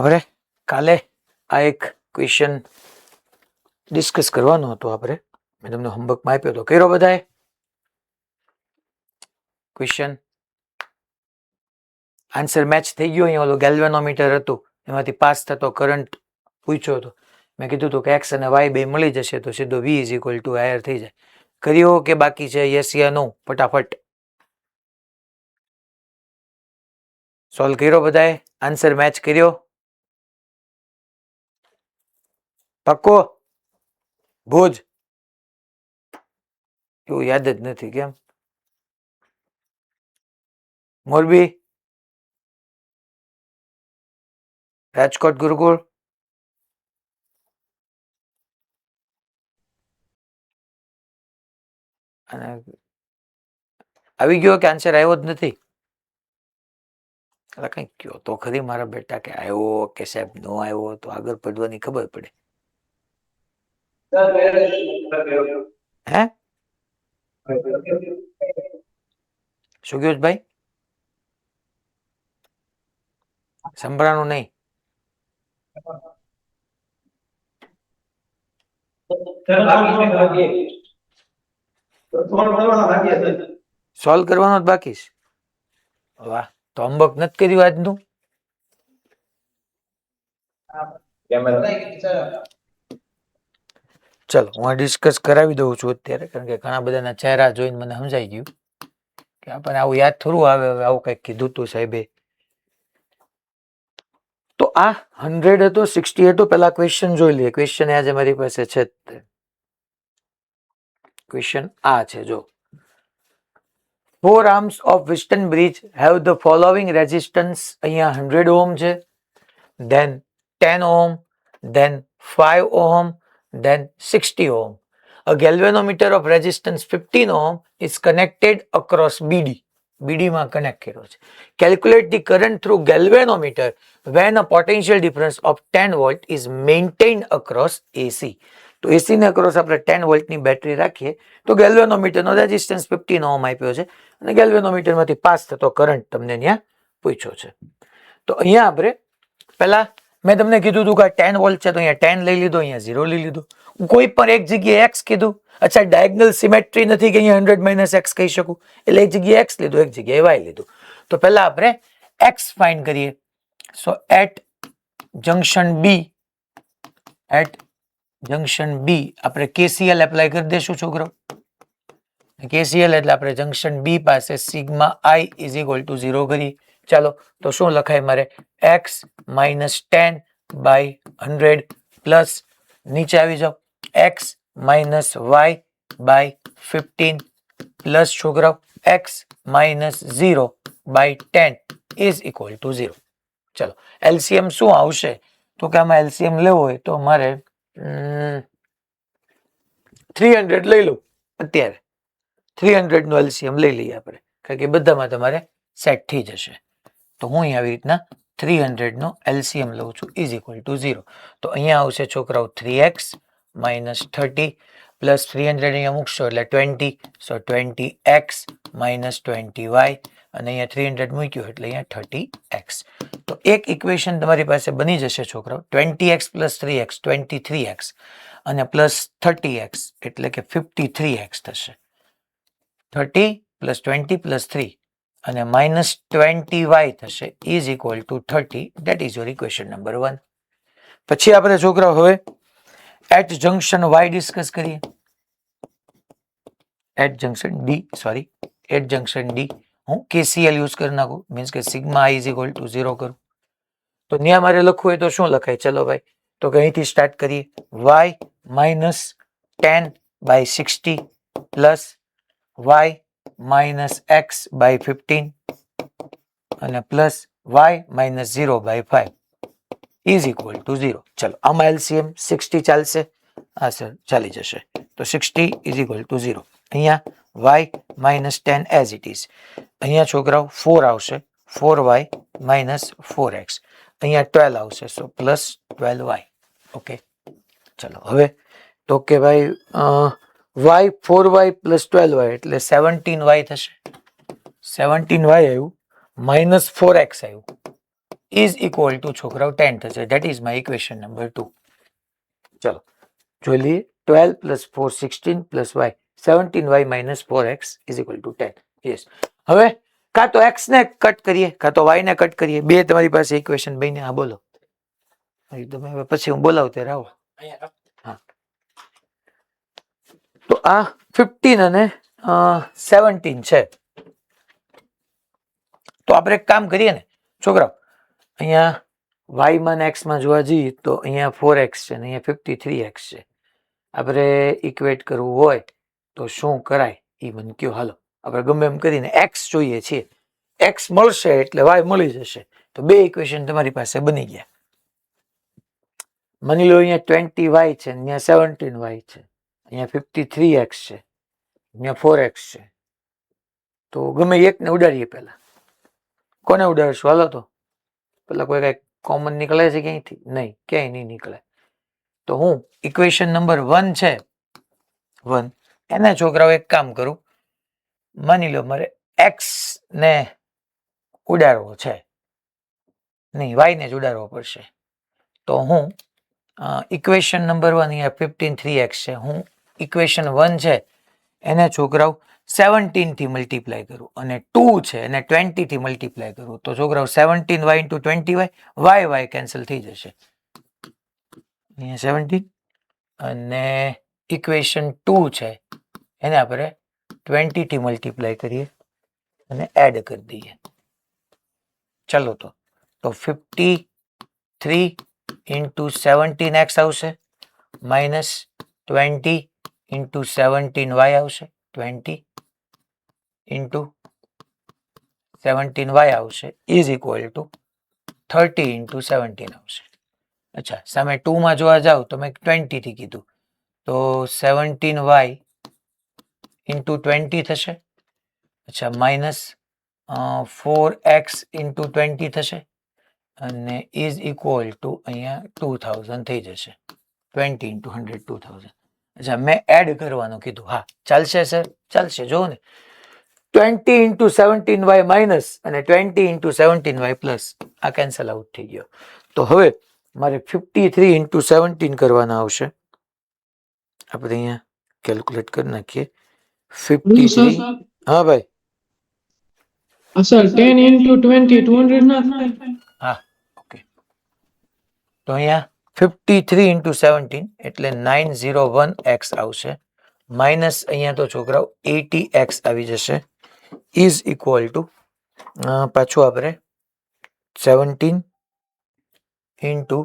આપણે કાલે આ એક ક્વેશ્ચન ડિસ્કસ કરવાનો હતો. આપણે મેં તમને હોમવર્કમાં આપ્યો હતો, કર્યો બધાએ ક્વેશ્ચન? આન્સર મેચ થઈ ગયો? અહીંયા ઓલો ગેલ્વેનોમીટર હતું એમાંથી પાસ થતો કરંટ પૂછ્યો હતો. મેં કીધું હતું કે એક્સ અને વાય બે મળી જશે તો સીધો V is equal two IR થઈ જાય. કર્યો કે બાકી છે? યસ યા નો? ફટાફટ સોલ્વ કર્યો બધાએ? આન્સર મેચ કર્યો? પક્કો? ભુજ એવું યાદ જ નથી કેમ? મોરબી, રાજકોટ, ગુરુકુળ, અને આવી ગયો કે આન્સર આવ્યો જ નથી? એટલે કંઈક કયો તો ખરી મારા બેટા કે આવ્યો કે સાહેબ નો આવ્યો, તો આગળ પડવાની ખબર પડે. હે શું કહ્યું ભાઈ? સંભળાનું નહીં. સોલ્વ કરવાનો જ બાકી છે. વાહ, તો હોમવર્ક નથી કર્યું આજનું? ચલો હું ડિસ્કસ કરાવી દઉં છું અત્યારે, કારણ કે ઘણા બધાના ચહેરા જોઈને મને સમજાઈ ગયું કે આપણને આવું યાદ થોડું આવે. હવે આવું કંઈક કીધું તું સાહેબે. તો આ 100 હતો, 60 હતો. પેલા ક્વેશ્ચન જોઈ લઈએ. ક્વેશ્ચન આજે મારી પાસે છે. ક્વેશ્ચન આ છે, જો. 4 arms of Western Bridge have the following resistance. અહીંયા 100 ohm છે, then 10 ohm, then 5 ohm, then 60 ohm. A galvanometer of resistance 15 ohm is connected across BD. BD માં કનેક્ટ કર્યો છે. Calculate the current through galvanometer when a potential difference of 10 volt is maintained across AC. તો AC ને across આપણે 10 વોલ્ટની battery રાખીએ તો ગેલ્વેનોમીટરનો resistance 15 ohm આપ્યો છે અને ગેલ્વેનોમીટરમાંથી પાસ થતો કરંટ તમને ત્યાં પૂછ્યો છે. તો અહીંયા આપણે પહેલા મેં તમને કીધું હતું કે 10 વોલ્ટ છે, તો અહીંયા 10 લઈ લીધો, અહીંયા 0 લઈ લીધો. કોઈ પણ એક જગ્યાએ x કીધું. અચ્છા, ડાયગોનલ સિમેટ્રી નથી કે અહીંયા 100 - x કહી શકું, એટલે એક જગ્યાએ x લીધું, એક જગ્યાએ y લીધું. તો પહેલા આપણે x ફાઇન્ડ કરીએ. સો એટ જંક્શન B આપણે KCL એપ્લાય કરી દેશું છોકરો. KCL એટલે આપણે જંક્શન B પાસે sigma I is equal two 0 કરીએ. ચાલો, તો શું લખાય મારે? x - 10/100 પ્લસ નીચે આવી જાઓ x - y/15 પ્લસ છોકરાઓ x - 0/10 ઇઝ ઇક્વલ ટુ 0. ચલો, LCM શું આવશે? તો કે આમાં LCM લેવો હોય તો મારે 300 લઈ લઉં. અત્યારે 300 નો LCM લઈ લઈએ આપણે, કારણ કે બધામાં તમારે સેટ થઈ જશે. તો હું અહીં આવી રીતના 300 નો LCM લઉં છું ઇઝ ઇક્વલ ટુ 0. તો અહીંયા આવશે છોકરાઓ 3x - 30 પ્લસ 300 અહીંયા મૂકશો એટલે 20. સો 20x - 20y, અને અહીંયા 300 મૂક્યું એટલે અહીંયા 30x. તો એક ઇક્વેશન તમારી પાસે બની જશે છોકરાઓ. 20x પ્લસ 3x 23x અને પ્લસ 30x એટલે કે 53x થશે. 30 પ્લસ 20 પ્લસ 3 અને માઇનસ 20y થશે is equal two 30. That is your equation number 1. પછી આપણે છોકરાઓ હવે એટ જંક્શન y ડિસ્કસ કરીએ. એટ જંક્શન D હું KCL યુઝ કરી નાખું, મીન્સ કે sigma I is equal two 0 કરું. તો ત્યાં મારે લખવું હોય તો શું લખાય? ચલો ભાઈ, તો અહીંથી સ્ટાર્ટ કરીએ. y - 10/60 પ્લસ y - x/15 અને plus y - 0/5 is equal two 0. ચલો, આમાં LCM 60 ચાલશે? હા સર, ચાલી જશે. તો 60 ઇઝ ઇક્વલ ટુ 0. અહીંયા y - 10 એઝ ઇટ ઇઝ. અહીંયા છોકરાઓ 4 આવશે, 4y - 4x. અહીંયા 12 આવશે, સો પ્લસ 12y. ઓકે, ચલો હવે તો કે ભાઈ y 4y પ્લસ 12y એટલે 17y થશે. 17y આવ્યું, -4x આવ્યું ઇઝ ઇક્વલ ટુ છોકરાઓ 10 થશે. That is my equation number 2. ચલો જોઈ લઈએ. 12 plus 4 16 plus y 17y minus 4x is equal two 10. Yes. હવે કાં તો x ને કટ કરીએ કાં તો y ને કટ કરીએ. બે તમારી પાસે ઇક્વેશન બને. હા બોલો. તમે પછી હું બોલાવું ત્યારે આવો. હા તો આ 15 અને 17 છે. તો આપણે એક કામ કરીએ ને છોકરાઓ, અહીંયા y માં ને x માં જોવા જઈએ તો અહીંયા 4x છે ને અહીંયા 53x છે. આપણે ઇક્વેટ કરવું હોય તો શું કરાય એ મને કયો. હાલો આપણે ગમે એમ કરીને x જોઈએ છીએ. x મળશે એટલે y મળી જશે. તો બે ઇક્વેશન તમારી પાસે બની ગયા. માની લો અહીંયા 20y છે અહીંયા 17y છે, અહીંયા 53x છે, અહીંયા 4x છે. તો ગમે એકને ઉડાડીએ. પહેલા કોને ઉડાડશું? હાલો તો પેલા કોઈ કઈ કોમન નીકળે છે ક્યાંયથી? નહીં, ક્યાંય નહીં નીકળે. તો હું ઇક્વેશન નંબર 1 છે 1 એના છોકરાઓ એક કામ કરું. માની લો મારે x ને ઉડાડવો છે, નહીં y ને જ ઉડાડવો પડશે. તો હું ઇક્વેશન નંબર 1 અહીંયા 15 3x છે. હું ઇક્વેશન 1 છે એને છોકરાઓ 17 થી મલ્ટીપ્લાય કરું અને 2 છે એને 20 થી મલ્ટીપ્લાય કરું. તો છોકરાઓ 17y into 20y y cancel થઈ જશે. અહીંયા 17 અને ઇક્વેશન 2 છે એને આપણે 20 થી મલ્ટીપ્લાય કરીએ અને એડ કરી દઈએ. ચલો તો 53 into 17x આવશે માઇનસ 20 into 17y આવશે, 20 into 17y આવશે ઇઝ ઇક્વલ ટુ 30 into 17 આવશે. અચ્છા, સામે 2 માં જોવા જાવ તો મેં 20 થી કીધું તો 17y into 20 થશે. અચ્છા, માઇનસ 4x into 20 થશે અને ઇઝ ઇક્વલ ટુ અહીંયા 2000 થઈ જશે. 20 into 100 2000. અચ્છા, મેં એડ કરવાનું કીધું. હા ચાલશે સર? ચાલશે. જો ને 20 into 17y માઇનસ અને 20 into 17y પ્લસ આ કેન્સલ આઉટ થઈ ગયો. તો હવે મારે 53 into 17 કરવાના આવશે. આપણે અહીંયા કેલ્ક્યુલેટ કરી નાખીએ. 53. હા ભાઈ. સર 10 into 20 200 ના થાય? હા ઓકે. તો અહીંયા 53 into 17 એટલે 901x આવશે માઇનસ અહીંયા તો છોકરાઓ 80x આવી જશે ઇઝ ઇક્વલ ટુ પાછું આપણે 17 into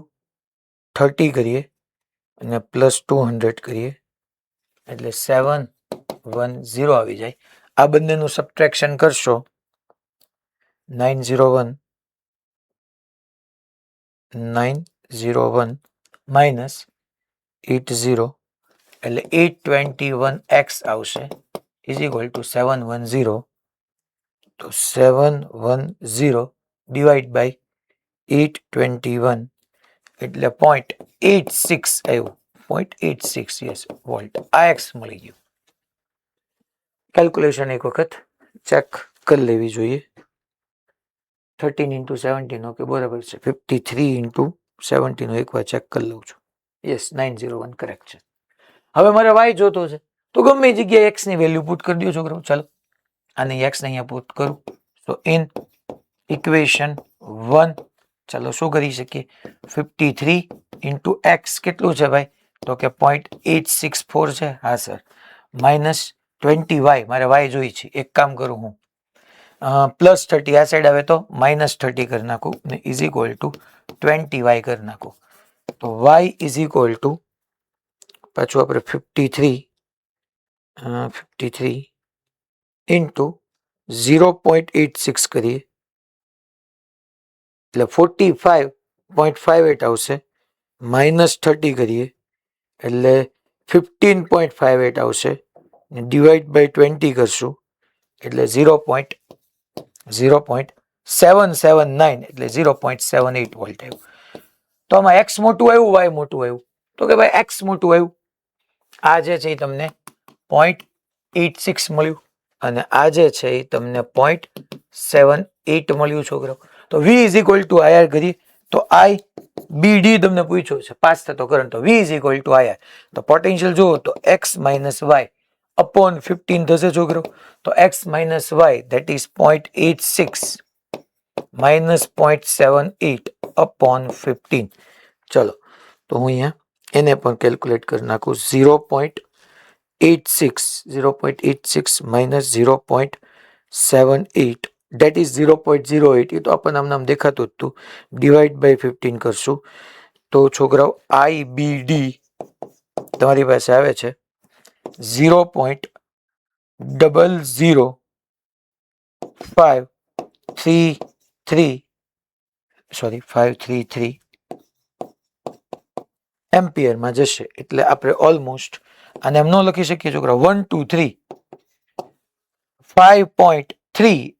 30 કરીએ અને પ્લસ 200 કરીએ એટલે 710 આવી જાય. આ બંનેનું સબટ્રેક્શન કરશો 901 માઇનસ 80 એટલે 821x આવશે ઇઝ ઇક્વલ ટુ 710. તો 710 ડિવાઈડ બાય 821 એટલે 0.86 આવ્યું. 0.86 યસ વોલ્ટ. આ એક્સ મળી ગયું. કેલ્ક્યુલેશન એક વખત ચેક કરી લેવી જોઈએ. 13 into 17 ઓકે બરાબર છે. 53 into 17 એકવાર ચેક કરી લઉં છું. યસ 901 કરેક્ટ છે. હવે મારે y જોતો છે તો ગમે જગ્યાએ x ની વેલ્યુ પુટ કરી દો છોકરાઓ. ચાલો આને x ને અહીંયા પુટ કરું. તો ઇન ઇક્વેશન 1 ચાલો શું કરી શકીએ? 53 into x કેટલું છે ભાઈ? તો કે 0.864 છે. હા સર. માઇનસ 20y મારે y જોઈ છે. એક કામ કરું હું પ્લસ 30 આ સાઈડ આવે તો માઇનસ 30 કરી નાખું ને ઇઝ ઇક્વલ ટુ 20y કરી નાખું. તો y ઇઝ ઇક્વલ ટુ પાછું આપણે 53 ઇન્ટુ 0.86 કરીએ એટલે 45.58 આવશે. માઇનસ 30 કરીએ એટલે 15.58 આવશે. ડિવાઈડ બાય 20 કરશું એટલે 0.779 એટલે 0.78 વોલ્ટ આવ્યું. તો આમાં x મોટું આવ્યું y મોટું આવ્યું? તો કે ભાઈ x મોટું આવ્યું. આ જે છે એ તમને 0.86 મળ્યું અને આ જે છે એ તમને 0.78 મળ્યું છોકરો. તો V is equal two IR કરીએ તો IBD તમને પૂછ્યો છે પાસ થતો કરંટ, તો V is equal two IR. તો પોટેન્શિયલ જુઓ તો x માઇનસ વાય અપોન 15 થશે છોકરો. તો x minus y that is 0.86 minus 0.78 upon 15. ચલો તો હું અહીંયા એને પણ કેલ્ક્યુલેટ કરી નાખું. 0.86 માઇનસ 0.78 that is 0.08. એ તો આપણને આમ દેખાતું જ હતું. ડિવાઈડ બાય 15 કરશું તો છોકરાઓ IBD તમારી પાસે આવે છે 533 એમ્પિયરમાં જશે. એટલે આપણે ઓલમોસ્ટ અને એમ ન લખી શકીએ છોકરા 123 5.3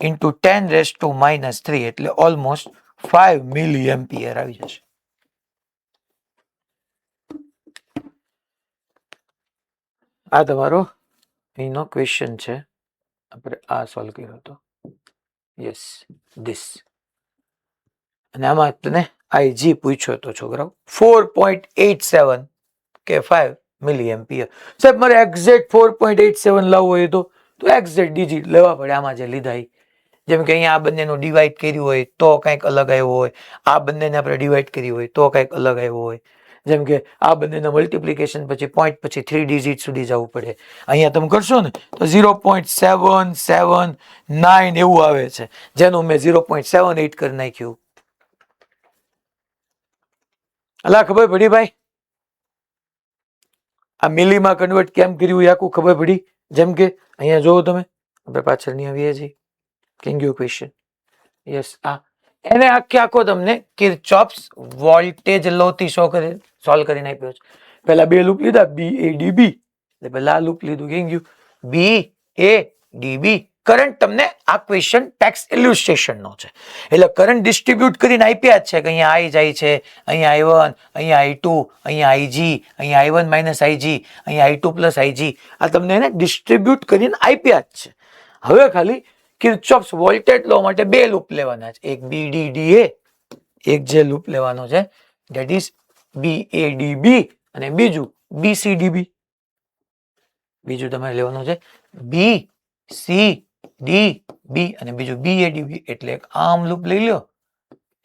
into 10 raised to minus 3 એટલે ઓલમોસ્ટ 5 મિલી એમ્પિયર આવી જશે. આ તમારો અહીંનો ક્વેશ્ચન છે. આપણે આ સોલ્વ કર્યો હતો. Yes this. અને આમાં તને IG પૂછ્યો હતો છોકરાઓ 4.87 કે 5 મિલી એમ્પિયર. સાહેબ મારે એક્ઝેક્ટ 4.87 લાવવો હોય તો એક્ઝેક્ટ ડિજિટ લેવા પડે આમાં જે લીધા. જેમ કે અહીંયા આ બંનેનું ડિવાઈડ કર્યું હોય તો કંઈક અલગ આવ્યો હોય, આ બંનેને આપણે ડિવાઈડ કર્યું હોય તો કંઈક અલગ આવ્યો હોય. જેમ કે આ બંનેના મલ્ટિપ્લિકેશન પછી પોઈન્ટ પછી 3 ડિજિટ સુધી જવું પડે. અહીંયા તમે કરશો ને તો 0.779 એવું આવે છે, જેનું મેં 0.78 કરી નાખ્યું. અલા ખબર પડી ભાઈ? આ મિલીમાં કન્વર્ટ કેમ કર્યું એ આખું ખબર પડી? જેમ કે અહીંયા જોવો તમે, આપણે પાછળની આવીએ છીએ. Can you question? યસ, આ એને આખો તમને કિર્ચોફ્સ વોલ્ટેજ લો થી સોલ્વ કરીને આપ્યો છે. પહેલા બે લૂપ લીધા BADB, એટલે પહેલા આ લૂપ લીધું. Can you BADB. કરંટ તમને આ ક્વેશ્ચન ટેક્સ ઇલ્યુસ્ટ્રેશન નો છે, એટલે કરંટ ડિસ્ટ્રીબ્યુટ કરીને આપ્યા જ છે કે અહીંયા I જાય છે, અહીંયા I1, અહીંયા I2, અહીંયા IG, અહીંયા I1 માઇનસ IG, અહીંયા I2 પ્લસ IG. આ તમને એને ડિસ્ટ્રીબ્યુટ કરીને આપ્યા જ છે. હવે ખાલી કિર્ચોફ્સ વોલ્ટેજ લો માટે બે લૂપ લેવાના છે. એક BDDA, એક જે લૂપ લેવાનો છે ધેટ ઇઝ BADB, અને બીજું BCDB. બીજું તમારે લેવાનું છે BCDB અને બીજું BADB. એટલે એક આમ લૂપ લઈ લો,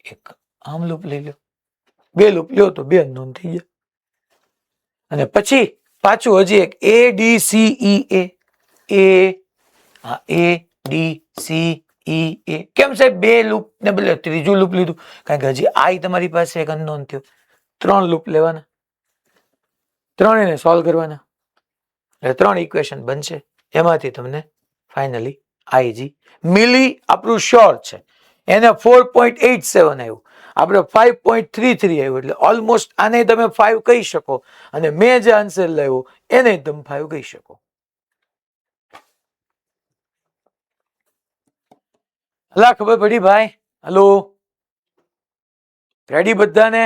એક આમ લૂપ લઈ લો. બે લૂપ લ્યો તો બે અનનોન થઈ ગયા. અને પછી પાછું હજી એક ADCEA. ADCEA. કેમ સાહેબ બે લૂપ ને બદલે ત્રીજું લૂપ લીધું? કારણ કે હજી I તમારી પાસે એક અનનોન થયો. 3 લૂપ લેવાના, 3 એને સોલ્વ કરવાના, એટલે 3 ઇક્વેશન બનશે. એમાંથી તમને ફાઇનલી IG મિલી આપણું શ્યોર છે. એને 4.87 આવ્યું, આપણે 5.33 આવ્યું. એટલે ઓલમોસ્ટ આને તમે 5 કહી શકો, અને મેં જે આન્સર લાવ્યો એને તમે 5 કહી શકો. હલા ખબર પડી ભાઈ? હલો, રેડી બધાને?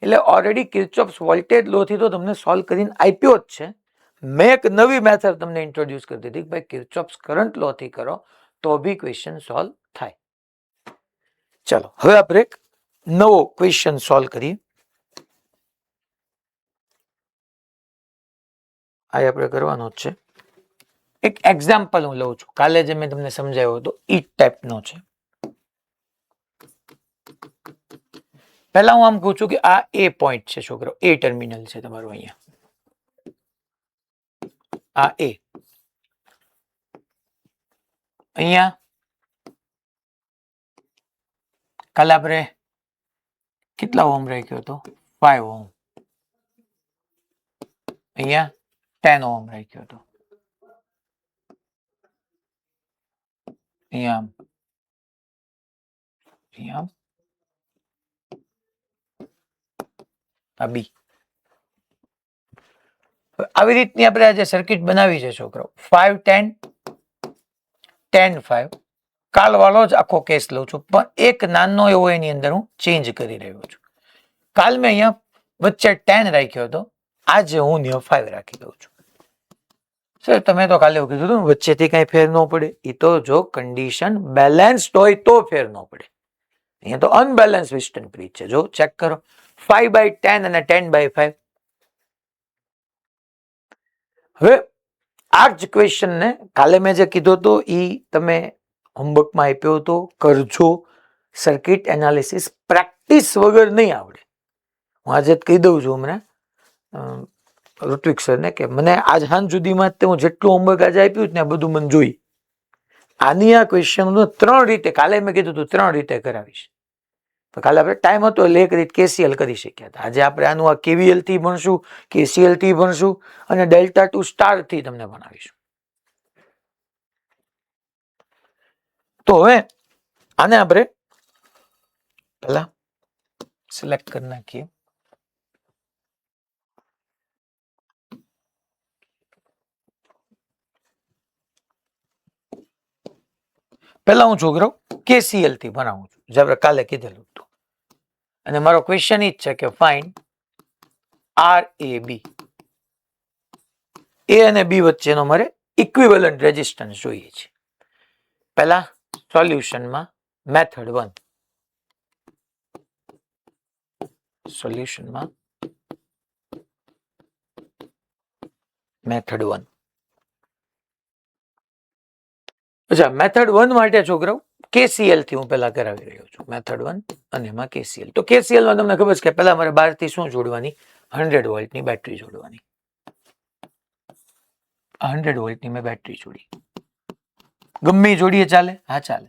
એટલે ઓલરેડી કિર્ચોફ્સ વોલ્ટેજ લો થી તો તમને સોલ્વ કરીને આપ્યો જ છે. મેં એક નવી મેથડ તમને ઇન્ટ્રોડ્યુસ કરી દીધી કે ભાઈ કિર્ચોફ્સ કરંટ લો થી કરો તો બી ક્વેશ્ચન સોલ્વ થાય. ચલો હવે આપણે એક નવો ક્વેશ્ચન સોલ્વ કરીએ. આ આપણે કરવાનો જ છે. એક એક્ઝામ્પલ હું લઉં છું. કાલે જે મેં તમને સમજાવ્યો હતો ઈ ટાઈપનો છે. પહેલા હું આમ કહું છું કે આ A પોઈન્ટ છે છોકરો, A ટર્મિનલ છે તમારું. અહીંયા આ A, અહીંયા કાલે આપણે કેટલા ઓહમ રાખ્યો હતો? 5 ઓહમ. અહીંયા 10 ઓહમ રાખ્યો હતો. અહીંયા આ B. આવી રીતની આપણે આજે સર્કિટ બનાવી છે છોકરો. 5 10 10 5. કાલ વાળો જ આખો કેસ લઉં છું, પણ એક નાનો એવો એની અંદર હું ચેન્જ કરી રહ્યો છું. કાલ મેં અહીંયા વચ્ચે 10 રાખ્યો હતો, આજે હું 5 રાખી દઉં છું. સર તમે તો કાલે એવું કીધું હતું ને, વચ્ચેથી કઈ ફેર ન પડે. એ તો જો કન્ડિશન બેલેન્સ્ડ હોય તો ફેર ન પડે. અહીંયા તો અનબેલેન્સ વિસ્ટન બ્રિજ છે. જો ચેક કરો, 5/10 અને 10/5. હવે આ જ ક્વેશ્ચન ને કાલે મેં જે કીધું હતું એ તમે હોમવર્કમાં આપ્યો હતો, કરજો. સર્કિટ એનાલિસિસ પ્રેક્ટિસ વગર નહીં આવડે. હું આજે જ કહી દઉં છું હમણાં ઋત્વિક સરને કે મને આજ સાંજ સુધીમાં હું જેટલું હોમવર્ક આજે આપ્યું ને આ બધું મને જોઈ. આની આ ક્વેશ્ચન 3 રીતે, કાલે મેં કીધું હતું 3 રીતે કરાવીશ. તો કાલે આપણે ટાઈમ હતો એટલે એક રીત કેસીએલ કરી શક્યા હતા. આજે આપણે આનું આ કેવીએલ થી ભણશું, કેસીએલ થી ભણશું અને ડેલ્ટા ટુ સ્ટાર થી તમને ભણાવીશું. તો હવે આને આપણે પેલા સિલેક્ટ કરી નાખીએ. પેલા હું છોકરો કેસીએલ થી ભણાવું છું, જે આપણે કાલે કીધેલું હતું. અને મારો ક્વેશ્ચન ઈ જ છે કે find R A B. A અને બી વચ્ચેનો મારે ઇક્વિવેલન્ટ રેઝિસ્ટન્સ જોઈએ છે. પહેલા સોલ્યુશનમાં મેથડ 1, સોલ્યુશનમાં મેથડ 1. અચ્છા, મેથડ 1 માટે છોકરાઓ કેસીએલ થી હું પેલા કરાવી રહ્યો છું. મેથડ 1 અને એમાં કેસીએલ. તો કેસીએલ માં તમને ખબર છે કે પેલા મારે 12 થી શું જોડવાની? 100 વોલ્ટની બેટરી જોડવાની. 100 વોલ્ટની મેં બેટરી જોડી. ગમે જોડીએ ચાલે? હા ચાલે.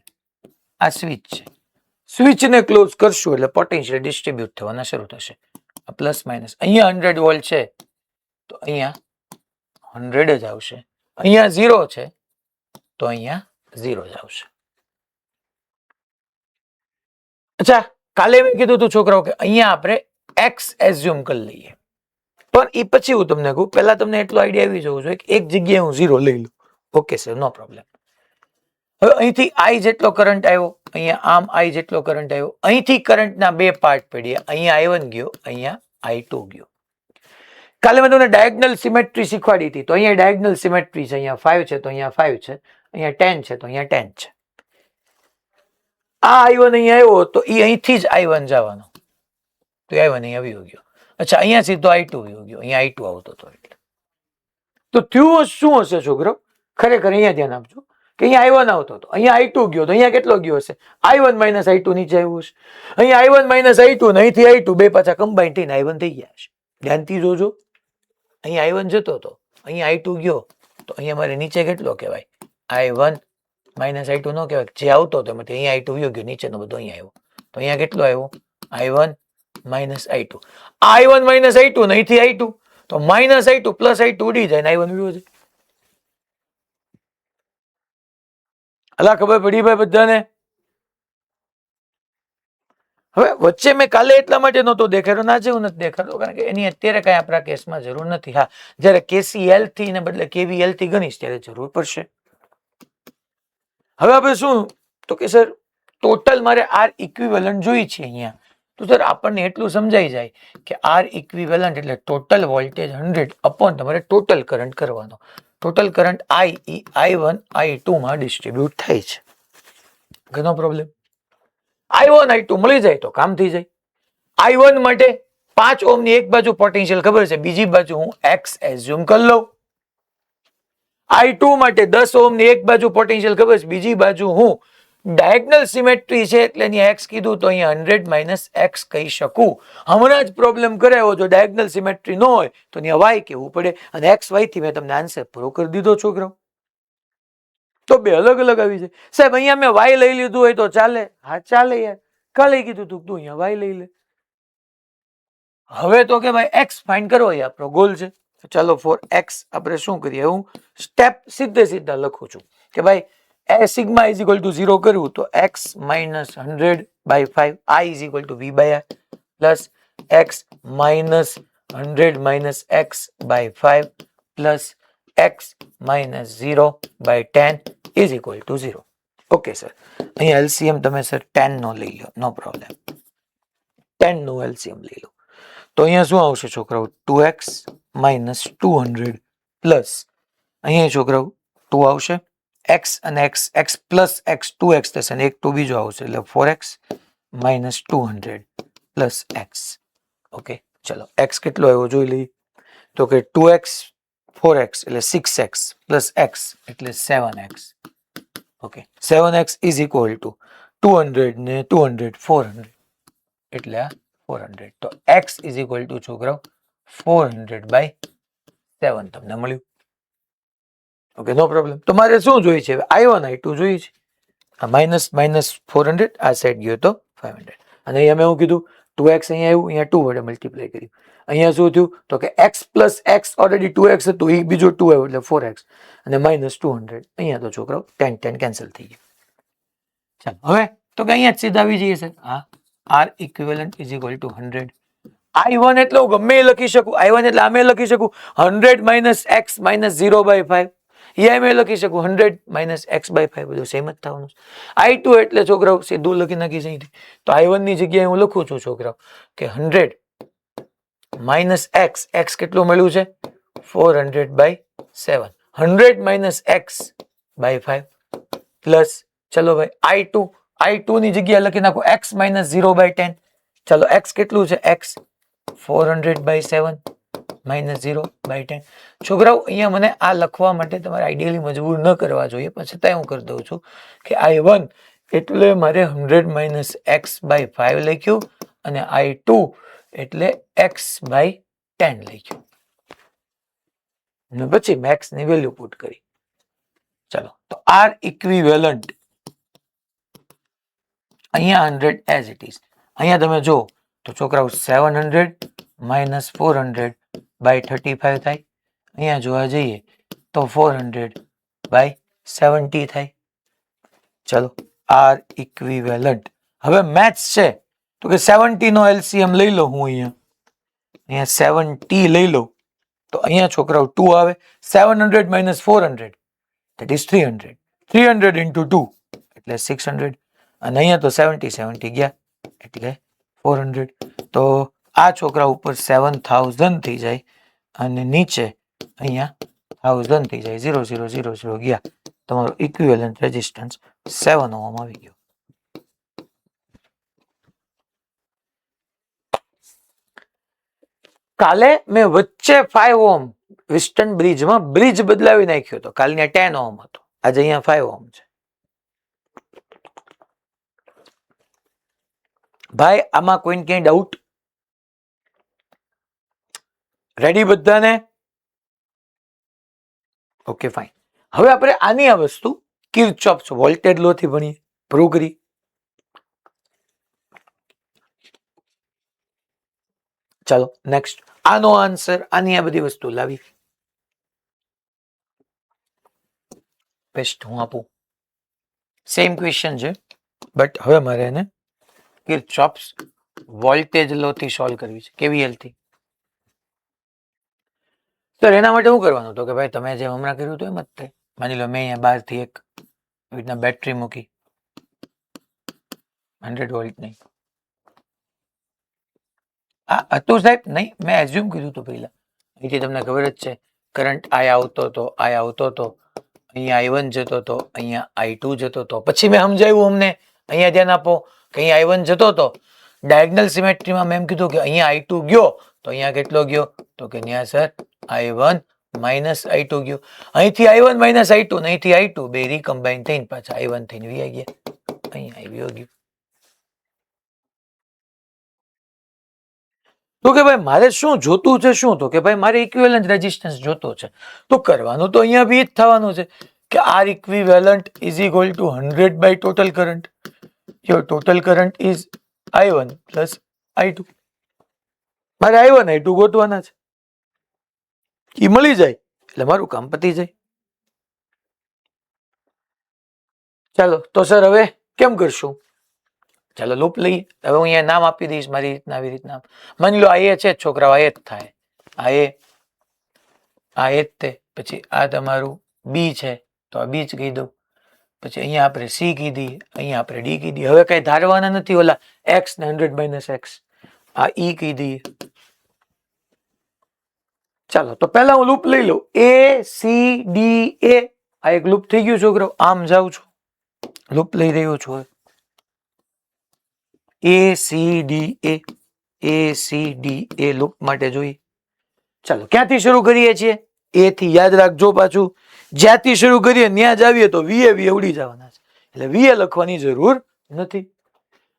આ સ્વિચ છે. સ્વિચને ક્લોઝ કરશું એટલે પોટેન્શિયલ ડિસ્ટ્રીબ્યુટ થવાના શરૂ થશે. આ પ્લસ માઇનસ. અહીંયા 100 વોલ્ટ છે તો અહીંયા 100 જ આવશે. અહીંયા 0 છે તો અહીંયા 0 જ આવશે. અચ્છા, કાલે મેં કીધું હતું છોકરાઓ કે અહીંયા આપણે એક્સ એઝ્યુમ કરી લઈએ. પણ એ પછી હું તમને કહું, પહેલા તમને એટલો આઈડિયા આવી જવું જોઈએ કે એક જગ્યાએ હું 0 લઈ લઉં. ઓકે સર, નો પ્રોબ્લેમ. હવે અહીંથી આઈ જેટલો કરંટ આવ્યો, અહીંયા આમ આઈ જેટલો કરંટ આવ્યો. અહીંથી કરંટના 2 પાર્ટ પડ્યા. અહીંયા I1 ગયો, અહીંયા I2 ગયો. કાલે મેં તમને ડાયગનલ સિમેટ્રી શીખવાડી હતી. તો અહીંયા ડાયગનલ સિમેટ્રી છે. અહીંયા 5 છે તો અહીંયા 5 છે, અહીંયા 10 છે તો અહીંયા 10 છે. આ I1 અહીંયા આવ્યો તો એ અહીંથી જ I1 જવાનો, તો I1 અહીંયા વયો ગયો. અચ્છા, અહીંયા સીધો I2 વયો ગયો, અહીંયા I2 આવતો હતો એટલે. તો થયું શું હશે છોકરો? ખરેખર અહીંયા ધ્યાન આપજો કે અહીંયા I1 આવતો હતો, અહીંયા I2 ગયો, તો અહીંયા કેટલો ગયો હશે? I1 માઇનસ I2 નીચે આવ્યું હશે. અહીંયા I1 માઇનસ I2 ને અહીંથી I2 બે પાછા કમ્બાઈન થઈને I1 થઈ ગયા હશે. ધ્યાનથી જોજો. અહીંયા I1 જતો હતો, અહીંયા I2 ગયો, તો અહીંયા મારે નીચે કેટલો કહેવાય? I1 માઇનસ I2 નો કહેવાય. જે આવતો હતો એમાંથી અહીંયા I2 વયો ગયો, નીચેનો બધો અહીંયા આવ્યો, તો અહીંયા કેટલો આવ્યો? I1 minus I2. I1 minus I2 ને અહીંથી I2, તો માઇનસ I2 પ્લસ I2 ઉડી જાય ને I1 વયો જાય. અલા ખબર પડી ભાઈ બધાને? હવે વચ્ચે મેં કાલે એટલા માટે નહોતો દેખાડ્યો ને આજે હું નથી દેખાડતો, કારણ કે એની અત્યારે કઈ આપણા કેસમાં જરૂર નથી. હા, જયારે કેસીએલ થી ને બદલે કેવીએલ થી ગણીશ ત્યારે જરૂર પડશે. હવે આપણે શું તો કે સર ટોટલ મારે આર ઇક્વિવેલન્ટ જોઈ છે અહીંયા. તો સર આપણને એટલું સમજાઈ જાય કે આર ઇક્વિવેલન્ટ એટલે ટોટલ વોલ્ટેજ 100 અપોન તમારે ટોટલ કરંટ કરવાનો. Total current I I1 I2 માં ડિસ્ટ્રીબ્યુટ થાય છે. ઘણો પ્રોબ્લેમ. I1 I2 મળી જાય તો કામ થઈ જાય. I1 માટે 5 ઓહ્મ ની એક બાજુ પોટેન્શિયલ ખબર છે, બીજી બાજુ હું X એઝ્યુમ કરી લઉં. I2 માટે 10 ઓહ્મ ની એક બાજુ પોટેન્શિયલ ખબર છે, બીજી બાજુ હું ડાયગનલ સિમેટ્રી છે એટલે અહીંયા X કીધું તો અહીંયા 100 માઇનસ X કહી શકું. હમણાં જ પ્રોબ્લેમ કરાયો, જો ડાયગનલ સિમેટ્રી ન હોય તો અહીંયા Y કહેવું પડે, અને X Y થી મેં તમને આન્સર પૂરો કરી દીધો છોકરાઓ. તો બે અલગ અલગ આવી જાય. સાહેબ અહીંયા મેં Y લઈ લીધું હોય તો ચાલે? હા ચાલે યાર. કાલે કીધું તું અહીંયા Y લઈ લે. હવે તો કે ભાઈ X ફાઇન્ડ કરો, એ આપણો ગોલ છે. ચાલો ફોર X આપણે શું કરીએ, હું સ્ટેપ સીધા લખું છું કે ભાઈ A sigma is equal to 0 કરવું તો X minus 100 by 5 I is equal to V by R plus X minus 100 minus X by 5 plus X minus 0 by 10 is equal to 0. Okay sir. અહીંયા LCM તમે sir 10 નો લઈ લો, નો problem. 10 નો LCM લઈ લો તો અહીંયા શું આવશે છોકરાઓ? 2x minus 200 plus અહીંયા છોકરાઓ 2 આવશે, x અને x પ્લસ x 2x થશે અને એક 2 બીજો આવશે એટલે 4x minus 200 plus x. Okay, ચલો x કેટલો આવ્યો જોઈ લઈએ. તો કે 2x 4x એટલે 6x પ્લસ x એટલે 7x. Okay, 7x is equal two 200 ને 200 400 એટલે આ 400. તો x ઇઝ ઇક્વલ ટુ છોકરાઓ 400/7 તમને મળ્યું. ઓકે, નો પ્રોબ્લેમ. તો મારે શું જોઈએ છે? i1 i2 જોઈએ છે. આ માઇનસ માઇનસ 400 આ સાઈડ ગયો તો 500 અને અહીંયા મેં શું કીધું 2x અહીંયા આવ્યું, અહીંયા 2 વડે મલ્ટીપ્લાય કર્યું. અહીંયા શું થયું તો કે x plus x already 2x હતું, એ બીજો 2 આવ્યો એટલે 4x અને માઇનસ 200. અહીંયા તો છોકરાઓ 10 કેન્સલ થઈ ગયું. ચાલો હવે તો કે અહીંયા જ સીધા આવી જઈએ સર. હા, r equivalent is equal to 100. i1 એટલે હું ગમે એ લખી શકું, i1 એટલે આમે લખી શકું 100 માઇનસ x માઇનસ 0/5. એ મેં લખી શકું 100 માઇનસ x/5, બધું સેમ જ થવાનું. i2 એટલે છોકરાઓ સીધું લખી નાખીશ અહીંથી. તો i1 ની જગ્યાએ હું લખું છું છોકરાઓ કે 100 માઇનસ x, x કેટલું મળ્યું છે 400/7, 100 માઇનસ x/5 પ્લસ ચલો ભાઈ i2 ની જગ્યાએ લખી નાખો x માઇનસ 0/10. ચલો x કેટલું છે x 400/7 માઇનસ 0/10. છોકરાઓ અહીંયા મને આ લખવા માટે તમારે આઈડિયલી મજબૂર ન કરવા જોઈએ, પણ છતાંય હું કરી દઉં છું કે i1 એટલે મારે 100 માઇનસ x/5 લખ્યું અને i2 એટલે x/10 લખ્યું અને પછી મેક્સ ની વેલ્યુ પુટ કરી. ચલો તો r ઇક્વિવેલન્ટ અહીંયા 100 એઝ ઇટ ઇઝ. અહીંયા તમે જો તો છોકરાઓ 700 માઇનસ 400/35 થાય. અહીંયા જોવા જઈએ તો 400/70 થાય. ચલો r ઇક્વિવેલન્ટ. હવે મેથ્સ છે તો કે 70 નો એલસીએમ લઈ લો. હું અહીંયા 70 લઈ લઉં તો અહીંયા છોકરાઓ 2 આવે. 700 માઇનસ 400 that is 300. 300 into 2 એટલે 600 અને અહીંયા તો 70 ગયા એટલે 400. તો આ છોકરા ઉપર 7000 થઈ જાય અને નીચે અહીંયા 1000 થઈ જાય. 0000 ગયા. તમારો ઇક્વિવેલન્ટ રેઝિસ્ટન્સ 7 ઓહમ આવી ગયો. કાલે મેં વચ્ચે 5 ઓહમ વિસ્ટન બ્રિજમાં બ્રિજ બદલાવી નાખ્યો હતો. કાલની 10 ઓહમ હતો, આજે અહીંયા 5 ઓહમ છે. ભાઈ આમાં કોઈને ક્યાંય ડાઉટ? રેડી બધાને? Okay fine. હવે આપણે આની આ વસ્તુ કિર્ચોફ્સ વોલ્ટેજ લો થી ભણીએ, પ્રૂવ કરી. ચાલો નેક્સ્ટ. આનો આન્સર, આની આ બધી વસ્તુ લાવી પેસ્ટ હું આપું. સેમ ક્વેશ્ચન છે બટ હવે મારે એને કિર્ચોફ્સ વોલ્ટેજ લો થી સોલ્વ કરવી છે, કેવીએલ થી. તો એના માટે શું કરવાનું? તો કે ભાઈ તમે જે હમણાં કર્યું હતું એમ જ થાય. માની લો મેં અહીંયા 12 થી એક રીતના બેટરી મૂકી 100 વોલ્ટ નહીં. આ હતું સાહેબ? નહીં, મેં એઝ્યુમ કર્યું હતું પહેલા. અહીંથી તમને ખબર જ છે કરંટ આ આવતો હતો, આ આવતો હતો, અહીંયા i1 જતો હતો, અહીંયા i2 જતો હતો. પછી મેં સમજાવ્યું અમને, અહીંયા ધ્યાન આપો કે અહીંયા i1 જતો હતો. ડાયગનલ સિમેટ્રીમાં મેં એમ કીધું કે અહીંયા i2 ગયો તો અહીંયા કેટલો ગયો? તો કે ત્યાં સર i1 માઇનસ i2 ગયો. અહીંથી i1 માઇનસ i2 ને અહીંથી i2 બે રીકમ્બાઇન થઈને પાછા i1 થઈને વી ગયા. અહીંયા આવ્યો ગયું. તો કે ભાઈ મારે શું જોતું છે? શું? તો કે ભાઈ મારે ઇક્વિવેલન્ટ રેઝિસ્ટન્સ જોતો છે. તો કરવાનું તો અહીંયા બી જ થવાનું છે કે r equivalent is equal to 100 by total current. Your total current is i1 plus i2. મારે i1 i2 ગોતવાના છે. એ મળી જાય એટલે મારું કામ પતી જાય. ચાલો તો સર હવે કેમ કરશું? ચાલો લૂપ લઈએ. હવે હું અહીંયા નામ આપી દઈશ મારી રીતના, આવી રીતના. માની લો આ એ છે છોકરાઓ, આ એ જ થાય. આ એ જ તે. પછી આ તમારું બી છે તો આ બી જ કહી દઉં. પછી અહીંયા આપણે સી કીધી, અહીંયા આપણે ડી કીધી. હવે કઈ ધારવાના નથી ઓલા એક્સ ને 100 માઇનસ એક્સ. આ ઈ કીધી, ચાલો તો પહેલા હું લૂપ લઈ લઉં A C D A. આ એક લૂપ થઈ ગયું છોકરો. આમ જાઉં છું, લૂપ લઈ રહ્યો છું. A C D A, A C D A loop માટે જોઈએ. ચાલો ક્યાંથી શરૂ કરીએ છીએ? A થી. યાદ રાખજો પાછું જ્યાંથી શરૂ કરીએ ત્યાં જ આવીએ તો VA ઉડી જવાના છે, એટલે VA લખવાની જરૂર નથી.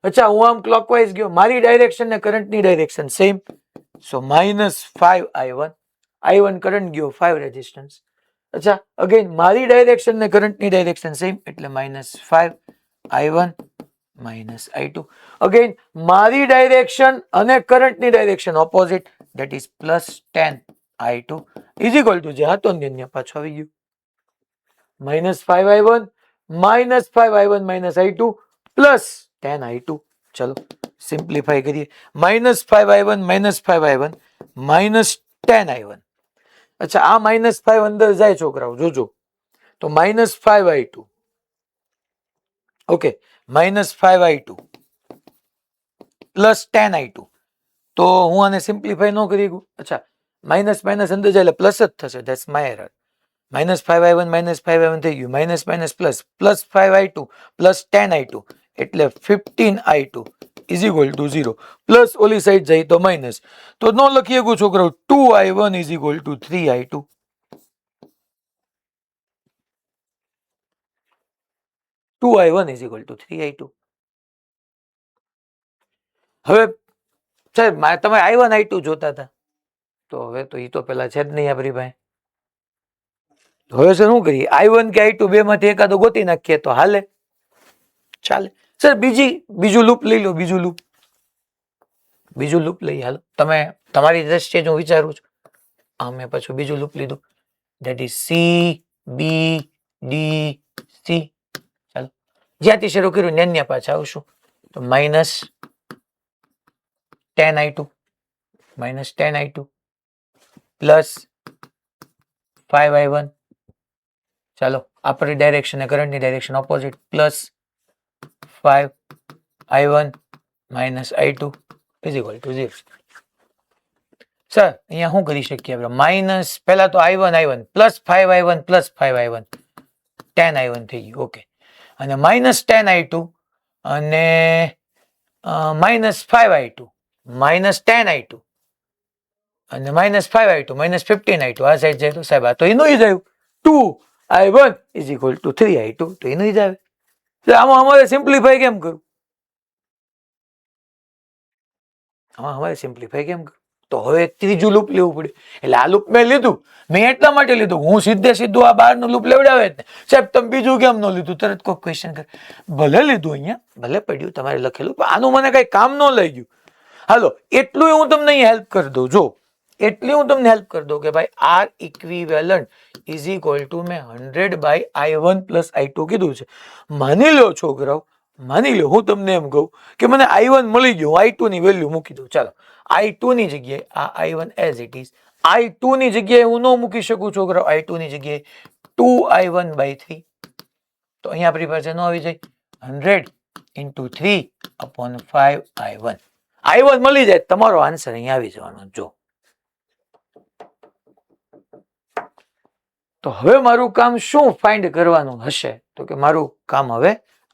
અચ્છા, હું આમ ક્લોકવાઇઝ ગયો, મારી ડાયરેક્શન ને કરંટની ડાયરેક્શન સેમ, સો -5I1. I1 કરંટ ગયો, 5 રેઝિસ્ટન્સ. અચ્છા, અગેન મારી ડાયરેક્શન ને કરંટની ડાયરેક્શન સેમ, એટલે -5I1 -I2. અગેન મારી ડાયરેક્શન અને કરંટની direction opposite, that is +10I2 is equal to, જે હતો ને પાછો આવી ગયું, -5I1 -5I1 -I2 +10I2. ચલો સિમ્પ્લિફાઈ કરીએ. -5I1 -5I1 -10I1. અચ્છા, આ -5 અંદર જાય છોકરાઓ, જોજો, તો -5I2. Okay, -5I2 +10I2. તો હું આને સિમ્પ્લિફાઈ ન કરી શકું. અચ્છા, માઇનસ માઇનસ અંદર જાય એટલે પ્લસ જ થશે, that's my error. -5I1 -5I1 થઈ ગયું, minus minus plus, +5I2 +10I2 એટલે 15I2 is equal two 0. Plus ઓલી સાઈડ જાય તો માઇનસ, તો ન લખી શકું છોકરાઓ. 2I1 is equal two 3I2. 2I1 is equal two 3I2. હવે સાહેબ તમે I1 I2 જોતા હતા, તો હવે તો એ તો પેલા છે જ નહીં આપણી પાસે. હવે સર શું કરીએ? I1 કે I2 બે માંથી એકાદો ગોતી નાખીએ તો હાલે, ચાલે. સર બીજું લૂપ લઈ લો, બીજું લૂપ લઈ. હાલો, તમે તમારી દ્રષ્ટિએ હું વિચારું છું, મેં પછી બીજું લૂપ લીધું, that is C B D C. ચાલો, જ્યાંથી શરૂ કર્યું ત્યાં પાછા આવશું, તો -10I2 +5I1. ચાલો, આપણી ડાયરેક્શન અને કરંટની direction opposite, +5I1 -I2 is equal two 0. Sir અહીંયા શું કરી શકીએ આપણે? માઇનસ પહેલા તો I1 +5I1 +5I1 10I1 થઈ ગયું. ઓકે, અને -10I2 અને -5I2 -10I2 અને -5I2 -15I2 આ સાઈડ જાય તો સાહેબ આ તો એનું જ આવ્યું, 2I1 is equal two 3I2. તો એનું જ આવે. આમાં અમારે સિમ્પ્લિફાઈ કેમ કરું? તો હવે ત્રીજું લૂપ લેવું પડે. એટલે આ લૂપ મેં લીધું, મેં એટલા માટે લીધું, હું સીધું આ બારનું લૂપ લેવડાવે જ ને. સાહેબ તમે બીજું કેમ ન લીધું? તરત કોઈ ક્વેશ્ચન કરે. ભલે લીધું, અહીંયા ભલે પડ્યું તમારે લખેલું, પણ આનું મને કઈ કામ ન લઈ ગયું. હાલો, એટલું હું તમને અહીંયા હેલ્પ કરી દઉં. જો એટલી હું તમને હેલ્પ કરી દઉં કે ભાઈ R equivalent is equal two મેં 100/I1 + I2 કીધું છે. માની લો છોકરાઓ, માની લો હું તમને એમ કહું કે મને I1 મળી ગયું, I2 ની વેલ્યુ મૂકી દઉં. ચાલો, I2 ની જગ્યાએ આ I1 as it is. I2 ની જગ્યાએ હું ન મૂકી શકું છોકરાઓ, I2 ની જગ્યાએ 2I1/3. તો અહીંયા આપણી પાસે ન આવી જાય, 100 × 3/5I1. I1 મળી જાય, તમારો આન્સર અહીંયા આવી જવાનો. જો તો હવે મારું કામ શું ફાઇન્ડ કરવાનું હશે? તો કે મારું કામ હવે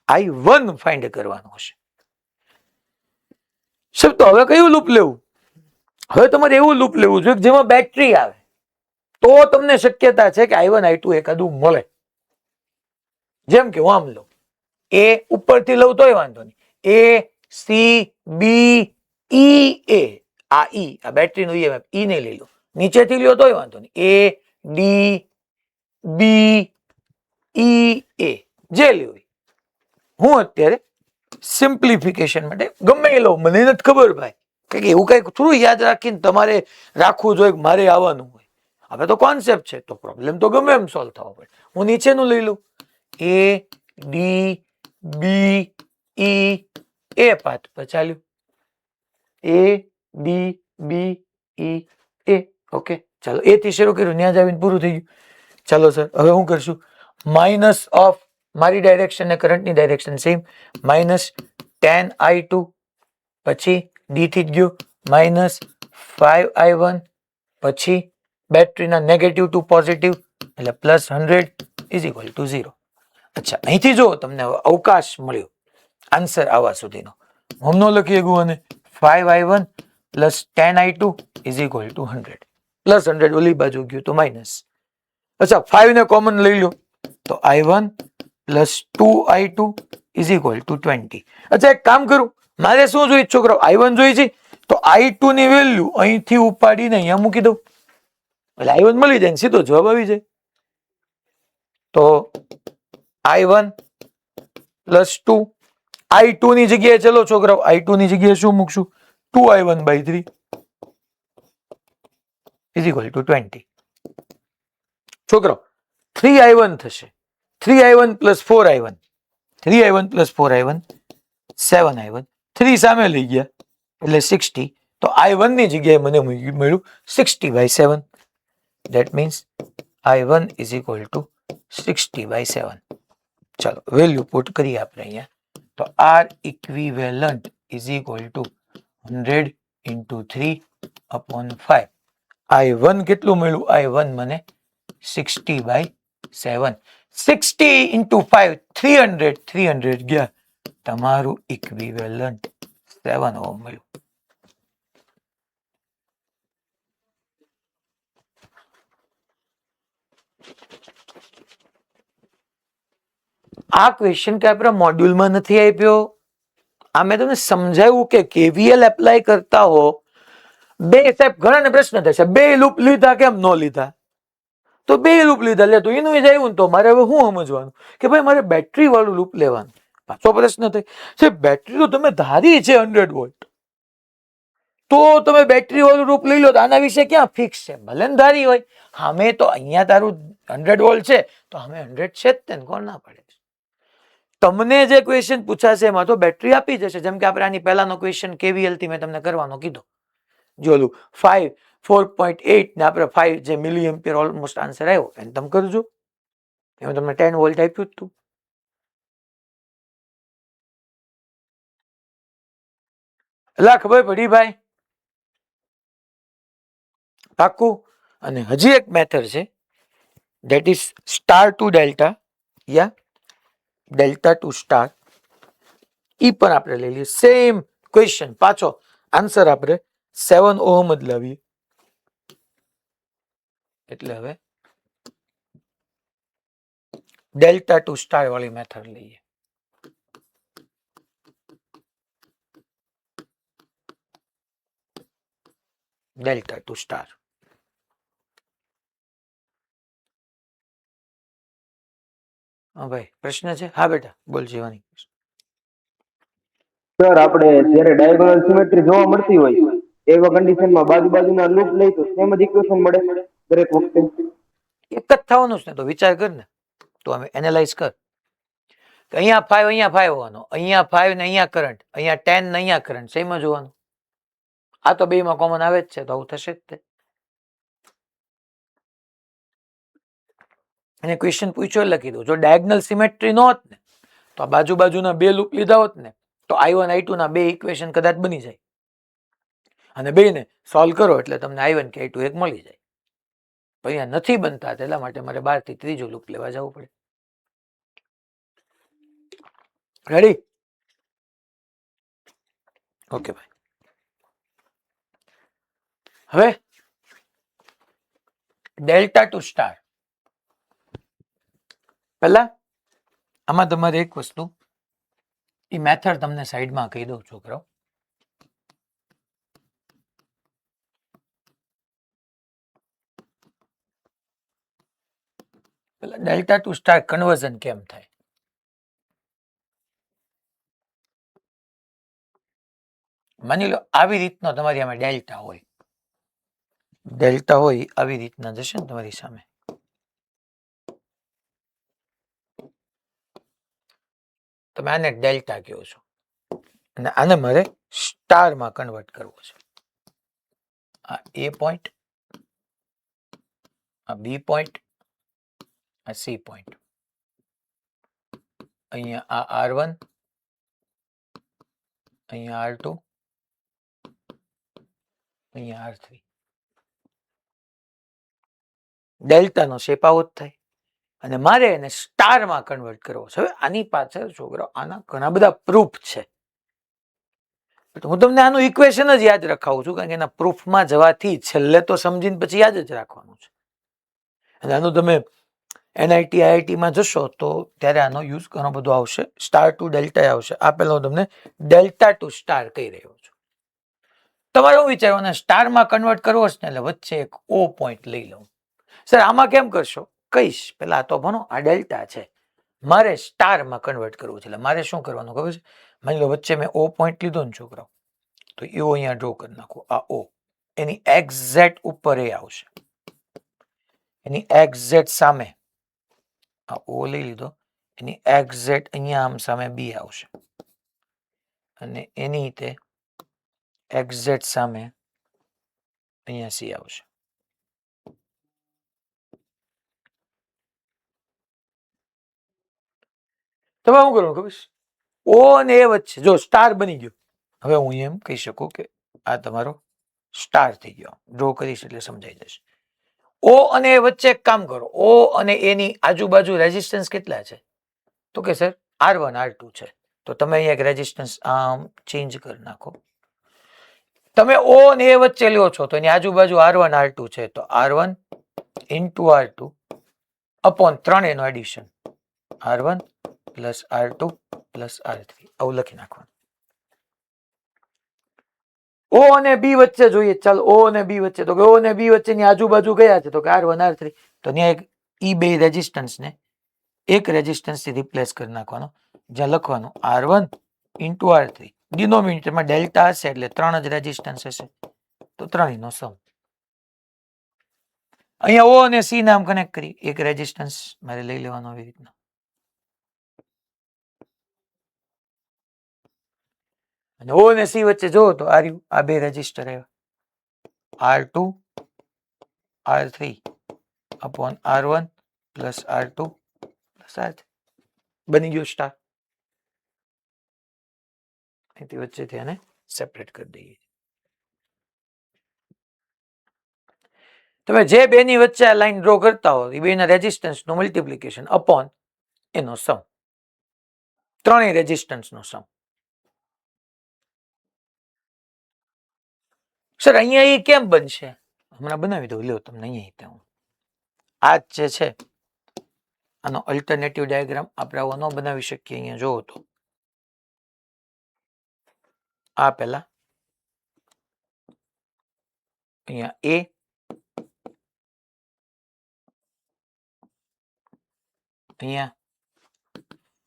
I1 ફાઇન્ડ કરવાનું હશે. સાહેબ તો હવે કયું લૂપ લેવું? હવે તમારે એવું લૂપ લેવું જોઈએ જેમાં બેટરી આવે, તો તમને શક્યતા છે કે I1 I2 એકાદું મળે. જેમ કે હું આમ લઉં, A ઉપરથી લઉં તોય વાંધો નહીં, A C B E A. આ E, આ બેટરીનું EMF, E ને લઈ લો. નીચેથી લ્યો તોય વાંધો નહીં, A D B E A, જે લ્યો. હું અત્યારે સિમ્પ્લિફિકેશન માટે ગમે એ લઉં, મને નથી ખબર ભાઈ કે એવું કઈક થોડું યાદ રાખીને તમારે રાખવું જોઈએ મારે આવવાનું હોય. હવે તો કોન્સેપ્ટ છે, તો પ્રોબ્લેમ તો ગમે એમ સોલ્વ થવો પડે. હું નીચેનું લઈ લઉં, A D B E A path પર ચાલ્યું, A D B E A. Okay, ચાલો A થી શરૂ કર્યું, ત્યાં જ આવીને પૂરું થઈ ગયું. ચાલો સર, હવે શું કરશું? માઇનસ ઓફ મારી ડાયરેક્શન ને કરંટની ડાયરેક્શન સેમ, -10I2 પછી D થી જ ગયું, -5I1 પછી બેટરીના નેગેટિવ ટુ પોઝિટિવ એટલે +100 ઇઝ ઇક્વલ ટુ 0. અચ્છા, અહીંથી જો તમને અવકાશ મળ્યો આન્સર આવવા સુધીનો, હમનો લખી શકું અને 5i1 + 10i2 is equal to 100. +100 ઓલી બાજુ ગયું તો માઇનસ. અચ્છા, 5 ને કોમન લઈ લો તો i1 + 2i2 is equal two 20. અચ્છા, એક કામ કરું, મારે શું જોઈએ છોકરાઓ? i1 જોઈ છે તો i2 ની વેલ્યુ અહીંથી ઉપાડીને અહીંયા મૂકી દઉં એટલે i1 મળી જાય, સીધો જવાબ આવી જાય. તો i1 + 2, i2 ની જગ્યાએ ચલો છોકરાઓ, i2 ની જગ્યાએ શું મૂકશું? 2i1/3 is equal two 20. છોકરાઓ 3i1 થશે, 3i1 + 4i1, 3i1 + 4i1 7i1, 3 સામે લઈ ગયા એટલે 60. તો i1 ની જગ્યાએ મને મળ્યું 60/7. That means i1 is equal to 60/7. ચાલો વેલ્યુ પુટ કરીએ આપણે અહીંયા. તો R equivalent is equal to 100 into 3/5. i1 કેટલું મળ્યું? i1 મને 60/7. 60 into 5 300, 300 ગયા, તમારું ઇક્વિવેલન્ટ 7 ઓહ્મ મળ્યું. આ ક્વેશ્ચન કે આપણા મોડ્યુલમાં નથી આપ્યો. આ મેં તમને સમજાવ્યું કે KVL એપ્લાય કરતા હો, બે સાહેબ ઘણાને પ્રશ્ન થશે, બે લૂપ લીધા કેમ ન લીધા? તો બે લૂપ લીધા લે તો એનું જ આવ્યું ને, તો મારે હવે શું સમજવાનું કે ભાઈ મારે બેટરી વાળું લૂપ લેવાનું. પાછો પ્રશ્ન થાય છે, બેટરી તો તમે ધારી છે 100 વોલ્ટ, તો તમે બેટરી વાળું લૂપ લઈ લો તો આના વિશે ક્યાં ફિક્સ છે? ભલે ને ધારી હોય, અમે તો અહીંયા તારું 100 વોલ્ટ છે તો અમે 100 છે જ તે, કોણ ના પડે? તમને જે ક્વેશ્ચન પૂછાશે એમાં તો બેટરી આપી જશે. જેમ કે આપણે આની પહેલાનો ક્વેશ્ચન KVL થી મેં તમને કરવાનો કીધો, જો ઓલું 5 4.8 ને આપણે 5 જે મિલી એમ્પિયર ઓલમોસ્ટ આન્સર આવ્યો એને તમે કરજો. એમાં તમને 10 વોલ્ટ આપ્યું હતું. એટલે ખબર પડી ભાઈ? પાક્કું? અને હજી એક મેથડ છે, that is star to delta યા ડેલ્ટા ટુ સ્ટાર. ઈ પણ આપણે લઈ લઈએ. સેમ ક્વેશ્ચન, પાછો આન્સર આપણે 7 ઓહમ જ લાવીએ. એટલે હવે ડેલ્ટા ટુ સ્ટાર વાળી મેથડ લઈએ. Delta to star. હા ભાઈ, પ્રશ્ન છે? હા બેટા બોલ જીવાની. સર, આપણે જ્યારે ડાયગોનલ સિમેટ્રી જોવા મળતી હોય એવા કન્ડિશનમાં બાજુના લૂપ લઈ તો સેમ જ ઇક્વેશન મળે દરેક વખતે? એક જ થવાનું છે ને, તો વિચાર કર ને, તો અમે એનાલાઇઝ કર કે અહીંયા 5 હોવાનો, અહીંયા 5 ને અહીંયા કરંટ, અહીંયા 10 ને અહીંયા કરંટ, સેમ જ હોવાનું. આ તો બેમાં કોમન આવે જ છે, તો આવું થશે જ તે. એને ક્વેશ્ચન પૂછ્યો લખી દો. જો ડાયગોનલ સિમેટ્રી ન હોત ને તો આ બાજુના બે લૂપ લીધા હોત ને તો i1 i2 ના બે ઇક્વેશન કદાચ બની જાય, અને બેને સોલ્વ કરો એટલે તમને i1 કે i2 એક મળી જાય. પણ અહીંયા નથી બનતા, એટલા માટે મારે 12 થી ત્રીજો લૂપ લેવા જવું પડે. રેડી? ઓકે ભાઈ. હવે ડેલ્ટા ટુ સ્ટાર. પહેલા આમાં તમારે એક વસ્તુ, એ મેથડ તમને સાઈડમાં કહી દઉં છોકરાઓ. પેલા ડેલ્ટા ટુ સ્ટાર કન્વર્ઝન કેમ થાય? માની લો આવી રીતનો તમારી આમાં ડેલ્ટા હોય, આવી રીતના જશે ને તમારી સામે. તમે આને ડેલ્ટા કહો છો અને આને મારે સ્ટારમાં કન્વર્ટ કરવો છે. આ એ પોઈન્ટ, આ બી પોઈન્ટ, આ સી પોઈન્ટ, અહીંયા આ R1, અહીંયા R2, અહીંયા R3. ડેલ્ટાનો શેપ આવો જ થાય. અને મારે એને સ્ટારમાં કન્વર્ટ કરવો છે. હવે આની પાછળ છોકરાઓ આના ઘણા બધા પ્રૂફ છે. હું તમને આનું ઇક્વેશન જ યાદ રખાવું છું, કારણ કે એના પ્રૂફમાં જવાથી છેલ્લે તો સમજીને પછી યાદ જ રાખવાનું છે. અને આનું તમે NIT IITમાં જશો તો ત્યારે આનો યુઝ ઘણો બધો આવશે. સ્ટાર ટુ ડેલ્ટા આવશે. આ પહેલા હું તમને ડેલ્ટા ટુ સ્ટાર કહી રહ્યો છું. તમારે એવું વિચારવાનું સ્ટારમાં કન્વર્ટ કરવો છે ને, એટલે વચ્ચે એક O પોઈન્ટ લઈ લઉં. સર આમાં કેમ કરશો? કહીશ. પેલા તો ભણો, આ ડેલ્ટા છે, મારે સ્ટારમાં કન્વર્ટ કરવું છે. એટલે મારે શું કરવાનું ખબર છે? માની લો વચ્ચે મેં O પોઈન્ટ લીધો ને છોકરાઓ, તો એવો અહીંયા ડ્રો કરી નાખો. આ O એની એક્ઝેક્ટ ઉપર એ આવશે, એની એક્ઝેક્ટ સામે આ O લઈ લીધો, એની એક્ઝેક્ટ અહીંયા આમ સામે B આવશે, અને એની તે એક્ઝેક્ટ સામે અહીંયા C આવશે. તમે શું કરવાનું ખબર છે? O અને A વચ્ચે જો સ્ટાર બની ગયો. હવે હું એમ કહી શકું કે આ તમારો સ્ટાર થઈ ગયો. ડ્રો કરીશ એટલે સમજાઈ જશે. O અને A વચ્ચે એક કામ કરો. O અને A ની આજુબાજુ રેઝિસ્ટન્સ કેટલા છે? તો કે સર R1 R2 છે. તો તમે અહીંયા એક રેઝિસ્ટન્સ આમ ચેન્જ કરી નાખો. તમે O અને A વચ્ચે લ્યો છો તો એની આજુબાજુ R1 R2 છે, તો R1 into R2 અપોન 3 એનો addition, R1 plus R2 plus R3 આવું લખી નાખવાનું. O અને B વચ્ચે જોઈએ. ચાલો O અને B વચ્ચે, તો કે O અને B વચ્ચેની આજુબાજુ કયા છે? તો કે R1 R3. તો ત્યાં એક ઈ બે રેઝિસ્ટન્સ ને એક રેઝિસ્ટન્સ થી રિપ્લેસ કરી નાખવાનો, જ્યાં લખવાનું R1 into R3. ડિનોમિનેટરમાં ડેલ્ટા હશે એટલે 3 જ રેઝિસ્ટન્સ હશે, તો 3 નો સમ. અહીંયા O અને C નામ કનેક્ટ કરી, એક રેઝિસ્ટન્સ મારે લઈ લેવાનો આવી રીતના. અને O અને C વચ્ચે જોવો તો આ બે રેઝિસ્ટર આવ્યા, R2 R3 upon R1 plus R2 plus R3 બની ગયો સ્ટાર. અહીંથી વચ્ચેથી આને સેપરેટ કરી દઈએ. તમે જે બેની વચ્ચે આ લાઈન ડ્રો કરતા હો એ બેના રેઝિસ્ટન્સનું મલ્ટિપ્લિકેશન અપોન એનો સમ, ત્રણેય રેઝિસ્ટન્સનો સમ. સર અહીંયા એ કેમ બનશે? હમણાં બનાવી દઉં, લ્યો તમને અહીંયા હું આ જે છે આનો અલ્ટરનેટિવ ડાયાગ્રામ આપણે આવો ન બનાવી શકીએ. અહીંયા જોવો તો આ પહેલા અહીંયા A, અહીંયા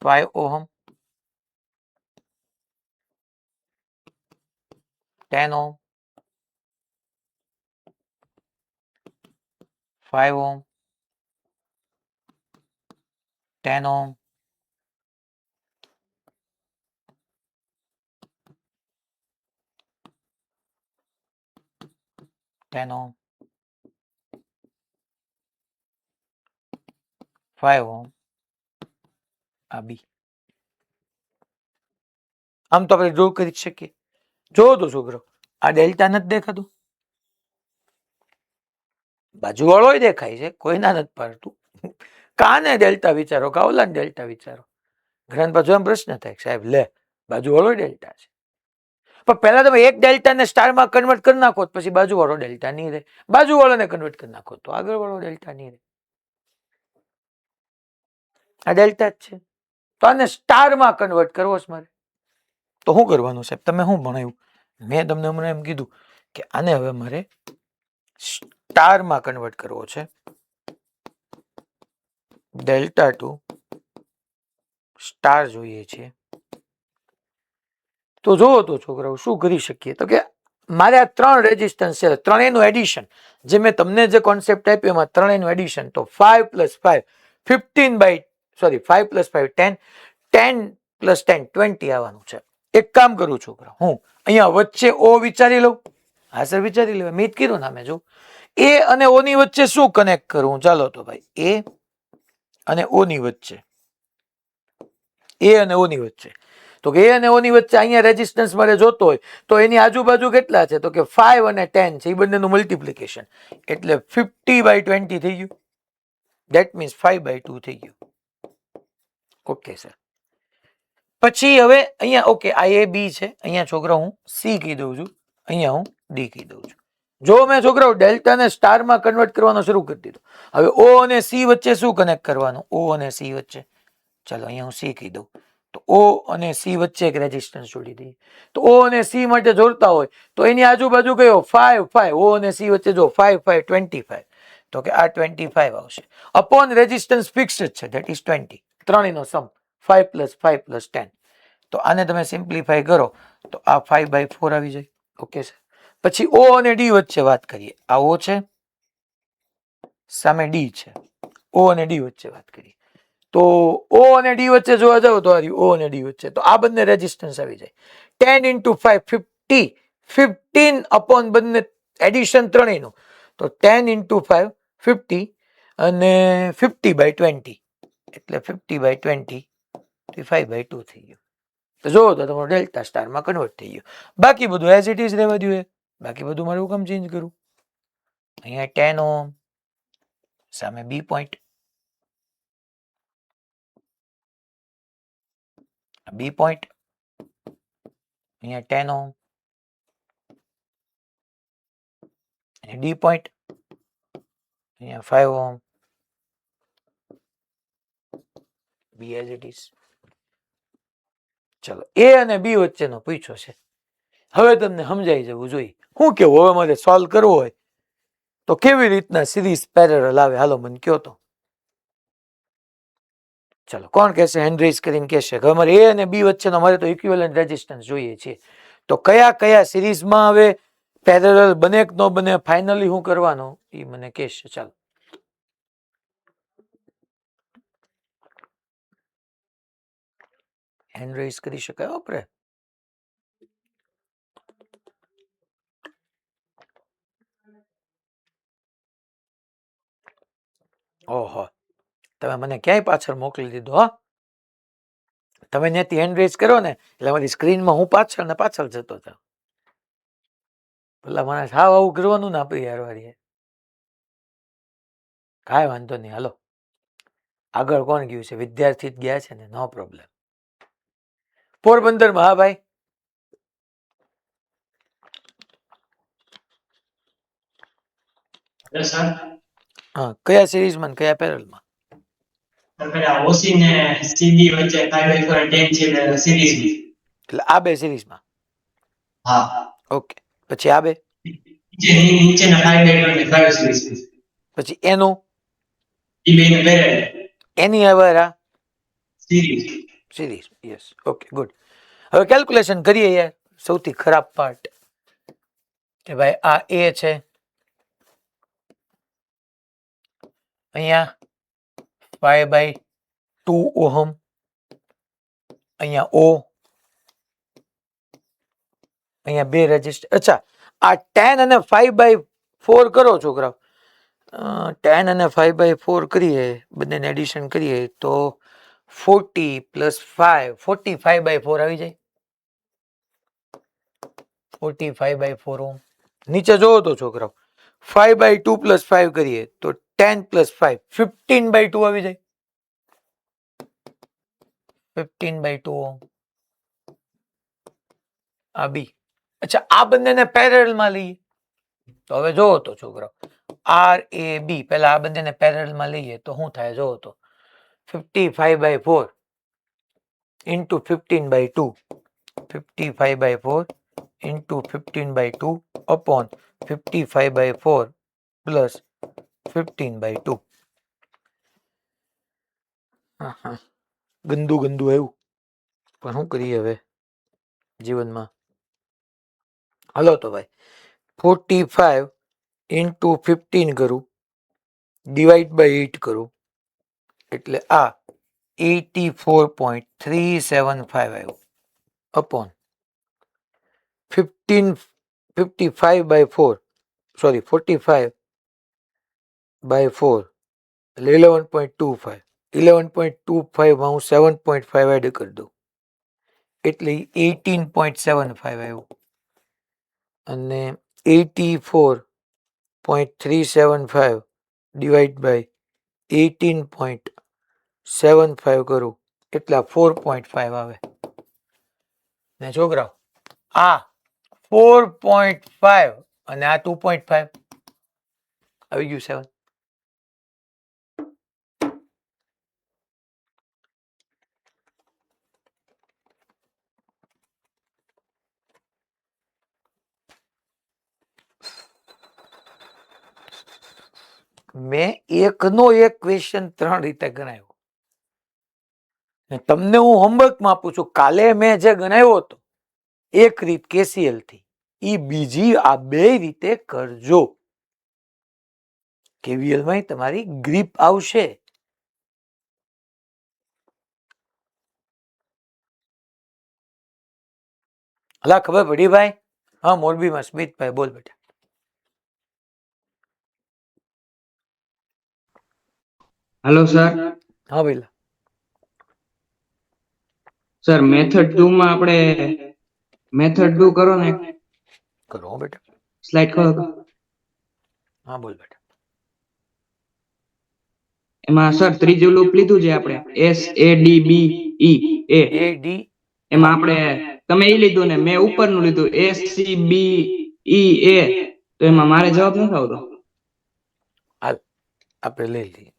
5 ohm, 10 ohm, 5 ohm, 10 ohm, 10 ohm, 5 ohm, આ B. આમ તો આપણે ડ્રો કરી શકીએ. જોવો તો છોકરો આ ડેલ્ટા નથી દેખાતું, બાજુવાળો દેખાય છે, કોઈના નથી પાડતું. કાને ડેલ્ટા વિચારો, કાવલાને ડેલ્ટા વિચારો. ઘણા પાછો એમ પ્રશ્ન થાય સાહેબ લે બાજુવાળો ડેલ્ટા છે, પણ પહેલા તમે એક ડેલ્ટાને સ્ટારમાં કન્વર્ટ કરી નાખો પછી બાજુવાળો ડેલ્ટા નહીં રહે, બાજુવાળાને કન્વર્ટ કરી નાખો તો આગળવાળો ડેલ્ટા નહીં રહે. આ ડેલ્ટા જ છે, તો આને સ્ટારમાં કન્વર્ટ કરવો છે મારે. તો શું કરવાનું સાહેબ? તમે શું ભણાવ્યું? મેં તમને હમણાં એમ કીધું કે આને હવે મારે સ્ટારમાં કન્વર્ટ કરવો છે. ડેલ્ટા ટુ સ્ટાર જોઈએ છે. તો જોવો તો છોકરાઓ શું કરી શકીએ? તો કે મારે આ 3 રેઝિસ્ટન્સ છે, ત્રણેયનું એડિશન, જે મેં તમને જે કોન્સેપ્ટ આપ્યો એમાં ત્રણેયનું એડિશન, તો 5 + 5 15 બાય 5 + 5 10, 10 + 10 20 આવવાનું છે. એક કામ કરું છોકરા, હું અહીંયા વચ્ચે O વિચારી લઉં. હા સર વિચારી લેવા, મેં જ કીધું નામે જો A અને O ની વચ્ચે શું કનેક્ટ કરવું? ચાલો તો ભાઈ A અને O ની વચ્ચે, A અને O ની વચ્ચે, તો કે A અને O ની વચ્ચે અહીંયા રેઝિસ્ટન્સ મારે જોતો હોય તો એની આજુબાજુ કેટલા છે? તો કે 5 અને 10 છે, એ બંનેનું મલ્ટિપ્લિકેશન એટલે 50 બાય 20 થઈ ગયું. દેટ મીન્સ 5/2 થઈ ગયું. Okay sir. પછી હવે અહીંયા ઓકે આ એ બી છે, અહીંયા છોકરા હું સી કહી દઉં છું, અહીંયા હું ડી કહી દઉં છું. જો મેં છોકરાઓ ડેલ્ટાને સ્ટારમાં કન્વર્ટ કરવાનો શરૂ કરી દીધો. હવે ઓ અને સી વચ્ચે શું કનેક્ટ કરવાનું? ઓ અને સી વચ્ચે, ચાલો અહીંયા હું સી કહી દઉં, તો ઓ અને સી વચ્ચે એક રેઝિસ્ટન્સ જોડી દઈએ. તો ઓ અને સી માટે જોડતા હોય તો એની આજુબાજુ કયો 5 5, ઓ અને સી વચ્ચે જો 5 5 25, તો કે આ 25 આવશે. અપોન રેઝિસ્ટન્સ ફિક્સ જ છે, ધેટ ઇઝ 20, ત્રણેયનો સમ 5 + 5 + 10. તો આને તમે સિમ્પ્લિફાય કરો તો આ 5/4 આવી જાય. Okay sir. પછી ઓ અને ડી વચ્ચે વાત કરીએ. આ ઓ છે, સામે ડી છે. ઓ અને ડી વચ્ચે વાત કરીએ તો ઓ અને ડી વચ્ચે જોવા જાવ તો આ ઓ અને ડી વચ્ચે, તો આ બંને રેઝિસ્ટન્સ આવી જાય. 10 × 5 50, 15 અપોન બંને એડિશન ત્રણેયનું, તો 10 × 5 50 અને 50/20, એટલે 50/20 5/2 થઈ ગયું. તો જો તો તમારો ડેલ્ટા સ્ટારમાં કન્વર્ટ થઈ ગયો. બાકી બધું એઝ ઇટ ઇઝ રહેવા દો. બાકી બધું મારે હું કામ ચેન્જ કરું? અહીંયા 10 ઓહમ સામે બી પોઈન્ટ, બી પોઈન્ટ, અહીંયા 10 ઓહમ, ડી પોઈન્ટ, અહીંયા 5 ohm, be as it is. ચલો એ અને બી વચ્ચેનો પૂછ્યો છે, હવે તમને સમજાઈ જવું જોઈએ. શું કેવું હવે મારે સોલ્વ કરવો હોય તો કેવી રીતના સિરીઝ પેરેલલ આવે? હાલો મને કયો તો. ચલો કોણ કહેશે? હેન્ડ રેઝ કરીને કહેશે કે અમારે એ અને બી વચ્ચેનો અમારે તો ઇક્વિવેલન્ટ રેઝિસ્ટન્સ જોઈએ છે. તો કયા કયા સિરીઝમાં હવે પેરેલલ બને કે ન બને, ફાઇનલી શું કરવાનો એ મને કહેશે. ચાલો હેન્ડ રેઝ કરી શકાય આપણે. ઓહો, તમે મને ક્યાંય પાછળ મોકલી દીધો. હા, તમે ત્યાંથી હેન્ડ રેઝ કરો ને એટલે મારી સ્ક્રીનમાં હું પાછળ ને પાછળ જતો હતો. પેલા મને સાવ આવું કરવાનું ને આપણી હારવારી. કાંઈ વાંધો નહીં, હાલો આગળ કોણ ગયું છે? વિદ્યાર્થી જ ગયા છે ને, નો પ્રોબ્લેમ. પોરબંદરમાં, હા ભાઈ. હા, કયા સિરીઝમાં કયા પેરેલલમાં? એટલે આ બે સિરીઝમાં. ઓકે, પછી આ બે, પછી એનું એની હવે સિરીઝ. Yes, okay good. હવે કેલ્ક્યુલેશન કરીએ યાર. સૌથી ખરાબ પાર્ટ કે ભાઈ આ એ છે, અહીંયા 5/2 ઓહમ, અહીંયા ઓ, અહીંયા બે રેઝિસ્ટર. અચ્છા, આ 10 અને 5/4 કરો છોકરાઓ. 10 અને 5/4 કરીએ, બંનેને એડિશન કરીએ તો 40 + 5, 45/4 આવી જાય. 45/4 ઓહમ. નીચે જોવો તો છોકરાઓ 5/2 + 5 કરીએ તો 10 + 5 15/2 આવી જાય. 15/2 ઓહમ. આ બી. અચ્છા, આ બંનેને પેરેલલમાં લઈએ તો હવે જોવો તો છોકરાઓ આર એ બી, પહેલા આ બંનેને પેરેલલમાં લઈએ તો શું થાય? જોવો તો 55/4 into 15/2, 55/4 into 15/2 upon 55/4 plus 15/2. ગંદુ ગંદુ આવ્યું, પણ શું કરીએ હવે જીવનમાં. હાલો તો ભાઈ 45 into 15 કરું, ડિવાઈડ બાય 8 કરું, એટલે આ 84.375 આવ્યું અપોન 55/4, સોરી 45/4 એટલે 11.25. 11.25 હું 7.5 એડ કરી દઉં એટલે 18.75 આવ્યું અને 84.375 ડિવાઈડ બાય 18.75 કરું એટલે આ 4.5 આવે ને છોકરાઓ આ 4.5 અને આ 2.5 આવી ગયું 7. મેં એકનો એક ક્વેશ્ચન 3 રીતે ગણાવ્યો ને તમને હું હોમવર્કમાં આપું છું. કાલે મેં જે ગણાવ્યો હતો એક રીત KCL થી ઈ બીજી આ બે રીતે કરજો. KVL માં તમારી ગ્રીપ આવશે. હલા ખબર પડી ભાઈ? હા, મોરબીમાં સ્મિતભાઈ બોલ બેટા. Hello sir. હા ભાઈ સર મેથડ 2 માં આપણે મેથડ 2 કરો ને, કરો હો બેટા. સ્લાઇડ ખોલો તો. હા બોલ બેટા. એમાં સર ત્રીજું લૂપ લીધું છે આપણે SADBE. AD એમાં આપણે તમે એ લીધું ને મેં ઉપરનું લીધું SCBEA. તો એમાં મારે જવાબ નથી આવતો. હાલ આપણે લઈ લઈએ.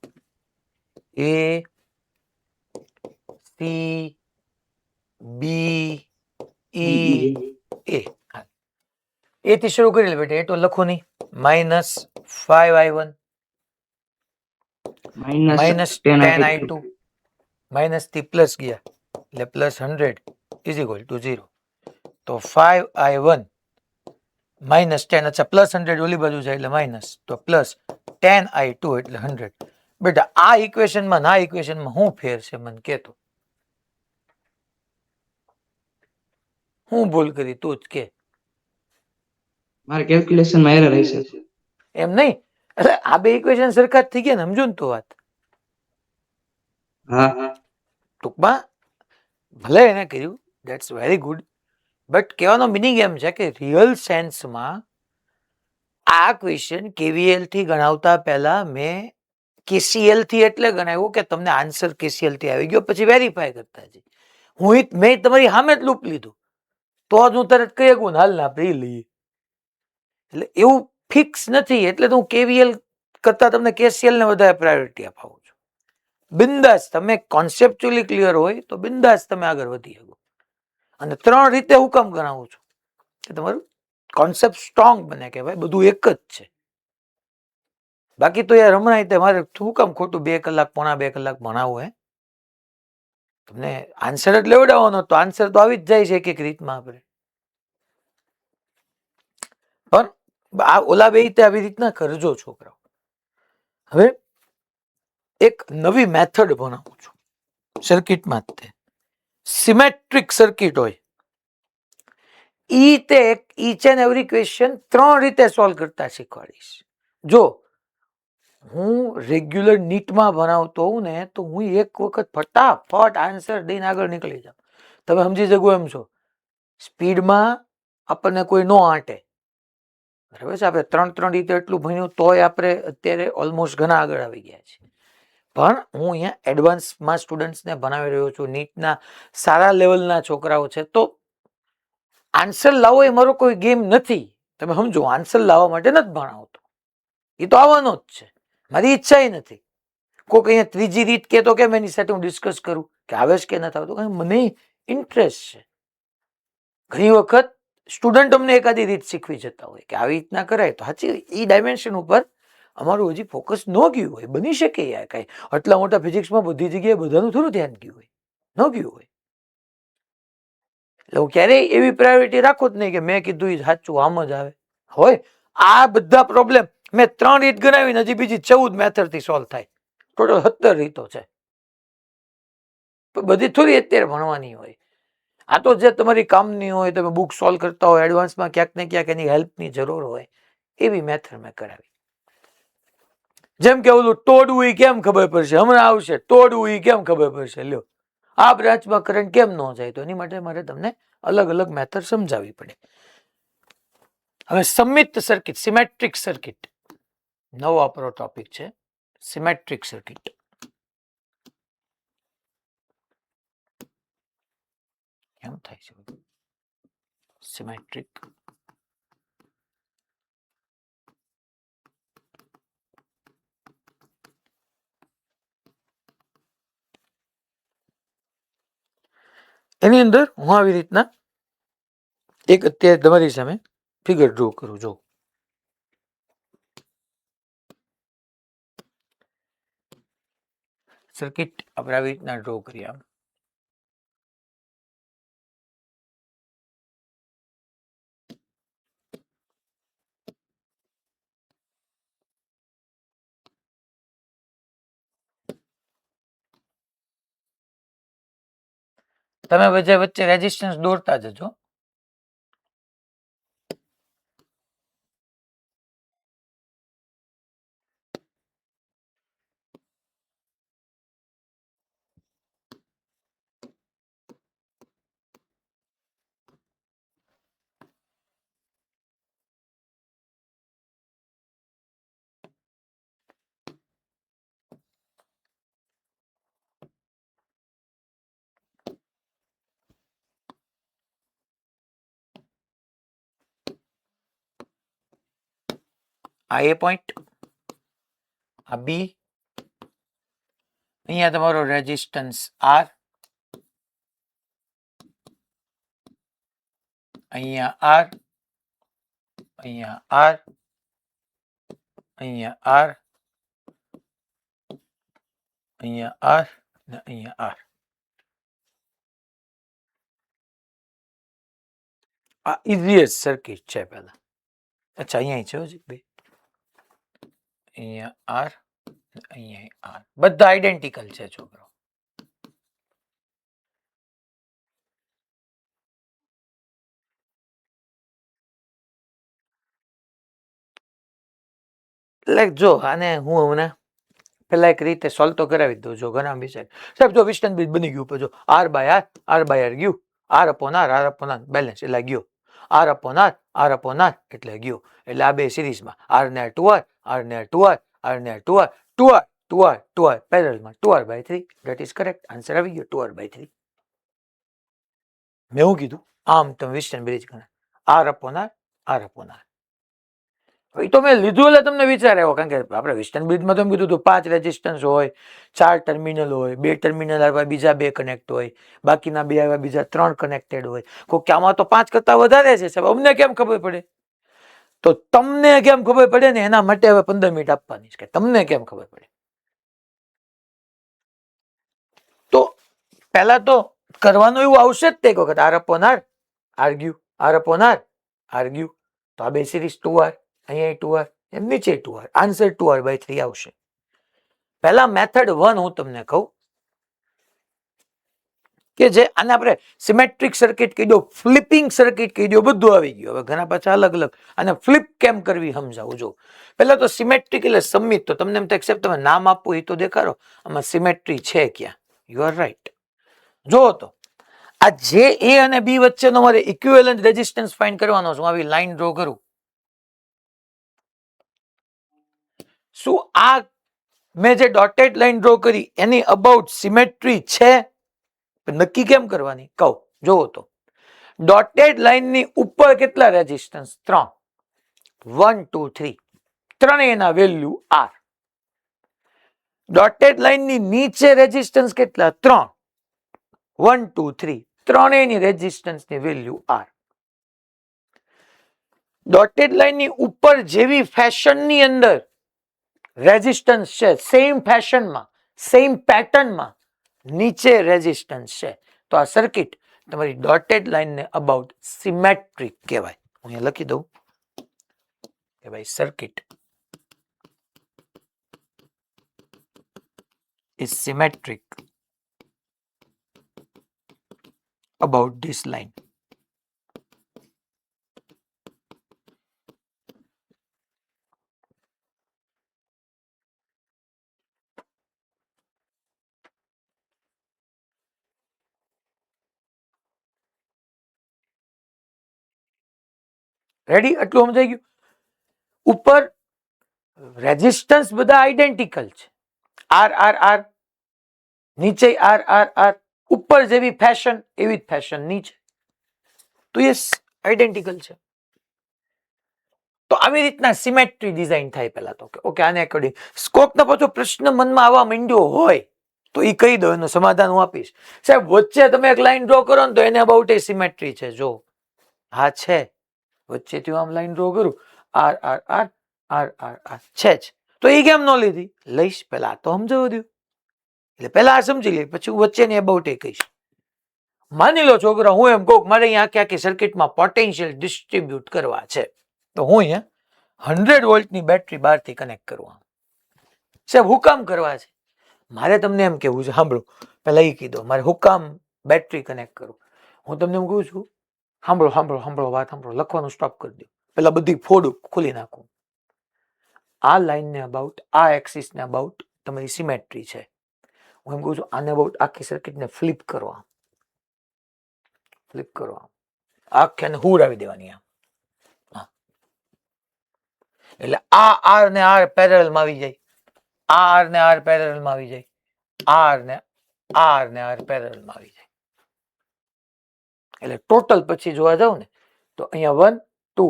ACBEA. એ થી શરૂ કરી લે બેટા. એ તો લખો નહીં. -5I1 -10I2 માઇનસ થી પ્લસ ગયા એટલે +100 = 0. તો 5I1 -10, અચ્છા +100 ઓલી બાજુ જાય એટલે માઇનસ, તો +10I2 એટલે 100. બેટા આ ઇક્વેશનમાં ના ઇક્વેશનમાં શું ફેર છે મને કહેતો? હું ભૂલ કરી તું જ કે. મારે કેલ્ક્યુલેશનમાં એરર હશે. એમ નહીં, એટલે આ બે ઇક્વેશન સરખા જ થઈ ગયા ને, સમજો ને તો વાત. હા. ટૂંકમાં ભલે એને કર્યું, ધેટ્સ વેરી ગુડ, બટ કહેવાનો મિનિંગ એમ છે કે રિયલ સેન્સમાં આ ક્વેશ્ચન KVL થી ગણાવતા પહેલા મેં KCL થી એટલે ગણાવ્યું કે તમને આન્સર KCL થી આવી ગયો, પછી વેરીફાય કરતા જઈએ. મેં તમારી સામે જ લૂપ લીધું તો જ હું તરત કહી શકું હાલ ના આપણે લઈએ. એટલે એવું ફિક્સ નથી, એટલે તો હું KVL કરતા તમને KCL ને વધારે પ્રાયોરિટી અપાવું છું. બિંદાસ તમે કોન્સેપ્ચ્યુઅલી ક્લિયર હોય તો બિંદાસ તમે આગળ વધી શકો. અને 3 રીતે હું કામ ગણાવું છું કે તમારું કોન્સેપ્ટ સ્ટ્રોંગ બને કે ભાઈ બધું એક જ છે. બાકી તો યાર હમણાં મારે શું કામ ખોટું 2 કલાક, પોણા 2 કલાક ભણાવવું હે? તમને આન્સર જ લેવડાવવાનો તો આન્સર તો આવી જ જાય છે એક એક રીતમાં. આપણે પણ આ ઓલા બે રીતે આવી રીતના કરજો છોકરાઓ. હવે એક નવી મેથડ ભણાવું છું સર્કિટમાં. જ તે સિમેટ્રિક સર્કિટ હોય ઈ તે ઈચ એન્ડ એવરી ક્વેશ્ચન 3 રીતે સોલ્વ કરતા શીખવાડીશ. જો હું રેગ્યુલર નીટમાં ભણાવતો હોઉં ને તો હું એક વખત ફટાફટ આન્સર દઈને આગળ નીકળી જાઉં. તમે સમજી શકો એમ છો. સ્પીડમાં આપણને કોઈ નો આંટે, બરાબર છે. આપણે 3 રીતે એટલું ભણ્યું તોય આપણે અત્યારે ઓલમોસ્ટ ઘણા આગળ આવી ગયા છે. પણ હું અહીંયા એડવાન્સમાં સ્ટુડન્ટ્સને ભણાવી રહ્યો છું. નીટના સારા લેવલના છોકરાઓ છે, તો આન્સર લાવો એ મારો કોઈ ગેમ નથી. તમે સમજો, આન્સર લાવવા માટે નથી ભણાવતો, એ તો આવવાનો જ છે. મારી ઈચ્છા નથી. કોઈક અહીંયા ત્રીજી રીત કહેતો કેમ એની સાથે હું ડિસ્કસ કરું કે આવે છે કે નથી આવતું, કારણ મને ઇન્ટરેસ્ટ છે. ઘણી વખત સ્ટુડન્ટ અમને એકાદી રીત શીખવી જતા હોય કે આવી રીતના કરાય, તો સાચી એ ડાયમેન્શન ઉપર અમારું હજી ફોકસ ન ગયું હોય. બની શકે યાર, કાંઈ આટલા મોટા ફિઝિક્સમાં બધી જગ્યાએ બધાનું થોડું ધ્યાન ગયું હોય, ન ગયું હોય. એટલે હું ક્યારેય એવી પ્રાયોરિટી રાખું જ નહીં કે મેં કીધું એ સાચું આમ જ આવે હોય. આ બધા પ્રોબ્લેમ મેં 3 રીત ગણાવીને હજી બીજી 14 મેથડ થી સોલ્વ થાય. ટોટલ 17 રીતો છે. બધી થોડી અત્યારે ભણવાની હોય. આ તો જે તમારી કામની હોય, તમે બુક સોલ્વ કરતા હોય, એડવાન્સમાં ક્યાંક ને ક્યાંક એની હેલ્પની જરૂર હોય, એવી મેથડ મેં કરાવી. જેમ કે ઓલું તોડવું એ કેમ ખબર પડશે, હમણાં આવશે તોડવું એ કેમ ખબર પડશે. લ્યો, આ બ્રાન્ચમાં કરંટ કેમ ન જાય, તો એની માટે મારે તમને અલગ અલગ મેથડ સમજાવવી પડે. હવે સમિત સર્કિટ, સિમેટ્રિક સર્કિટ નવો આપણો ટોપિક છે. Symmetric circuit. કેમ થાય છે સિમેટ્રિક? એની અંદર હું આવી રીતના એક અત્યારે તમારી સામે ફિગર ડ્રો કરું. જો સર્કિટ આપણે આવી રીતના ડ્રો કરીએ. આમ તમે વચ્ચે વચ્ચે રેઝિસ્ટન્સ દોરતા જજો. આ એ પોઈન્ટ, આ બી, અહીંયા તમારો રેઝિસ્ટન્સ આર, અહીંયા આર, અહીંયા આર, અહીંયા આર, અહીંયા આર ને અહીંયા આર. આ ઇઝીએસ્ટ સર્કિટ છે પહેલા. અચ્છા અહીંયા છે હજી બે, અહીંયા આર, અહીંયા આર, બધા આઈડેન્ટિકલ છે છોકરો. એટલે જો આને હું હમણાં પેલા એક રીતે સોલ્વ તો કરાવી દઉં. જો ઘણા વિચાર સાહેબ જો વિસ્ટન બ્રિજ બની ગયું ઉપર જો r by r by r ગયું, આર અપોન આર બેલેન્સ એટલે ગયો, આર અપોન આર એટલે ગયો. એટલે આ બે સિરીઝમાં આર ને આર ટુ આર ને આર ટુ આર ને r to r to r પેરેલલમાં 2r/3. That is correct. Answer આવી ગયો 2r/3. મેં હું કીધું આમ તમે વિસ્ટન બ્રિજ ગણે R upon R upon R. એ તો મેં લીધું એટલે તમને વિચાર આવ્યો, કારણ કે આપણે વિસ્ટન બ્રિજમાં તો એમ કીધું હતું 5 રેઝિસ્ટન્સ હોય, 4 ટર્મિનલ હોય, 2 ટર્મિનલ આવ્યા બીજા 2 કનેક્ટ હોય, બાકીના 2 આવ્યા બીજા 3 કનેક્ટેડ હોય. કોઈ આમાં તો 5 કરતા વધારે છે સાહેબ, અમને કેમ ખબર પડે? તો તમને કેમ ખબર પડે ને એના માટે હવે 15 મિનિટ આપવાની છે કે તમને કેમ ખબર પડે. તો પહેલા તો કરવાનું એવું આવશે જ તે એક વખત આર અપોન આર ગયું. તો આ બે સિરીઝ 2r, અહીંયા 2r, એમ નીચે 2r. આન્સર 2r/3 આવશે. પહેલા મેથડ 1 હું તમને કહું કે જે આને આપણે સિમેટ્રિક સર્કિટ કહી દો, ફ્લિપિંગ સર્કિટ કહી દો, બધું આવી ગયું. હવે ઘણા પાછા અલગ અલગ અને ફ્લિપ કેમ કરવી સમજાવું. જો પહેલા તો સિમેટ્રિક એટલે સમમિત. તો તમને એમ થાય તમે નામ આપવું એ તો દેખાડો, આમાં સિમેટ્રી છે ક્યાં? You are right. જો તો આ જે એ અને બી વચ્ચેનો મારે ઇક્વિવેલન્ટ રેઝિસ્ટન્સ ફાઇન્ડ કરવાનો છે. હું આવી લાઈન ડ્રો કરું. શું આ મેં જે ડોટેડ લાઈન ડ્રો કરી એની અબાઉટ સિમેટ્રી છે? નક્કી કેમ કરવાની કહું. જોવો તો ડોટેડ લાઈનની ઉપર કેટલા રેઝિસ્ટન્સ? 3. 1 2 3 ત્રણેયના વેલ્યુ આર. ડોટેડ લાઈનની નીચે રેઝિસ્ટન્સ કેટલા? 3. 1 2 3 ત્રણેયની રેઝિસ્ટન્સની વેલ્યુ આર. ડોટેડ લાઈનની ઉપર જેવી ફેશનની અંદર રેઝિસ્ટન્સ છે, સેમ ફેશનમાં સેમ પેટર્નમાં નીચે રેઝિસ્ટન્સ છે. તો આ સર્કિટ તમારી ડોટેડ લાઈનને અબાઉટ સિમેટ્રિક કહેવાય. હું અહીંયા લખી દઉં કે ભાઈ circuit is symmetric about this line. Ready? આટલું સમજાઈ ગયું. ઉપર રેઝિસ્ટન્સ બધા આઈડેન્ટિકલ છે. આર આર આર નીચે, આર આર આર ઉપર જેવી ફેશન એવી જ ફેશન નીચે, તો યસ આઈડેન્ટિકલ છે. તો આવી રીતના સિમેટ્રી ડિઝાઇન થાય પહેલા તો કે ઓકે આને એકોર્ડિંગ સ્કોપનો પાછો પ્રશ્ન મનમાં આવવા માંડ્યો હોય તો એ કહી દો, એનું સમાધાન હું આપીશ. સાહેબ વચ્ચે તમે એક લાઈન ડ્રો કરો ને તો એને અબાઉટ એ સિમેટ્રી છે. જો હા છે, વચ્ચેથી આમ લાઈન ડ્રો કરું, r R R R R r છે જ, તો એ કેમ ન લીધી? લઈશ, પેલા તો સમજાવવા દો. એટલે પેલા આ સમજી લે, પછી હું વચ્ચેની અબાઉટ એ કહીશ. માની લો છોકરા હું એમ કહું મારે અહીંયા આખી સર્કિટમાં પોટેન્શિયલ ડિસ્ટ્રીબ્યુટ કરવા છે, તો હું અહીંયા 100 વોલ્ટની બેટરી બહારથી કનેક્ટ કરું. સાહેબ હું કામ કરવા છે? મારે તમને એમ કેવું છે, સાંભળો પેલા એ કીધો મારે હું કામ બેટરી કનેક્ટ કરું. હું તમને એમ કહું છું, સાંભળો સાંભળો સાંભળો વાત સાંભળો, લખવાનું સ્ટોપ કરી દો, પેલા બધી ફોડું ખોલી નાખું. આ લાઈનને અબાઉટ, આ એક્સિસને અબાઉટ તમારી સિમેટ્રી છે. હું એમ કહું છું આને અબાઉટ આખી સર્કિટને ફ્લિપ કરો, ફ્લિપ કરો, આખી હુડ આવી દેવાની આમ. એટલે આ આર ને આર પેરેલલમાં આવી જાય, આ આર ને આર પેરેલલમાં આવી જાય, આર ને આર પેરેલલમાં આવી જાય. એટલે ટોટલ પછી જોવા જાવ ને તો અહીંયા 1 2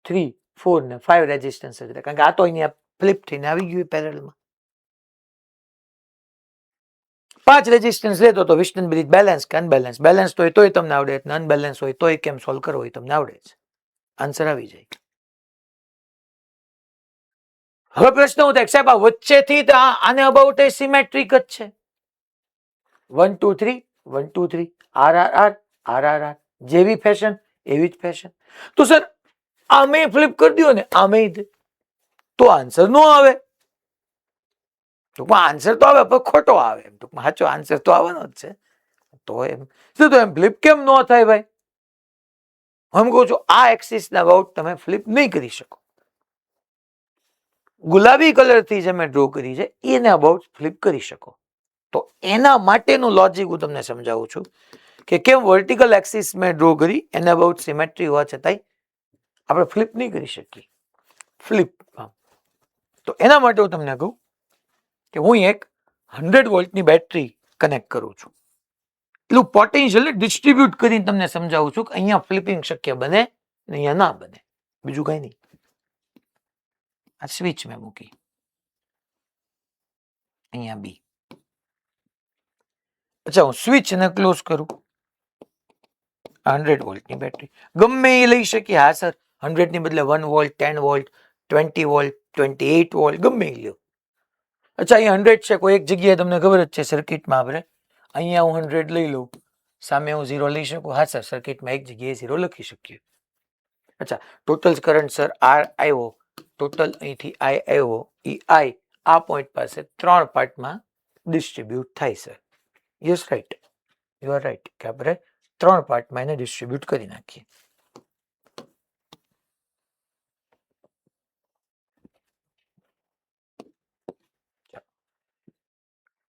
3 4 ને 5 રેઝિસ્ટન્સ છે, કારણ કે આ તો અહીંયા ફ્લિપ થઈને આવી ગયું પેરેલલમાં. 5 રેઝિસ્ટન્સ લેતો તો વિસ્ટન બ્રિજ બેલેન્સ કે અનબેલેન્સ? બેલેન્સ તો હોય તોય તમને આવડે, અનબેલેન્સ હોય તોય કેમ સોલ્વ કરવો હોય તમને આવડે છે. આન્સર આવી જાય. હવે પ્રશ્ન હું થાય સાહેબ આ વચ્ચેથી આને અબાઉટ એ સિમેટ્રિક જ છે. 1 2 3 1 2 3 r R R R R r જેવી ફેશન એવી જ ફેશન. તો સર આમે ફ્લિપ કરી દો ને આમે તો આન્સર નો આવે. ટૂંકમાં આન્સર તો આવે પણ ખોટો આવે. એમ ટૂંકમાં સાચો આન્સર તો આવવાનો જ છે. તો એમ શું તો એમ ફ્લિપ કેમ ન થાય ભાઈ? હું કહું છું આ એક્સિસ ના અબાઉટ તમે ફ્લિપ નહીં કરી શકો. ગુલાબી કલર થી જે મેં ડ્રો કરી છે એને અબાઉટ ફ્લિપ કરી શકો. તો એના માટેનું લોજિક હું તમને સમજાવું છું કે કેમ વર્ટિકલ એક્સિસ મેં ડ્રો કરી એને અબાઉટ સિમેટ્રી હોવા છતાંય આપણે ફ્લિપ નહીં કરી શકીએ. ફ્લિપ તો એના માટે હું તમને કહું કે હું એક 100 વોલ્ટની બેટરી કનેક્ટ કરું છું. એટલું પોટેન્શિયલ ડિસ્ટ્રીબ્યુટ કરીને તમને સમજાવું છું કે અહીંયા ફ્લિપિંગ શક્ય બને ને અહીંયા ના બને, બીજું કઈ નહીં. આ સ્વિચ મેં મૂકી અહીંયા બી. અચ્છા હું સ્વિચ ને ક્લોઝ કરું. 100 વોલ્ટની બેટરી ગમે એ લઈ શકીએ. હા સર 100 ની બદલે 1 વોલ્ટ 10 વોલ્ટ 20 વોલ્ટ 28 વોલ્ટ ગમે એ લ્યો. અચ્છા અહીંયા 100 છે, કોઈ એક જગ્યાએ તમને ખબર જ છે સર્કિટમાં આપણે અહીંયા હું 100 લઈ લઉં, સામે હું 0 લઈ શકું. હા સર સર્કિટમાં એક જગ્યાએ 0 લખી શકીએ. અચ્છા ટોટલ કરંટ સર આર આવ્યો, ટોટલ અહીંથી આઈ આવ્યો, એ આઈ આ પોઈન્ટ પાસે 3 પાર્ટમાં ડિસ્ટ્રીબ્યુટ થાય sir. Yes right, you are right કે આપણે 3 પાર્ટમાં એને ડિસ્ટ્રીબ્યુટ કરી નાખીએ.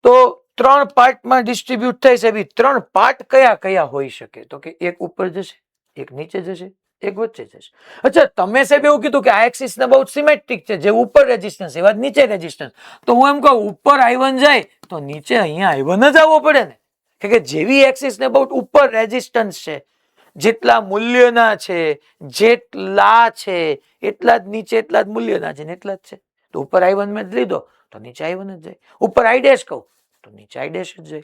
તો 3 પાર્ટમાં ડિસ્ટ્રીબ્યુટ થાય છે. 3 પાર્ટ કયા કયા હોઈ શકે? તો કે એક ઉપર જશે, એક નીચે જશે, એક વચ્ચે જશે. અચ્છા તમે સાહેબ એવું કીધું કે આ એક્સિસ ને બહુ સિમેટ્રિક છે, જે ઉપર રેઝિસ્ટન્સ એવા નીચે રેઝિસ્ટન્સ. તો હું એમ કહું ઉપર I1 જાય તો નીચે અહીંયા I1 જ આવવો પડે ને, કે જેવી એક્સિસ ને બહુ ઉપર રેઝિસ્ટન્સ છે, જેટલા મૂલ્યના છે, જેટલા છે એટલા જ નીચે એટલા જ મૂલ્યના છે ને એટલા જ છે. તો ઉપર I1 મેં લીધો તો નીચે I1 જ જાય. ઉપર I ડેશ કહું તો નીચે I ડેશ જ જાય.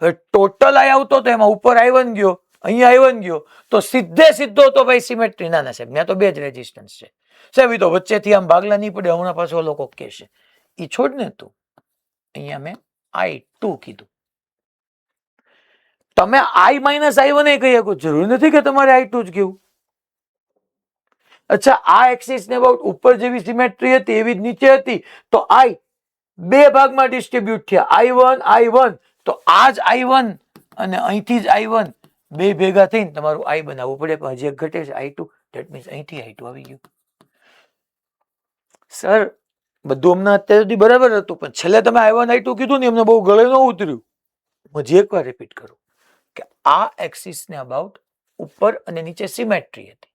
હવે ટોટલ I આવતો તો એમાં ઉપર I1 ગયો, અહીંયા I1 ગયો, તો સીધે સીધો તો ભાઈ સિમેટ્રી ના સાહેબ, ત્યાં તો બે જ રેઝિસ્ટન્સ છે સાહેબ. એ તો વચ્ચેથી આમ ભાગલા નહીં પડે. હમણાં પાછો લોકો કહેશે એ છોડ ને તું, અહીંયા મેં I2 કીધું. તમે I માઇનસ I1 એ કહી શકો, જરૂર નથી કે તમારે I2 જ કેવું. અચ્છા આ એક્સિસ ને અબાઉટ ઉપર જેવી સિમેટ્રી હતી એવી જ નીચે હતી, તો I બે ભાગમાં ડિસ્ટ્રીબ્યુટ થયા, I1 તો આ જ I1 અને અહીંથી જ I1 બે ભેગા થઈને તમારું I બનાવવું પડે. પણ હજી એક ઘટે છે I2, ધેટ મીન્સ અહીંથી I2 આવી ગયું. સર બધું હમણાં અત્યાર સુધી બરાબર હતું, પણ છેલ્લે તમે I1 I2 કીધું ને એમને બહુ ગળે ન ઉતર્યું. હજી એકવાર રિપીટ કરું કે આ એક્સિસ ને અબાઉટ ઉપર અને નીચે સિમેટ્રી હતી.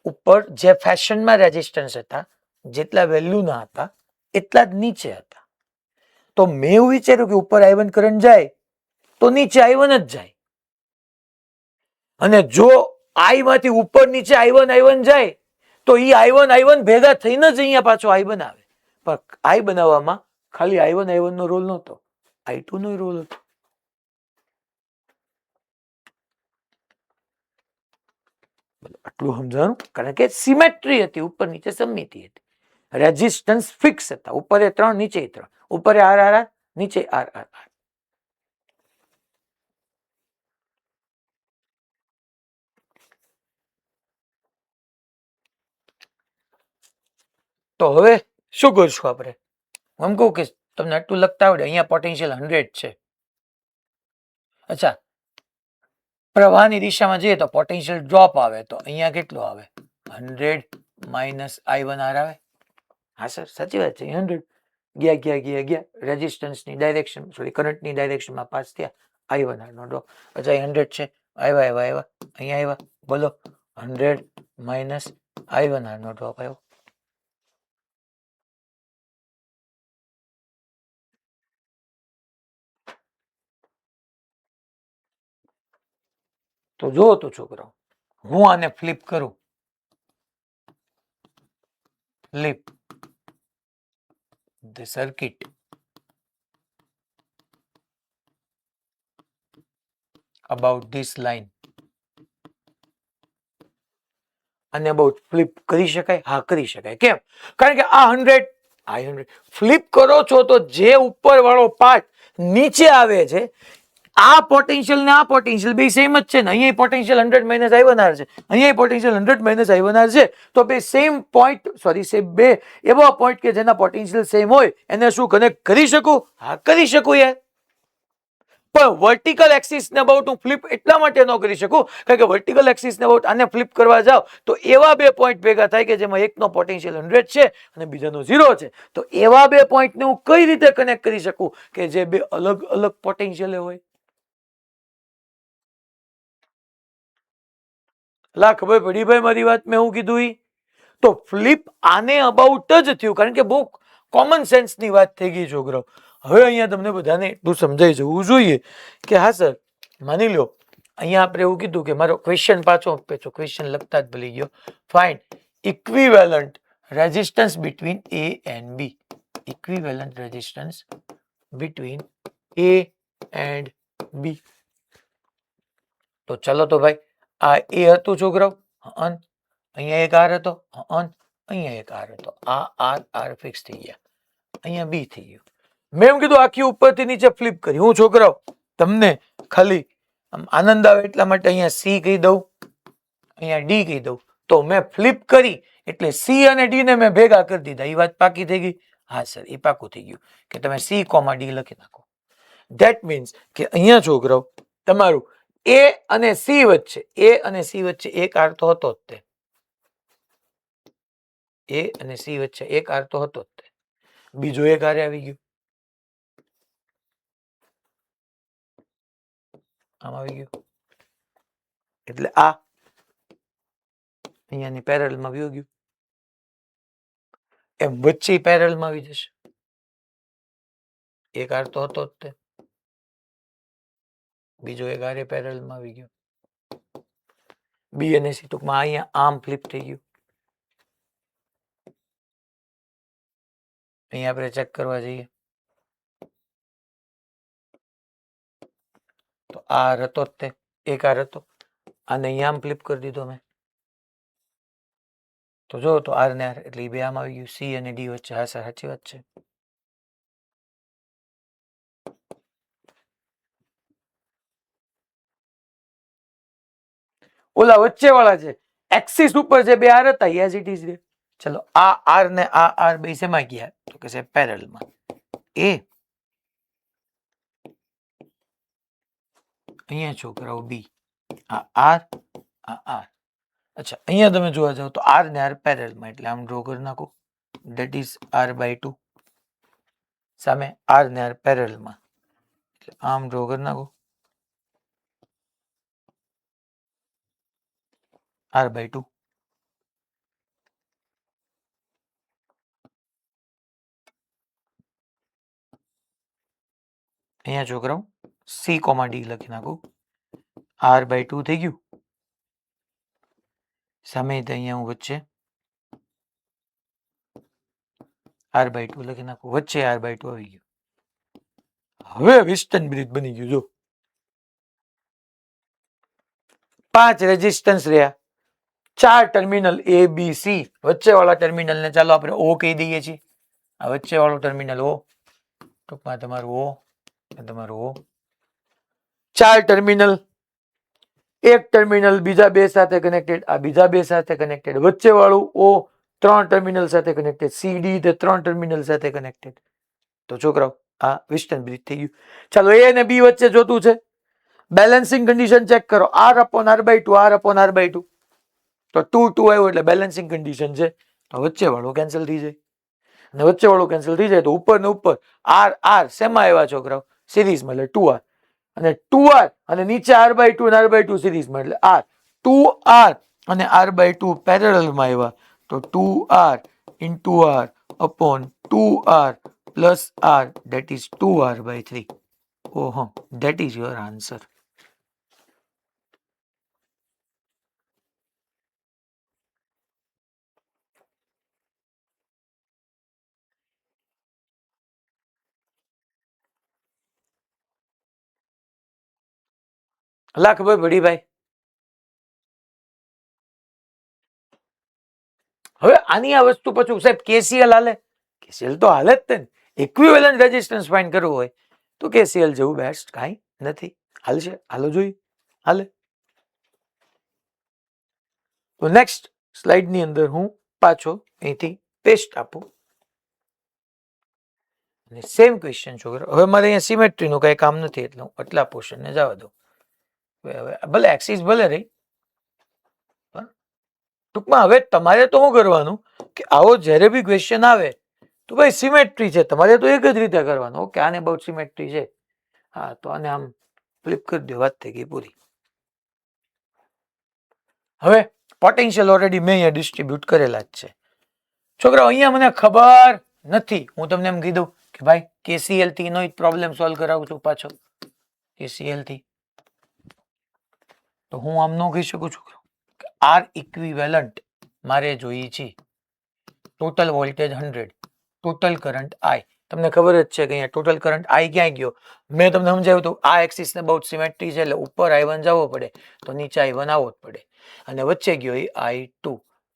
ઉપર જે ફેશનમાં રેઝિસ્ટન્સ હતા જેટલા વેલ્યુના હતા એટલા જ નીચે હતા. તો મેં એવું વિચાર્યું કે ઉપર I1 કરંટ જાય તો નીચે I1 જ જાય, અને જો I માંથી ઉપર નીચે I1 જાય તો ઈ I1 ભેગા થઈને જ અહીંયા પાછો I બનાવે. પણ I બનાવવામાં ખાલી I1 નો રોલ નહોતો, I2 નો રોલ હતો. આટલું સમજાણું? કારણ કે સિમેટ્રી હતી, ઉપર નીચે સમમિતિ હતી, રેઝિસ્ટન્સ ફિક્સ હતા, ઉપર 3 નીચે 3, ઉપર R નીચે R. તો હવે શું કરશું આપણે? હું કહું કે તમને આટલું લખતા આવડે, અહીંયા પોટેન્શિયલ 100 છે. અચ્છા, પ્રવાહની દિશામાં જઈએ તો પોટેન્શિયલ ડ્રોપ આવે, તો અહીંયા કેટલું આવે? 100 - I1 R આવે. હા સર, સાચી વાત છે. 100 ગયા રેઝિસ્ટન્સની ડાયરેક્શન, સોરી કરંટની ડાયરેક્શનમાં પાસ થયા, I1 R નો ડ્રોપ. અચ્છા, 100 છે, આવ્યા અહીંયા આવ્યા, બોલો 100 - I1 R નો ડ્રોપ આવ્યો. તો જુઓ તો છોકરાઓ, હું આને ફ્લિપ કરું, flip the circuit about this line. અને about flip કરી શકાય? હા, કરી શકાય. કેમ? કારણ કે આ 100 ફ્લિપ કરો છો તો જે ઉપર વાળો પાર્ટ નીચે આવે છે, આ પોટેન્શિયલ ને આ પોટેન્શિયલ બે સેમ જ છે ને. અહીંયા પોટેન્શિયલ 100 - I1 R છે, અહીંયા પોટેન્શિયલ 100 - I1 R છે. તો બે સેમ પોઈન્ટ, સોરી સેમ બે એવા પોઈન્ટ કે જેના પોટેન્શિયલ સેમ હોય એને શું કનેક્ટ કરી શકું? હા, કરી શકું યાર. પણ વર્ટિકલ એક્સિસ ને અબાઉટ હું ફ્લિપ એટલા માટે ન કરી શકું કારણ કે વર્ટિકલ એક્સિસ ને અબાઉટ આને ફ્લિપ કરવા જાવ તો એવા બે પોઈન્ટ ભેગા થાય કે જેમાં એકનો પોટેન્શિયલ 100 છે અને બીજાનો 0 છે. તો એવા બે પોઈન્ટને હું કઈ રીતે કનેક્ટ કરી શકું કે જે બે અલગ અલગ પોટેન્શિયલ હોય? લા, ખબર પડી ભાઈ મારી વાત? મેં હું કીધું ઈ? તો ફ્લિપ આને અબાઉટ જ થયું કારણ કે બહુ કોમન સેન્સ ની વાત થઈ ગઈ છોકરાઓ. હવે અહીંયા તમને બધાને એટલું સમજાઈ જવું જોઈએ કે હા સર, માની લો અહીંયા આપણે એવું કીધું કે મારો ક્વેશ્ચન પાછો ક્વેશ્ચન લખતા જ ભૂલી ગયો. Find equivalent resistance between A and B. Equivalent resistance between A and B. તો ચલો તો ભાઈ, આ A હતું છોકરાઓ, અહીંયા એક R હતો, અહીંયા એક R હતો, આ R ફિક્સ થઈ ગયા, અહીંયા B થઈ ગયું. મેં એમ કીધું આખી ઉપરથી નીચે ફ્લિપ કરી. હું છોકરાઓ તમને ખાલી આનંદ આવે એટલા માટે અહીંયા C કહી દઉં, અહીંયા D કહી દઉં. તો મેં ફ્લિપ કરી એટલે C અને D ને મેં ભેગા કરી દીધા. એ વાત પાકી થઈ ગઈ? હા સર, એ પાકું થઈ ગયું કે તમે C, D લખી નાખો. ધેટ મીન્સ કે અહીંયા છોકરાઓ તમારું A અને C વચ્ચે એક R તો હતો જ તે. A અને C વચ્ચે એક R તો હતો જ તે. બીજો એક R આવી ગયું, આમ આવી ગયું, એટલે આ અહીંયાની પેરેલલમાં વયું ગયું, એમ વચ્ચે પેરેલલમાં આવી જશે. એક R તો હતો જ તે, બીજો એક R પેરેલલમાં આવી ગયો. B અને C ટૂંકમાં અહીંયા આમ ફ્લિપ થઈ ગયું. અહીંયા આપણે ચેક કરવા જઈએ તો આ R હતો જ તે, એક R હતો, આને અહીંયા આમ ફ્લિપ કરી દીધો મેં. તો જો તો R ને R એટલે બે આમ આવી ગયું, C અને D વચ્ચે. હા સર, સાચી વાત છે. ઓલા વચ્ચે વાળા છે એક્સિસ ઉપર જે બે R હતા એઝ ઇટ ઇઝ. ચલો, આ R ને આ R બે શેમાં ગયા? તો કે છે પેરેલલમાં. A અહીંયા છોકરાઓ B, આ R, આ R. અચ્છા, અહીંયા તમે જોવા જાવ તો R ને R પેરેલલમાં એટલે આમ ડ્રો કરી નાખો. That is R/2. સામે R ને R પેરેલલમાં એટલે આમ ડ્રો કરી નાખો, R/2. અહીંયા છોકરાઓ સી કોમા ડી લખી નાખું. r/2 થઈ ગયું. સામે અહીંયા હું વચ્ચે r/2 લખી નાખું. વચ્ચે r/2 આવી ગયું. હવે વિસ્ટન બ્રિજ બની ગયું. જો 5 રેઝિસ્ટન્સ રહ્યા, 4 ટર્મિનલ A B C. વચ્ચે વાળા ટર્મિનલ ને ચાલો આપણે O કહી દઈએ છીએ. આ વચ્ચે વાળું ટર્મિનલ O, ટૂંકમાં તમારું O, તમારું O. 4 ટર્મિનલ, એક ટર્મિનલ બીજા બે સાથે કનેક્ટેડ, આ બીજા બે સાથે કનેક્ટેડ, વચ્ચે વાળું O 3 ટર્મિનલ સાથે કનેક્ટેડ, CD તે 3 ટર્મિનલ સાથે કનેક્ટેડ. તો છોકરાઓ આ વિસ્ટન બ્રિજ થઈ ગયું. ચાલો A અને B વચ્ચે જોતું છે. બેલેન્સિંગ કન્ડિશન ચેક કરો. r/r/2, r/r/2. તો 2 2 આવ્યો એટલે બેલેન્સિંગ કન્ડિશન છે. તો વચ્ચે વાળું કેન્સલ થઈ જાય, અને વચ્ચે વાળું કેન્સલ થઈ જાય તો ઉપર ને ઉપર r r શેમાં આવ્યા છોકરાઓ? સિરીઝમાં, એટલે 2r. અને 2r અને નીચે r/2 અને r/2 સિરીઝમાં, એટલે r 2r અને r/2 પેરેલલમાં આવ્યા. તો 2r into r upon 2r plus r, that is 2r/3. Oh, that is your answer. અલા ખબર પડી ભાઈ? હવે આની આ વસ્તુ પછી સાહેબ KCL હાલે? KCL તો હાલે જ તે. ઇક્વિવેલન્ટ રેઝિસ્ટન્સ ફાઇન્ડ કરવું હોય તો KCL જેવું બેસ્ટ કાંઈ નથી. હાલશે? હાલો જોઈએ. હાલે. તો નેક્સ્ટ સ્લાઇડ ની અંદર હું પાછો અહીંથી પેસ્ટ આપું અને સેમ ક્વેશ્ચન છોકરો. હવે મારે અહીંયા સિમેટ્રીનું કઈ કામ નથી એટલે હું આટલા પોર્શનને જવા દઉં. હવે ભલે એક્સિસ ભલે રહી, ટૂંકમાં હવે તમારે તો શું કરવાનું કે આવો જ્યારે બી ક્વેશ્ચન આવે તો ભાઈ સિમેટ્રી છે, તમારે તો એક જ રીતે કરવાનું. ઓકે, આને અબાઉટ સિમેટ્રી છે, હા તો આને આમ ફ્લિપ કરી દો, વાત થઈ ગઈ પૂરી. હવે પોટેન્શિયલ ઓલરેડી મેં અહીંયા ડિસ્ટ્રીબ્યુટ કરેલા જ છે છોકરાઓ. અહીંયા મને ખબર નથી, હું તમને એમ કીધું કે ભાઈ KCL થી નો પ્રોબ્લેમ સોલ્વ કરાવું છું પાછો. KCL થી તો હું આમ ન કહી શકું છું કે R ઇક્વિવેલન્ટ મારે જોઈએ છે total voltage 100, total current I. તમને ખબર જ છે કે અહીંયા ટોટલ કરંટ I ક્યાં ગયો? મેં તમને સમજાવ્યું હતું આ એક્સિસ ને બહુ સિમેટ્રી છે એટલે ઉપર I1 જવો પડે તો નીચે I1 આવવો જ પડે, અને વચ્ચે ગયો એ I2,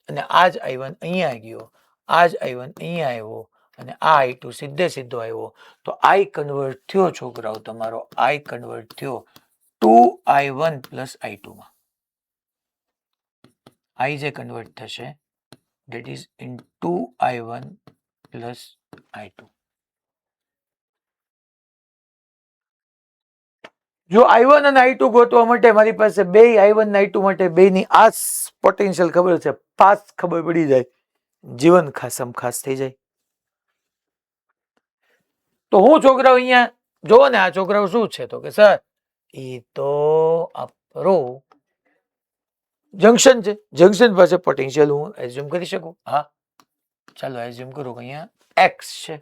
અને આ જ I1 અહીંયા ગયો, આ જ I1 અહીંયા આવ્યો, અને આ I2 સીધે સીધો આવ્યો. તો I કન્વર્ટ થયો છોકરાઓ, તમારો I કન્વર્ટ થયો 2I1 પ્લસ I2 માં. I જે કન્વર્ટ થશે that is into I1 plus I2. જો I1 અને I2 ગોતવા માટે મારી પાસે બે I1 અને I2 માટે બેની આ પોટેન્શિયલ ખબર છે, પાસ ખબર પડી જાય, જીવન ખાસમ ખાસ થઈ જાય. તો હું છોકરાઓ અહીંયા જોવો ને, આ છોકરાઓ શું છે તો કે સર એ તો આપણો જંક્શન છે, જંક્શન પાસે પોટેન્શિયલ હું એઝ્યુમ કરી શકું. હા ચાલો એઝ્યુમ કરું કે અહીંયા x છે,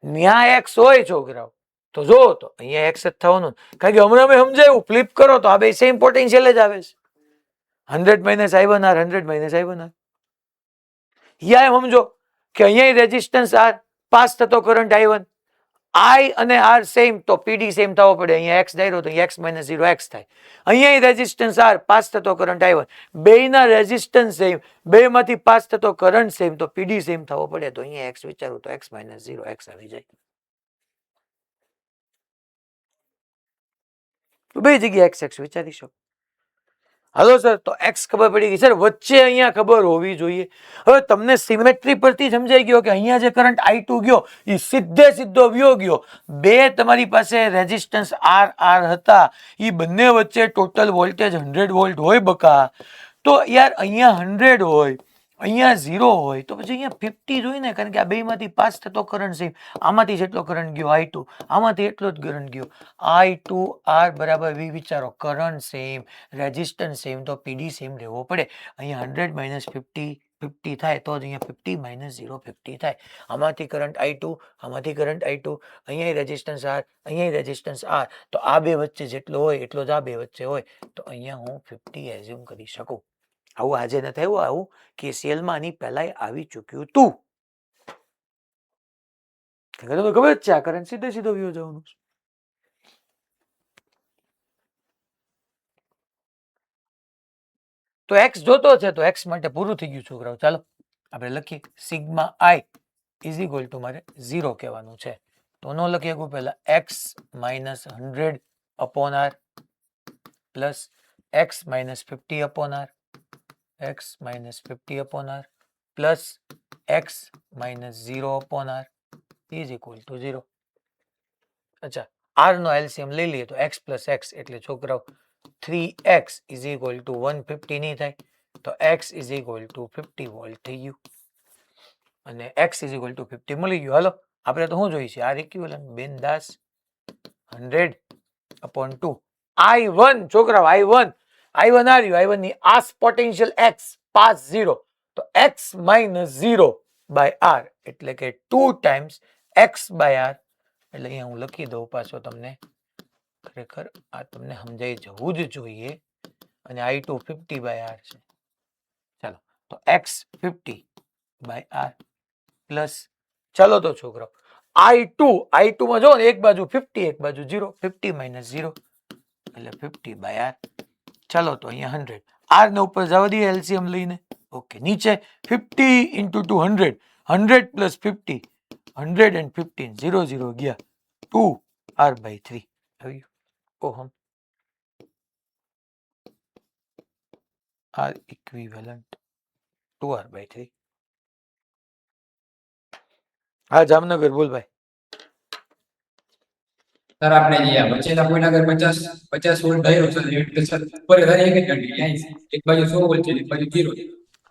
ન્યા x હોય છોકરાઓ તો જો તો અહીંયા x જ થવાનું, કારણ કે હમણાં મેં સમજાયું ફ્લિપ કરો તો આ બે સેમ પોટેન્શિયલ જ આવે છે. 100 minus I1 R, 100 minus I1 R. યા એમ સમજો કે અહીંયા રેઝિસ્ટન્સ R, પાસ થતો કરંટ I1, I અને R સેમ તો PD સેમ થવો પડે. અહીંયા x ડાયરો તો x minus 0 x થાય. અહીંયા રેઝિસ્ટન્સ R, પાસ થતો કરંટ I1, બેયના રેઝિસ્ટન્સ સેમ, બેમાંથી પાસ થતો કરંટ સેમ તો PD સેમ થવો પડે. તો અહીંયા x વિચારું તો x minus 0 x આવી જાય. તો બે જગ્યાએ x x વિચારી શકો. હાલો સર, તો x ખબર પડી ગઈ. સર વચ્ચે અહીંયા ખબર હોવી જોઈએ. હવે તમને સિમેટ્રી પરથી સમજાઈ ગયો કે અહીંયા જે કરંટ I2 ગયો એ સીધે સીધો વ્યો ગયો. બે તમારી પાસે રેઝિસ્ટન્સ R R હતા, એ બંને વચ્ચે ટોટલ વોલ્ટેજ 100 વોલ્ટ હોય બકા. તો યાર અહીંયા 100 હોય, અહીંયા 0 હોય, તો પછી અહીંયા 50 જોઈએ ને, કારણ કે આ બેમાંથી પાસ થતો કરંટ સેમ. આમાંથી જેટલો કરંટ ગયો I2, આમાંથી એટલો જ કરંટ ગયો. I2 R બરાબર V વિચારો, કરંટ સેમ, રેઝિસ્ટન્સ સેમ, તો PD સેમ રહેવો પડે. અહીંયા 100 minus 50 50 થાય તો જ અહીંયા 50 માઇનસ 0 50 થાય. આમાંથી કરંટ I2, આમાંથી કરંટ I2, અહીંયા રેઝિસ્ટન્સ R, અહીંયા રેઝિસ્ટન્સ R, તો આ બે વચ્ચે જેટલો હોય એટલો જ આ બે વચ્ચે હોય, તો અહીંયા હું 50 એઝ્યુમ કરી શકું. આવું આજે ન થયું, આવું KCL માં આની પહેલા આવી ચૂક્યું હતું. ખબર જ છે આ કરંટ સીધે સીધો વ્યૂ જવાનું છે. તો x જોતો છે તો x માટે પૂરું થઈ ગયું છોકરાઓ. ચાલો આપણે લખીએ sigma I is equal two મારે 0 કહેવાનું છે. તો નો લખીએ પહેલા x minus 100 upon r plus x minus 50 upon r, x minus 50 upon r plus x minus 0 upon r is equal two 0. અચ્છા, r નો એલસીએમ લઈ લઈએ તો x પ્લસ x એટલે છોકરાઓ 3x ઇઝ ઇક્વલ ટુ 150 નહીં થાય, તો x is equal two 50 volt થઈ ગયું અને x ઇઝ ઇક્વલ ટુ 50 મળી ગયું. હાલો આપણે તો શું જોઈએ છે આર ઇક્વિવેલન્ટ બિંદાસ 100 અપોન 2 I1 છોકરાઓ I1 આવ્યું, I1 ની આ પોટેન્શિયલ x પાસ 0, તો x માઇનસ 0 બાય r એટલે કે 2 ટાઈમ્સ x બાય r. એટલે અહીંયા હું લખી દઉં પાછો, તમને ખરેખર આ તમને સમજાઈ જવું જ જોઈએ. અને I2 50 બાય r છે. ચાલો તો x 50 બાય r પ્લસ, ચાલો તો છોકરાઓ I2 માં જો ને એક બાજુ 50 એક બાજુ 0, 50 માઇનસ 0 એટલે 50 બાય r. ચાલો તો અહીંયા 100 r ને ઉપર જવા દઈએ એલસીએમ લઈને. ઓકે, નીચે 50 ઇન્ટુ 200, 100 પ્લસ 50, 115, 0 0 ગયા 2 r બાય 3 આવ્યું. Ohm r equivalent 2r by 3. હા જામનગર બોલ ભાઈ. સર આપણે જે વચ્ચેના પોઈન્ટ આગળ 50 વોલ્ટ ડાયો છે એટલે સર ઉપર ધારી એક ઘંટી અહીં એક બાજુ 100 વોલ્ટ છે એક બાજુ 0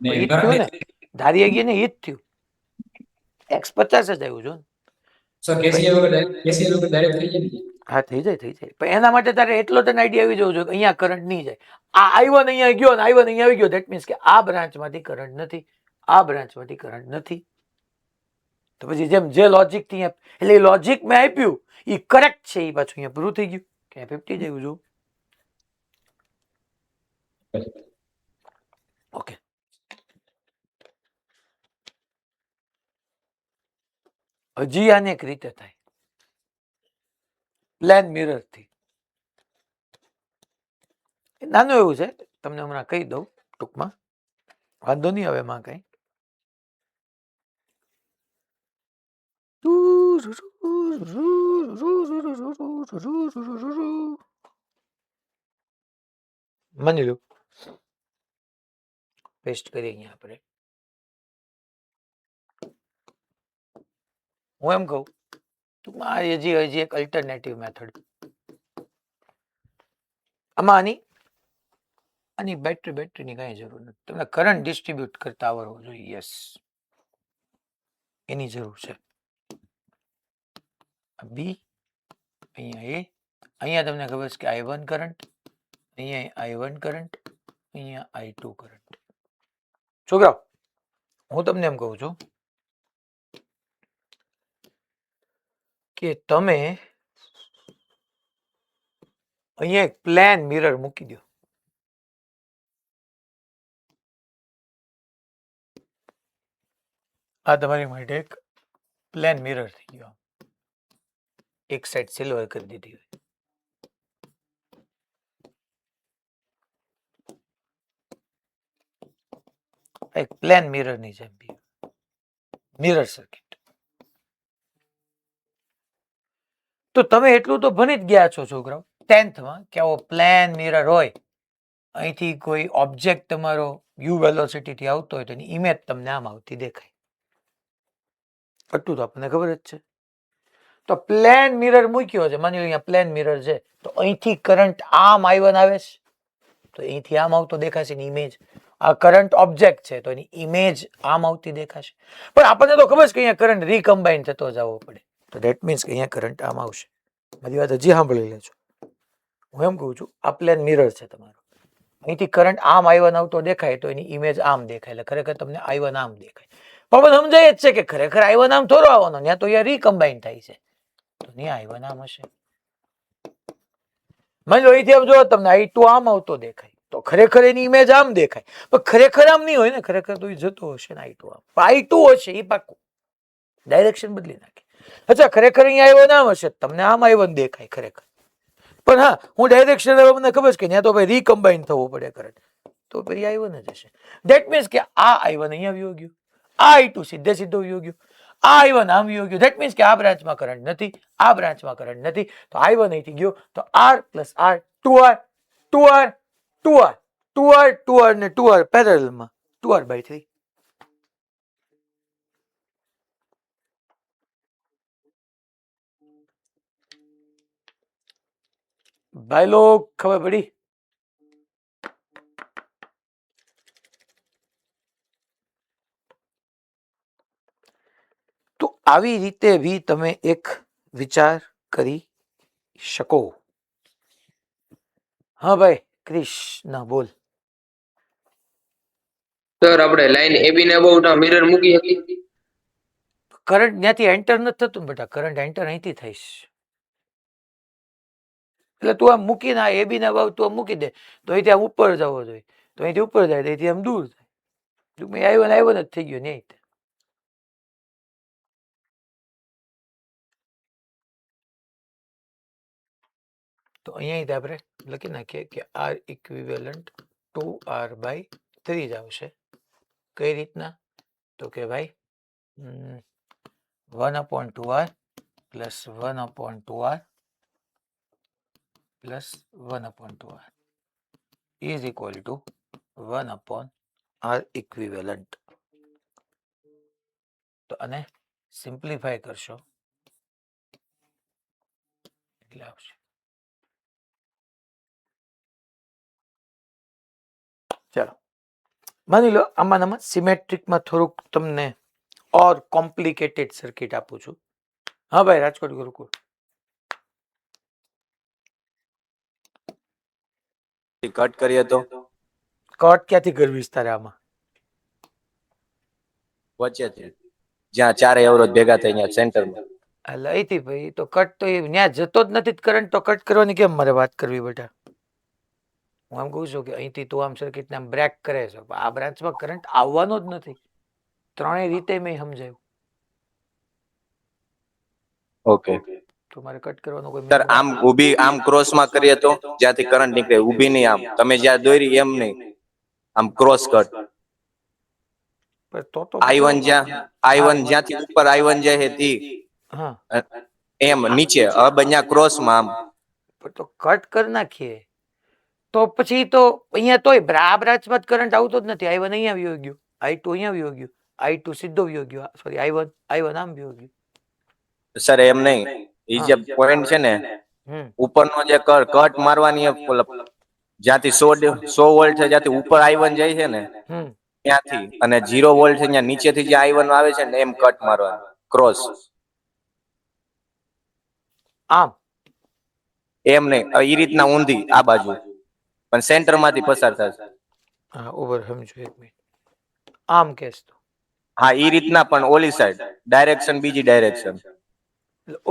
ને ઈ થયું ને, ધારી ગયા ને ઈ જ થયું. x 50 જ આવ્યું જો ને. સર કેસીએલ વગર ડાયરેક્ટ થઈ જાય. હા થઈ જાય પણ એના માટે તારે એટલો તને આઈડિયા આવી જવું જોઈએ કે અહીંયા કરંટ નહીં જાય. આ I1 અહીંયા ગયો ને I1 અહીંયા આવી ગયો, ધેટ મીન્સ કે આ બ્રાન્ચમાંથી કરંટ નથી, આ બ્રાન્ચમાંથી કરંટ નથી. તો પછી જેમ જે લોજિક થી એટલે એ લોજિક મેં આપ્યું એ કરેક્ટ છે, એ પાછું અહીંયા પૂરું થઈ ગયું કે 50 જેવું જો. ઓકે, હજી આને એક રીતે થાય પ્લેન મિરર થી. નાનું એવું છે, તમને હમણાં કહી દઉં ટૂંકમાં, વાંધો નહીં હવે એમાં કઈ. માની લો પેસ્ટ કરીએ અહીંયા આપણે. હું એમ કહું ટૂંકમાં હજી એક અલ્ટરનેટિવ મેથડ. આમાં આની બેટરીની કઈ જરૂર નથી, તમને કરંટ ડિસ્ટ્રીબ્યુટ કરતા આવડવું જોઈએ. યસ, એની જરૂર છે. બી અહીંયા અહીંયા તમને ખબર છે કે I1 કરંટ, અહીંયા I1 કરંટ, અહીંયા I2 કરંટ. છોકરાઓ હું તમને એમ કહું છું કે તમે અહીંયા એક પ્લેન મિરર મૂકી દો. આ તમારી માટે એક પ્લેન મિરર થઈ ગયો. એક સાઈડ સિલ્વર કરી દીધી હોય. એક પ્લેન મિરર ની જેમ મિરર સર્કિટ. તો તમે એટલું તો ભણી જ ગયા છો છોકરાઓ 10th માં કે આવો પ્લેન મિરર હોય, અહીંથી કોઈ ઓબ્જેક્ટ તમારો યુ વેલોસિટી થી આવતો હોય તો એની ઇમેજ તમને આમ આવતી દેખાય. એટલું તો આપણને ખબર જ છે. તો પ્લેન મિરર મૂક્યો છે, માની લો અહીંયા પ્લેન મિરર છે, તો અહીંથી કરંટ આમ I1 આવે છે, તો અહીંથી આમ આવતો દેખાશે એની ઇમેજ. આ કરંટ ઓબ્જેક્ટ છે તો એની ઇમેજ આમ આવતી દેખાશે. પણ આપણને તો ખબર છે કે અહીંયા કરંટ રીકમ્બાઇન થતો જવો પડે, તો ધેટ મીન્સ કે અહીંયા કરંટ આમ આવશે. મારી વાત હજી સાંભળી લેજો. હું એમ કહું છું આ પ્લેન મિરર છે તમારો, અહીંથી કરંટ આમ I1 આવતો દેખાય તો એની ઇમેજ આમ દેખાય, એટલે ખરેખર તમને I1 આમ દેખાય. પણ સમજાય જ છે કે ખરેખર I1 આમ થોડો આવવાનો, ત્યાં તો અહીંયા રીકમ્બાઇન થાય છે, તો ત્યાં I1 આમ હશે. માની લો અહીંથી આમ જો તમને I2 આમ આવતો દેખાય તો ખરેખર એની ઇમેજ આમ દેખાય, પણ ખરેખર આમ નહીં હોય ને, ખરેખર તો એ જતો હશે ને I2 આમ, I2 હશે એ પાકું, ડાયરેક્શન બદલી નાખે. અચ્છા ખરેખર અહીંયા I1 આમ હશે, તમને આમ I1 દેખાય ખરેખર, પણ હા હું ડાયરેક્શન મને ખબર છે કે ત્યાં તો ભાઈ રીકમ્બાઇન થવું પડે કરંટ, તો પછી I1 જ હશે. ધેટ મીન્સ કે આ I1 અહીંયા વયો ગયો, આ I2 સીધે સીધો વયો ગયો, આ I1 આમ વયો ગયો. ધેટ મીન્સ કે આ બ્રાન્ચમાં કરંટ નથી, આ બ્રાન્ચમાં કરંટ નથી, તો I1 અહીંથી ગયો તો R plus R 2R 2R 2R 2R 2R ને 2R પેરેલલમાં 2R/3. ભાઈ લોગ ખબર પડી? તો આવી રીતે બી તમે એક વિચાર કરી શકો. હા ભાઈ કૃષ્ણ બોલ. સર આપણે લાઈન AB ને અબાઉટ મિરર મૂકી શકીએ? કરંટ ત્યાંથી એન્ટર નથી થતું ને બેટા, કરંટ એન્ટર અહીંથી થઈશ, એટલે તું આમ મૂકીને આ AB ના ભાવ તું આમ મૂકી દે તો અહીંથી આમ ઉપર જવો જોઈએ, તો અહીંથી ઉપર જાય તો અહીંથી આમ દૂર થાય, I1 જ થઈ ગયો ને. તો અહીંયા આપણે લખી નાખીએ કે R ઇક્વિવેલન્ટ 2R/3 જ આવશે. કઈ રીતના? તો કે ભાઈ 1/2R plus 1/2R plus 1/2R is equal to 1/R equivalent. તો આને સિમ્પ્લિફાય કરશો એટલે આવશે. ચાલો માની લો આમાં સિમેટ્રિકમાં થોડુંક તમને ઓર કોમ્પ્લિકેટેડ સર્કિટ આપું છું. હા ભાઈ રાજકોટ ગુરુકુળ. કટ કરીએ તો કટ ક્યાંથી કરવીશ તારે આમાં? વચ્ચેથી જ્યાં ચારે અવરોધ ભેગા થઈ ત્યાં સેન્ટરમાં. એટલે અહીંથી ભાઈ તો કટ તો એ ત્યાં જતો જ નથી કરંટ, તો કટ કરવાની કેમ મારે વાત કરવી બેટા? હું આમ કહું છું કે અહીંથી તું આમ સર્કિટને આમ બ્રેક કરે છે, આ બ્રાન્ચમાં કરંટ આવવાનો જ નથી. ત્રણેય રીતે મેં સમજાયું. ઓકે તો મારે કટ કરવાનો કોઈ સર આમ ઊભી આમ ક્રોસમાં કરીએ તો જ્યાંથી કરંટ નીકળે, ઊભી નહીં આમ તમે જ્યાં દોરી એમ નહીં, આમ ક્રોસ કટ. તો I1 જ્યાંથી ઉપર I1 જાય છે તી હા એમ નીચે હવે અહીંયા ક્રોસમાં આમ. પણ તો કટ કરી નાખીએ તો પછી તો અહીંયા તોય આ બ્રાન્ચમાં જ કરંટ આવતો જ નથી. I1 અહીંયા વયો ગયો, I2 અહીંયા વયો ગયો, I2 સીધો વયો ગયો, સોરી I1 આમ વયો ગયો. સર એમ નહીં, એ જે પોઈન્ટ છે ને ઉપરનો જે કટ મારવાની જ્યાંથી 100 વોલ્ટ છે જ્યાંથી ઉપર I1 જાય છે ને ત્યાંથી, અને 0 વોલ્ટ છે ત્યાં નીચેથી જે I1 આવે છે ને એમ કટ મારવાનું ક્રોસ. આમ એમ નહીં, એ રીતના ઊંધી આ બાજુ પણ સેન્ટર માંથી પસાર થશે. હા ઓવર સમજો એક મિનિટ. આમ કેસ તો હા એ રીતના પણ ઓલી સાઈડ ડાયરેક્શન બીજી ડાયરેક્શન.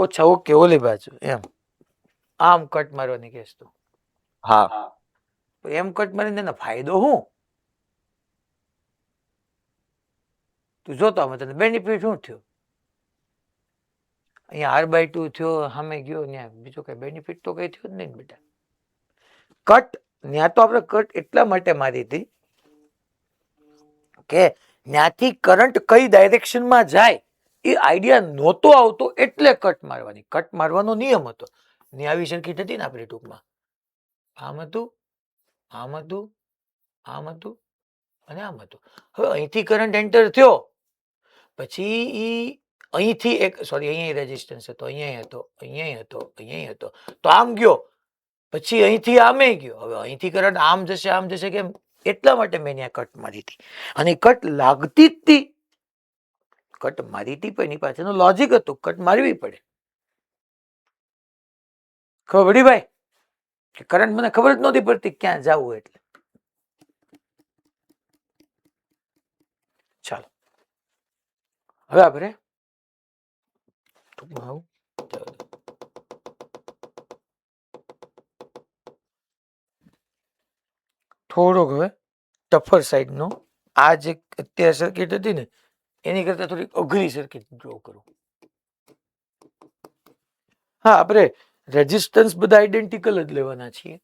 ઓછા ઓકે ઓલી બાજુ એમ આમ કટ મારવાની કેસ તો. હા એમ કટ મારીને એનો ફાયદો શું? તું જોતો આમાં તને બેનિફિટ શું થયો? અહીંયા R/2 થયો, સામે ગયો ત્યાં, બીજો કઈ બેનિફિટ તો કઈ થયો જ નહીં બેટા. કટ ત્યાં તો આપણે કટ એટલા માટે મારી હતી કે ત્યાંથી કરંટ કઈ ડાયરેક્શનમાં જાય એ આઈડિયા નહોતો આવતો, એટલે કટ મારવાની. કટ મારવાનો નિયમ હતો ને આવી સર્કિટ હતી ને આપણી ટૂંકમાં આમ હતું, આમ હતું, આમ હતું અને આમ હતું. હવે અહીંથી કરંટ એન્ટર થયો પછી અહીંથી એક સોરી અહીંયા રેઝિસ્ટન્સ હતો, અહીંયા હતો, અહીંયા હતો, અહીંયા હતો, તો આમ ગયો પછી અહીંથી આમે ગયો. હવે અહીંથી કરંટ આમ જશે કેમ? એટલા માટે મેં ત્યાં કટ મારી હતી. અને કટ લાગતી જ હતી, કટ મારી હતી પણ એની પાછળનું લોજિક હતું, કટ મારવી પડે. ખબર પડી ભાઈ? કરંટ મને ખબર જ નહોતી પડતી ક્યાં જવું, એટલે હવે આપણે ટૂંકમાં આવું જવા દો. થોડોક હવે ટફર સાઈડનો આ જે અત્યારે સર્કિટ હતી ને એની કરતા થોડી અઘરી સર્કિટ ડ્રો કરું. હા, આપણે રેઝિસ્ટન્સ બધા આઈડેન્ટિકલ જ લેવાના છીએ.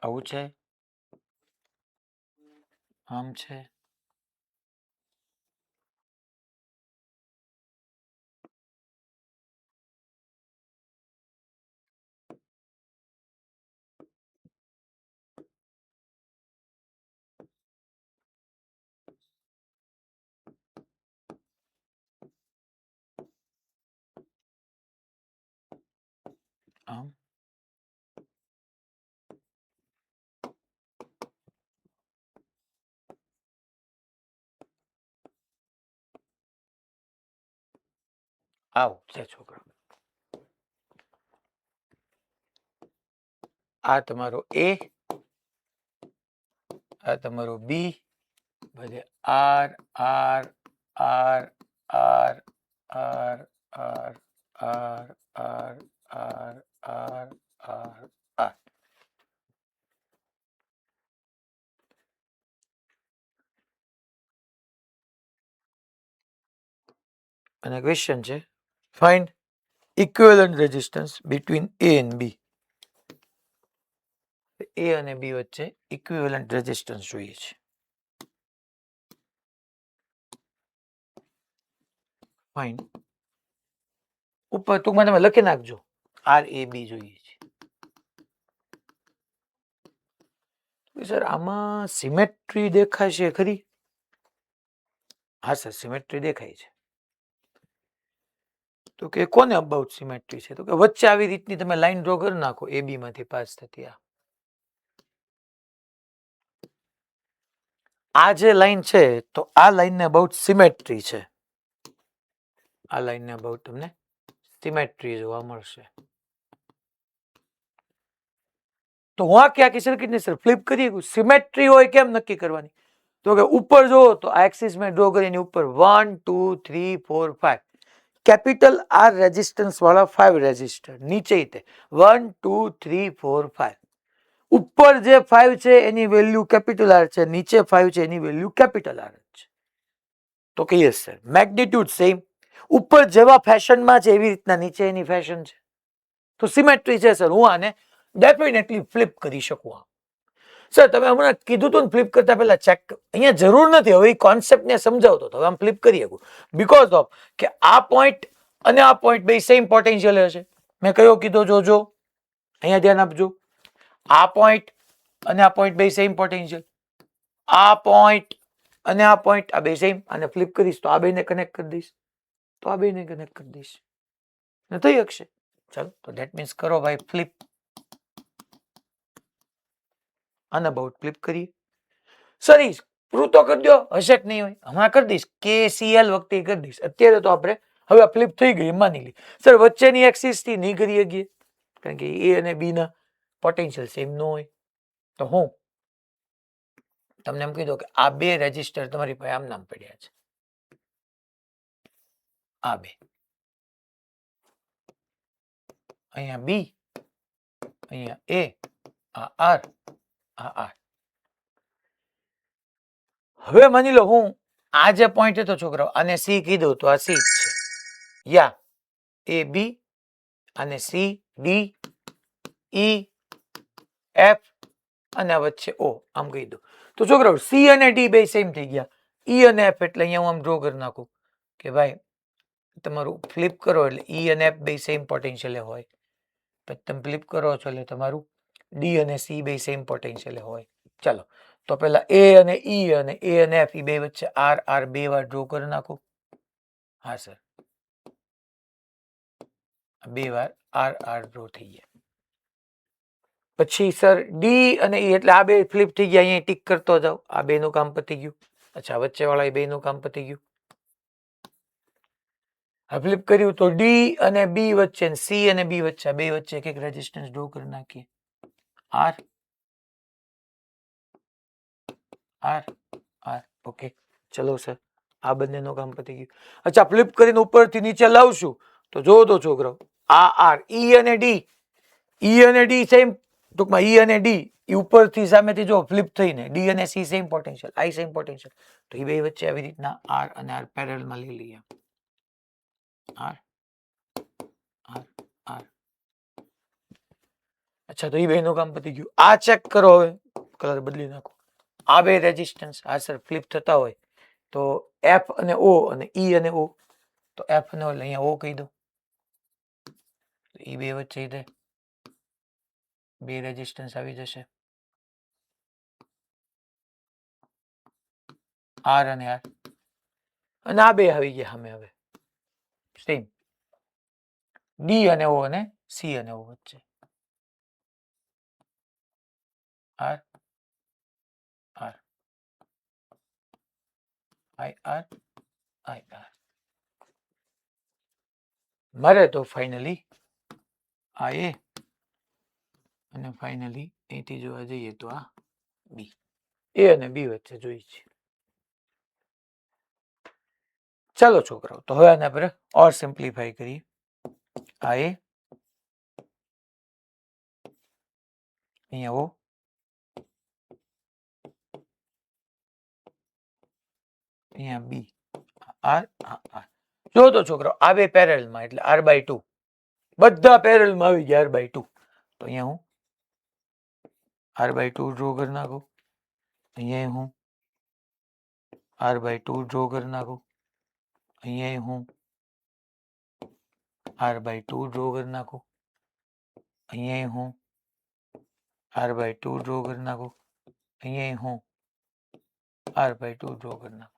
આવું છે, આમ છે, આમ, આવું છે છોકરા. આ તમારો એ, આ તમારો બી, બધે R R R R R R R R R R R R. અને ક્વેશ્ચન છે find equivalent resistance between A and B. A અને બી વચ્ચે ઇક્વિવેલન્ટ રેઝિસ્ટન્સ જોઈએ છે. ફાઇન ઉપર ટૂંકમાં તમે લખી નાખજો આર એ બી જોઈએ છે. સર આમાં સિમેટ્રી દેખાય છે ખરી? હા સર, સિમેટ્રી દેખાય છે. તો કે કોને અબાઉટ સિમેટ્રી છે? તો કે વચ્ચે આવી રીતની તમે લાઈન ડ્રો કરી નાખો એ બી માંથી પાસ થતી. આ જે લાઈન છે તો આ લાઈન ને અબાઉટ સિમેટ્રી છે. આ લાઈન ને અબાઉટ તમને સિમેટ્રી જોવા મળશે. તો હું આ આખી સર્કિટને સર ફ્લિપ કરી સિમેટ્રી હોય કેમ નક્કી કરવાની? તો કે ઉપર જો તો આ એક્સિસ મેં ડ્રો કરી એની ઉપર 1 2 3 4 5 કેપિટલ આર રેઝિસ્ટન્સ વાળા 5 રેઝિસ્ટર, નીચે તે 1 2 3 4 5. ઉપર જે 5 છે એની વેલ્યુ કેપિટલ આર છે, નીચે 5 છે એની વેલ્યુ કેપિટલ આર છે. તો કે યસ સર, મેગ્નિટ્યુડ સેમ. ઉપર જેવા ફેશનમાં છે એવી રીતના નીચે એની ફેશન છે. તો સિમેટ્રી છે સર. હું આને ડેફિનેટલી ફ્લિપ કરી શકું. સર તમે હમણાં કીધું હતું ને ફ્લિપ કરતા પહેલા ચેક, અહીંયા જરૂર નથી, હવે કોન્સેપ્ટને સમજાવતો તો હવે આમ ફ્લિપ કરી શકું. બીકોઝ ઓફ કે આ પોઈન્ટ અને આ પોઈન્ટ બે સેમ પોટેન્શિયલ હશે. મેં કયો કીધો જોજો, અહીંયા ધ્યાન આપજો. આ પોઈન્ટ અને આ પોઈન્ટ બે સેમ પોટેન્શિયલ. આ પોઈન્ટ અને આ પોઈન્ટ આ બે સેમ. આને ફ્લિપ કરીશ તો આ બેને કનેક્ટ કરી દઈશ, તો આ બેને કનેક્ટ કરી દઈશ, ને થઈ શકશે. ચાલો, તો ધેટ મીન્સ કરો ભાઈ ફ્લિપ. આના અબાઉટ ફ્લિપ કરીએ. સર ઈ પ્રૂવ તો કરી દો, હશે કે નહીં હોય હમણાં કરી દઈશ. KCL વખતે કરી દઈશ. અત્યારે તો આપણે હવે આ ફ્લિપ થઈ ગઈ માની લી. સર વચ્ચેની એક્સિસ થી નહીં કરી શકીએ કારણ કે એ અને બી ના પોટેન્શિયલ સેમ ન હોય. તો હું તમને એમ કીધું કે આ બે રેઝિસ્ટર તમારી પાસે આમ નામ પડ્યા છે. આ બે, અહીંયા બી, અહીંયા એ, આ આર, આ આર. હવે માની લો હું આ જે પોઈન્ટ હતો છોકરાઓ આને સી કીધું તો આ સી જ છે. યા એ બી અને સી ડી ઈ એફ અને આ વચ્ચે ઓ, આમ કહી દો. તો છોકરાઓ સી અને ડી બે સેમ થઈ ગયા. ઈ અને એફ એટલે અહીંયા હું આમ ડ્રો કરી નાખું કે ભાઈ તમારું ફ્લિપ કરો એટલે ઈ અને એફ બે સેમ પોટેન્શિયલે હોય. પછી તમે ફ્લિપ કરો છો એટલે તમારું ડી અને સી બે સેમ પોટેન્શિયલે હોય. ચાલો તો પેલા એ અને ઈ અને એ અને એફ એ બે વચ્ચે આર આર બે વાર ડ્રો કરી નાખું. હા સર, બે વાર આર આર ડ્રો થઈ ગયા. પછી સર ડી અને ઈ એટલે આ બે ફ્લિપ થઈ ગયા. અહીંયા ટીક કરતો જાવ. આ બે નું કામ પતી ગયું. અચ્છા, વચ્ચે વાળા બે નું કામ પતી ગયું. આ ફ્લિપ કર્યું તો ડી અને બી વચ્ચે, સી અને બી વચ્ચે, બે વચ્ચે એક રેઝિસ્ટન્સ ડ્રો કરી નાખીએ. R R r. ઓકે, ચલો સર, આ બંનેનું કામ પતી ગયું. અચ્છા, ફ્લિપ કરીને ઉપરથી નીચે લાવશું તો જોવો તો છોકરાઓ, આ આર ઈ અને ડી સેમ, ટૂંકમાં ઈ અને ડી ઈ ઉપરથી સામેથી જો ફ્લિપ થઈને ડી અને સી સેમ પોટેન્શિયલ, આઈ સેમ પોટેન્શિયલ, તો એ બે વચ્ચે આવી રીતના આર અને આર પેરેલલમાં લઈ લઈએ. R R r. અચ્છા, તો એ બે નું કામ પતી ગયું. આ ચેક કરો, હવે કલર બદલી નાખો. આ બે રેઝિસ્ટન્સ આ સર ફ્લિપ થતા હોય તો એફ અને ઓ અને ઈ અને ઓ, તો એફ અને ઓ અહીંયા ઓ કહી દો. એ બે વચ્ચે બે રેઝિસ્ટન્સ આવી જશે, આર અને આર, અને આ બે આવી ગયા સામે. હવે સેમ ડી અને ઓ અને સી અને ઓ વચ્ચે r r i r i r. મારે તો ફાઇનલી આ એ અને ફાઇનલી અહીંથી જોવા જઈએ તો આ બી, એ અને બી વચ્ચે જોઈ છે. ચાલો છોકરાઓ, તો હવે આને આપણે ઓર સિમ્પ્લિફાઈ કરીએ. આ એ, અહીંયા ઓ, અહીંયા બી, આર આર. જો તો છોકરાઓ, આ બે પેરેલલમાં એટલે આર બાય ટુ, બધા પેરેલલમાં આવી ગયા આર બાય ટુ. તો અહીંયા હું આર બાય ટુ ડ્રો કરી નાખું. અહીંયા હું આર બાય ટુ ડ્રો કરી નાખું. અહીંયા હું આર બાય ટુ ડ્રો કરી નાખું. અહીંયા હું આર બાય ટુ ડ્રો કરી નાખું. અહીંયા હું આર બાય ટુ ડ્રો કરી નાખું.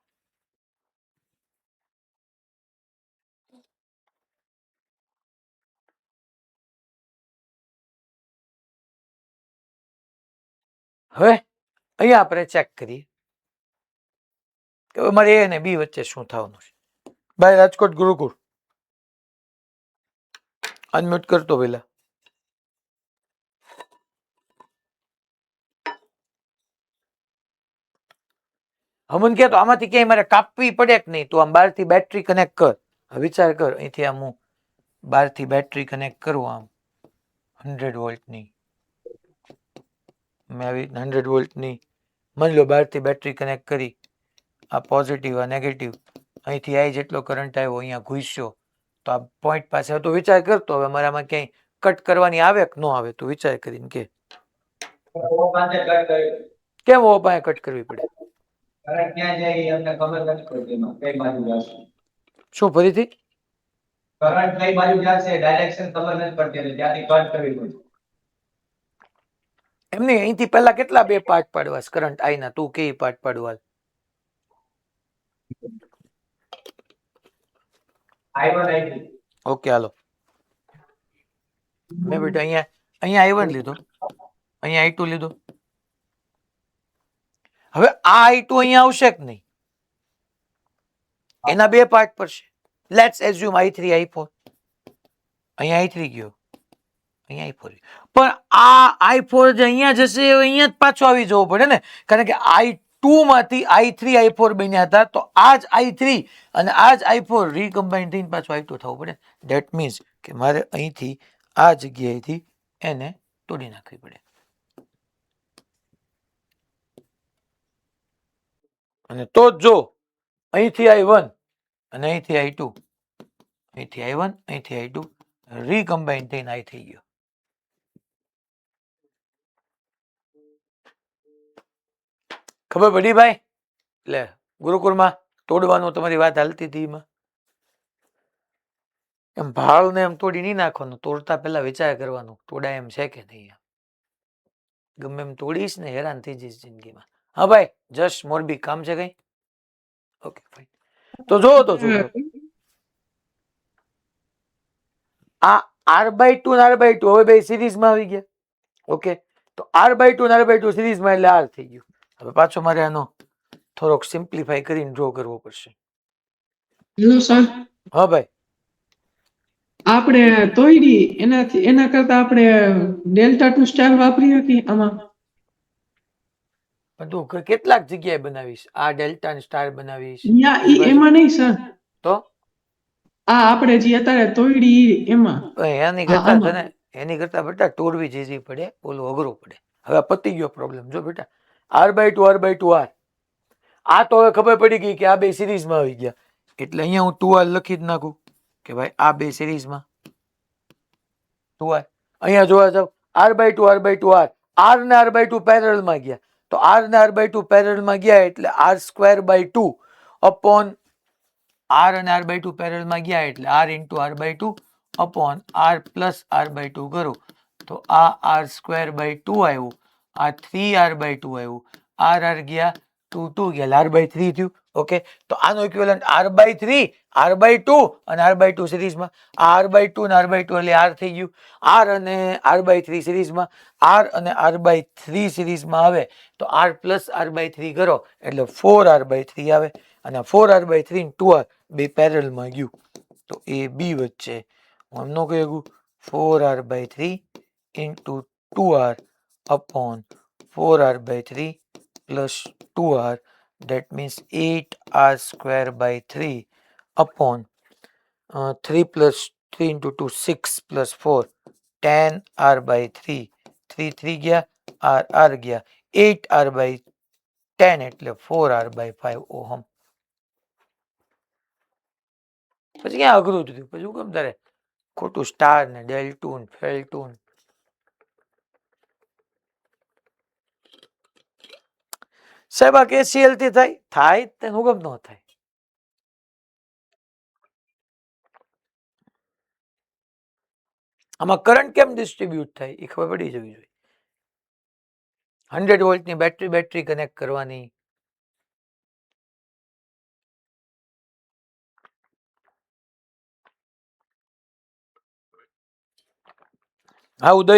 હવે અહીંયા આપણે ચેક કરીએ કે અમારે એ અને બી વચ્ચે શું થવાનું છે. બાય રાજકોટ ગુરુકુળ, અનમ્યુટ કરતો પેલા. હમન કે તો આમાંથી ક્યાંય મારે કાપવી પડે કે નહીં? તું આમ બહારથી બેટરી કનેક્ટ કર. વિચાર કર, અહીંથી આમ હું બહારથી બેટરી કનેક્ટ કરું, આમ 100 વોલ્ટની, મેં આવી 100 વોલ્ટની માની લો બહારથી બેટરી કનેક્ટ કરી. આ પોઝિટિવ, આ નેગેટિવ, અહીંથી આ જેટલો કરંટ આવ્યો અહીંયા ઘૂસ્યો તો આ પોઈન્ટ પાસે. તો વિચાર કરતો હવે મારામાં ક્યાંય કટ કરવાની આવે કે ન આવે? તું વિચાર કરીને કે કેમ ઓ પાસે કટ કરવી પડે? શું ફરીથી? કરંટ કઈ બાજુ જશે ડાયરેક્શન ખબર નથી પડતી એટલે ત્યાંથી કટ કરવી પડે. એમને અહીંથી પહેલા કેટલા બે પાર્ટ પાડવા કરંટ આઈના? તું કે પાર્ટ પાડવા? ઓકે, હાલો. મેં બેટા અહીંયા I1 લીધો, અહીંયા I2 લીધો. હવે આ I2 અહીંયા આવશે કે નહીં? એના બે પાર્ટ પડશે. Let's assume I3 I4. અહીંયા I3 ગયો, અહીંયા I4. પણ આ I4 જે અહીંયા જશે એ અહીંયા જ પાછો આવી જવો પડે ને, કારણ કે I2 માંથી I3 I4 બન્યા હતા. તો આ જ I3 અને આ જ I4 રીકમ્બાઇન થઈને પાછું I2 થવું પડે. ધેટ મીન્સ કે મારે અહીંથી આ જગ્યાએથી એને તોડી નાખવી પડે. અને તો જો અહીંથી I1 અને અહીંથી I2, અહીંથી I1 અહીંથી I2 રીકમ્બાઇન થઈને I થઈ ગયો. ખબર પડી ભાઈ? એટલે ગુરુકુળમાં તોડવાનું તમારી વાત હાલતી હતી એમાં એમ ભાળને એમ તોડી નહીં નાખવાનું, તોડતા પહેલા વિચાર કરવાનો તોડાય એમ છે કે નહીં. ગમે એમ તોડીશ ને હેરાન થઈ જઈશ જિંદગીમાં. હા ભાઈ જશ મોરબી કામ છે કઈ? Okay fine. તો જો આ r/2 ને r/2 હવે બે સિરીઝમાં આવી ગયા. ઓકે તો r/2 ને r/2 સિરીઝમાં એટલે r થઈ ગયું. હવે પાછો મારે આનો થોડોક સિમ્પ્લિફાય કરીને ડ્રો કરવો પડશે. હેલો સર, હા ભાઈ આપણે તોયડી એના કરતા આપણે ડેલ્ટા ટુ સ્ટાર વાપરી હતી આમાં. પણ તું કેટલાક જગ્યાએ બનાવીશ? આ ડેલ્ટા ને સ્ટાર બનાવીશ એમાં નહીં સર, તો આ આપણે જે અત્યારે તોયડી એમાં. એની કરતા તને એની કરતા બેટા તોડવી જીજી પડે, ઓલું અઘરું પડે. હવે પતી ગયો પ્રોબ્લેમ. જો બેટા r/2 r/2 r, આ તો હવે ખબર પડી ગઈ કે આ બે સિરીઝમાં આવી ગયા, એટલે અહીંયા હું 2r લખી જ નાખું કે ભાઈ આ બે સિરીઝમાં 2r. અહીંયા જોવા જાવ r/2 r/2 r, r ને r/2 પેરેલલમાં ગયા, તો r ને r/2 પેરેલલમાં ગયા એટલે r²/2 અપોન r અને r/2 પેરેલલમાં ગયા એટલે r × r/2 upon r plus r/2 કરો તો આ r²/2 આવ્યું, આ 3r/2 આવ્યું, r ગયા 2 2 ગયા, r/3 થયું. ઓકે તો આનો ઇક્વિવેલન્ટ r/3 r/2 અને r/2 સિરીઝમાં, આ r/2 ને r/2 એટલે r થઈ ગયું. r અને r/3 સિરીઝમાં, r અને r/3 સિરીઝમાં આવે તો r પ્લસ r/3 કરો એટલે 4r/3 આવે, અને 4r/3 ને 2r બે પેરેલલમાં ગયું તો એ બી વચ્ચે હું એમ ન કહી શકું 4r/3 × 2r upon 4r/3 plus 2r, that means 8r²/3 upon 3 plus 3 × 2 6 plus 4 10r/3, 3 3 ગયા, r ગયા, 8r/10 એટલે 4r/5 ઓહમ. પછી ક્યાં અઘરું થયું? પછી કેમ તારે ખોટું સ્ટાર ને ડેલ્ટું ને ફેલ્ટું? સાહેબ આ KCL થી થાય તે હુકમ ન થાય? આમાં કરંટ કેમ ડિસ્ટ્રીબ્યુટ થાય એ ખબર પડી જવી જોઈએ. 100 વોલ્ટની બેટરી કનેક્ટ કરવાની, હા ઉદય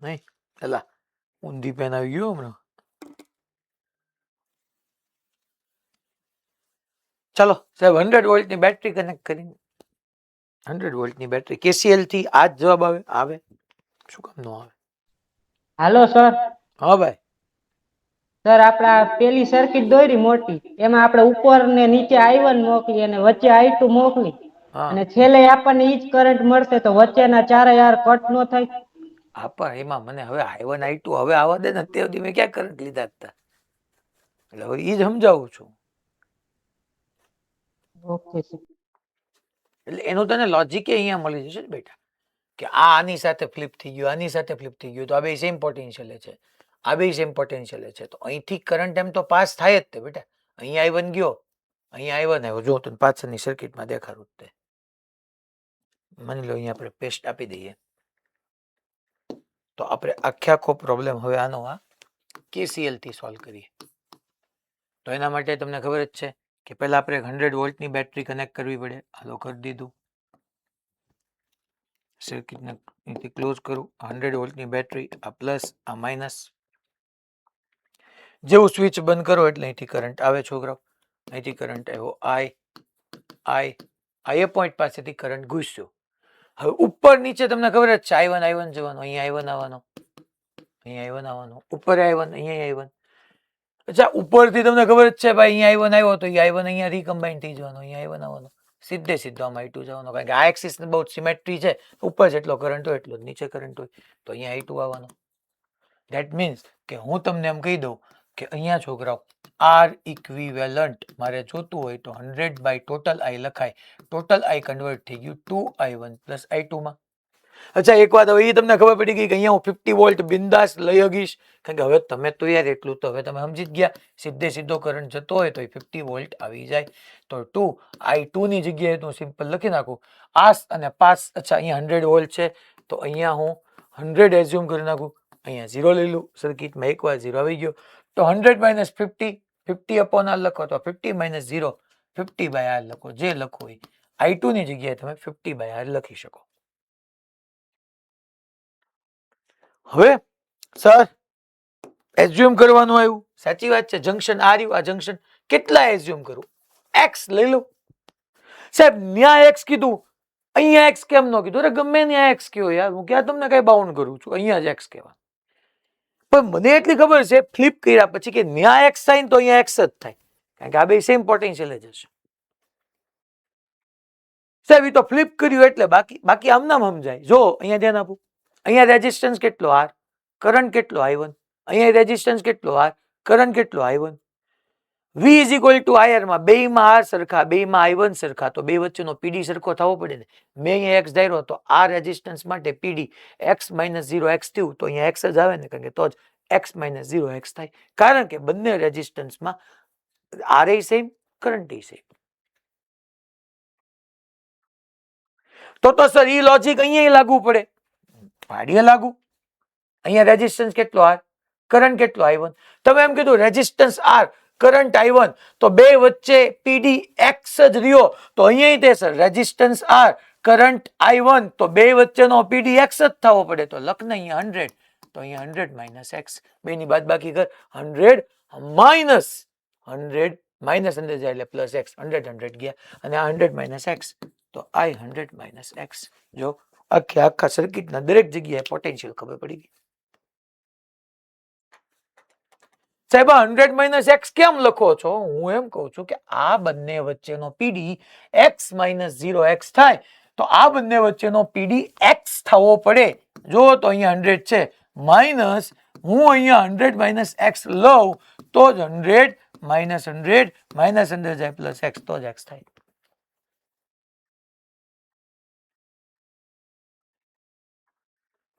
નહીં એલા ઊંધી પેન આવી ગયું હમણાં. ચાલો સાહેબ 100 વોલ્ટની બેટરી કનેક્ટ કરીને 100 વોલ્ટની બેટરી KCL થી આ જ જવાબ આવે શું કામ ન આવે? Hello sir. હા ભાઈ સર આપણે પેલી સર્કિટ દોરી મોટી, એમાં આપણે ઉપર ને નીચે I1 મોકલી અને વચ્ચે I2 મોકલી અને છેલ્લે આપણને ઈ જ કરંટ મળશે તો વચ્ચેના ચારેય યાર કટ નો થાય? હા પણ એમાં મને હવે I1 I2 હવે આવવા દે ને, તે સુધી મેં ક્યાં કરંટ લીધા હતા, એટલે હવે ઈ જ સમજાવું છું. Okay sir. એટલે એનું તને લોજિક અહીંયા મળી જશે બેટા કે આ આની સાથે ફ્લિપ થઈ ગયું, આની સાથે ફ્લિપ થઈ ગયું, તો આ બે સેમ પોટેન્શિયલ છે, આ બે સેમ પોટેન્શિયલ છે, તો અહીંથી કરંટ એમ તો પાસ થાય જ તે બેટા. અહીંયા I1 ગયો, અહીંયા I1 આવ્યો, જો તને પાછળની સર્કિટમાં દેખાડું તે. માની લો અહીંયા આપણે પેસ્ટ આપી દઈએ તો આપણે આખો પ્રોબ્લેમ હવે આનો આ KCL થી સોલ્વ કરીએ. તો એના માટે તમને ખબર જ છે કે પહેલા આપણે 100 વોલ્ટની બેટરી કનેક્ટ કરવી પડે. હાલો કરી દીધું, સર્કિટને અહીંથી ક્લોઝ કરું. 100 વોલ્ટની બેટરી, આ પ્લસ આ માઇનસ. જેવું સ્વિચ બંધ કરો એટલે અહીંથી કરંટ આવે છોકરાઓ, અહીંથી કરંટ આવ્યો I પોઈન્ટ પાસેથી કરંટ ઘૂસ્યો. હવે ઉપર નીચે તમને ખબર જ છે I1 જવાનો, અહીંયા I1 આવવાનો, અહીંયા I1 આવવાનો, ઉપર I1 અહીંયા I1. અચ્છા ઉપરથી તમને ખબર જ છે ભાઈ અહીંયા I1 આવ્યો તો I1 અહીંયા રીકમ્બાઇન થઈ જવાનો, અહીંયા I1 આવવાનો, સીધો આમાં I2 જવાનો, કારણ કે આ એક્સિસ ને બહુ સિમેટ્રી છે, ઉપર જેટલો કરંટ હોય એટલો નીચે કરંટ હોય, તો અહીંયા I2 આવવાનો. ધેટ મીન્સ કે હું તમને એમ કહી દઉં કે અહીંયા છોકરાઓ આર ઇક્વિવેલન્ટ મારે જોતું હોય તો 100 બાય ટોટલ આઈ લખાય. ટોટલ આઈ કન્વર્ટ થઈ ગયું 2i1 પ્લસ i2 માં. અચ્છા એક વાત હવે એ તમને ખબર પડી ગઈ કે અહીંયા હું 50 વોલ્ટ બિંદાસ લઈ હગીશ, કારણ કે હવે તમે તો યાર એટલું તો હવે તમે સમજી જ ગયા, સીધો કરંટ જતો હોય તો 50 વોલ્ટ આવી જાય. તો 2i2 ની જગ્યાએ હું સિમ્પલ લખી નાખું આસ અને પાસ. અચ્છા અહીંયા 100 વોલ્ટ છે તો અહીંયા હું 100 એઝ્યુમ કરી નાખું, અહીંયા 0 લઈ લઉં સર્કિટમાં, એકવાર 0 આવી ગયો તો 100 માઇનસ 50, 50 અપોન આર લખો તો 50 માઇનસ 0, 50 બાય આર લખો, જે લખો એ i2 ની જગ્યાએ તમે 50 બાય આર લખી શકો. હવે સર એઝ્યુમ કરવાનું આવ્યું, સાચી વાત છે, જંક્શન આ રહ્યું, આ જંક્શન કેટલા એઝ્યુમ કરું, એક્સ લઈ લો. સાહેબ ન્યા એક્સ કીધું, અહીંયા એક્સ કેમ ન કીધું? અરે ગમે ત્યાં એક્સ કયો યાર, હું ક્યાં તમને કઈ બાઉન્ડ કરું છું, અહીંયા જ એક્સ કહેવા. પણ મને એટલી ખબર છે ફ્લિપ કર્યા પછી કે ન્યા એક્સ થાય તો અહીંયા એક્સ જ થાય, કારણ કે આ બે સેમ પોટેન્શિયલ જ હશે. સાહેબ એ તો ફ્લિપ કર્યું એટલે બાકી આમ નામ સમજાય. જો અહીંયા ધ્યાન આપું, અહીંયા રેઝિસ્ટન્સ કેટલો આર, કરંટ કેટલો i1, અહીંયા રેઝિસ્ટન્સ કેટલો આર, કરંટ કેટલો i1. V is equal two IR માં બેયમાં આર સરખા, બેયમાં i1 સરખા, તો બે વચ્ચેનો પીડી સરખો થવો પડે ને. મેં અહીંયા એક્સ ધાર્યો તો આ રેઝિસ્ટન્સ માટે પીડી x માઇનસ 0 એક્સ થયું તો અહીંયા એક્સ જ આવે ને, કારણ કે તો જ x માઇનસ 0 એક્સ થાય, કારણ કે બંને રેઝિસ્ટન્સમાં આર એ સેમ, કરંટ એ સેમ. તો સર ઈ લોજિક અહીંયા લાગુ પડે, પાડીએ લાગુ. અહીંયા રેઝિસ્ટન્સ કેટલો આર, કરંટ કેટલો i1. તમે એમ કીધું રેઝિસ્ટન્સ આર, કરંટ i1, તો બે વચ્ચે પીડી x જ રહ્યો, તો અહીંયા તે sir resistance R, current i1, તો બે વચ્ચેનો પીડી x જ થવો પડે, તો લખ ને અહીંયા 100, તો અહીંયા 100 માઇનસ x, બેની બાદબાકી કર, 100 માઇનસ 100 માઇનસ 100 જાય એટલે પ્લસ x, 100 ગયા, અને આ 100 માઇનસ x, તો i 100 માઇનસ x. જો આખા સર્કિટના દરેક જગ્યાએ પોટેન્શિયલ ખબર પડી ગઈ. સાહેબ 100 માઇનસ એક્સ કેમ લખો છો? હું એમ કહું છું કે આ બંને વચ્ચેનો પીડી x માઇનસ 0 એક્સ થાય, તો આ બંને વચ્ચેનો પીડી x થવો પડે. જો તો અહીંયા 100 છે, માઇનસ હું અહીંયા 100 માઇનસ એક્સ લઉં તો જ 100 માઇનસ 100 માઇનસ 100 જાય પ્લસ x, તો જ x થાય.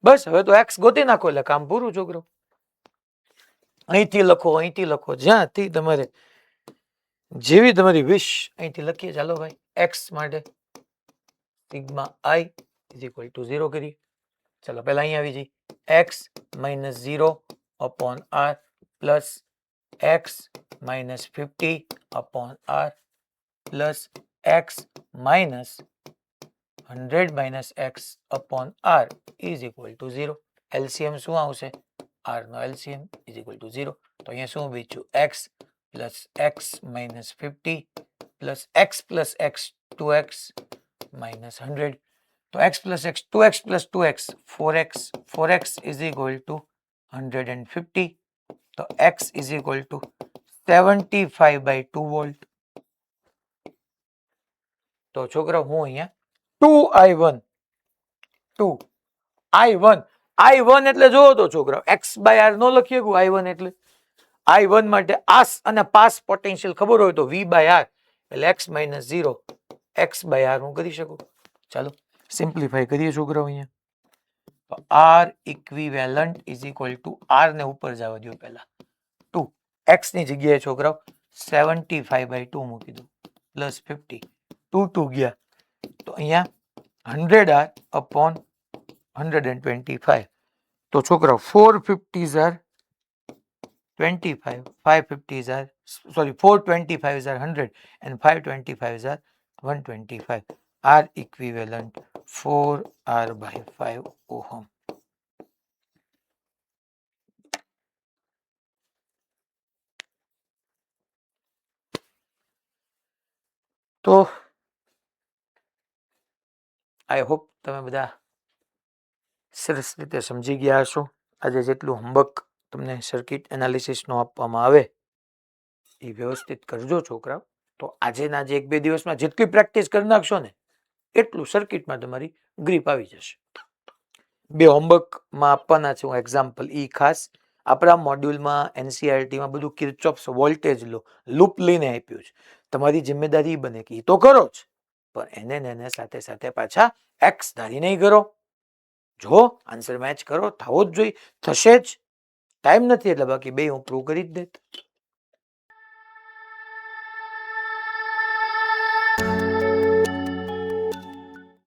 બસ હવે તો x ગોતી નાખો એટલે કામ પૂરું છોકરો. અહીંથી લખો, જ્યાંથી તમારે જેવી તમારી વિશ અહીંથી લખીએ. ચાલો ભાઈ, x માટે sigma i is equal two 0 કરીએ. ચાલો પહેલા અહીંયા આવી જઈએ, x minus 0 upon r plus x minus 50 upon r plus x minus 100 minus x upon r is equal two 0. LCM શું આવશે? r no LCM is equal to 0. તો અહીંયા શું બચ્યું? x plus x minus 50 plus x 2x minus 100. તો x plus x 2x plus 2x 4x is equal to 150. તો x is equal to 75 by 2 volt. તો છોકરા હું અહીંયા 2i1 i1 એટલે જોવો તો છોકરા x બાય r નો લખીએ i1 એટલે i1 માટે આસ અને પાસ પોટેન્શિયલ ખબર હોય તો v બાય r એટલે x minus 0 x by r હું કરી શકું. ચાલો સિમ્પ્લિફાય કરીએ છોકરાઓ. અહીંયા તો r equivalent is equal two r ને ઉપર જવા દો, પહેલા 2 x ની જગ્યાએ છોકરાઓ 75 બાય 2 મૂકી દો પ્લસ 50, 2 ગયા તો અહીંયા 100r અપોન 125. તો છોકરા 450s are 25, 550s are, sorry, 425s are 100 and 525s are 125. R equivalent 4R by 5 ohm. તો આઈ હોપ તમે બધા સરસ રીતે સમજી ગયા હશો. આજે જેટલું હોમવર્ક તમને સર્કિટ એનાલિસિસનો આપવામાં આવે એ વ્યવસ્થિત કરજો છોકરાઓ. તો આજેના જે 1-2 દિવસમાં જેટલી પ્રેક્ટિસ કરી નાખશો ને એટલું સર્કિટમાં તમારી ગ્રીપ આવી જશે. 2 હોમવર્કમાં આપવાના છે હું એક્ઝામ્પલ, ઈ ખાસ આપણા મોડ્યુલમાં એનસીઆરટીમાં બધું કિર્ચોફ્સ વોલ્ટેજ લો લૂપ લઈને આપ્યું છે. તમારી જિમ્મેદારી બને કે એ તો કરો જ, પણ એને સાથે સાથે પાછા એક્સ ધારી નહીં કરો. જો આન્સર મેચ કરો, થવો જ જોઈએ, થશે જ. ટાઈમ નથી એટલે બાકી બે હું પ્રૂવ કરી જ દેત.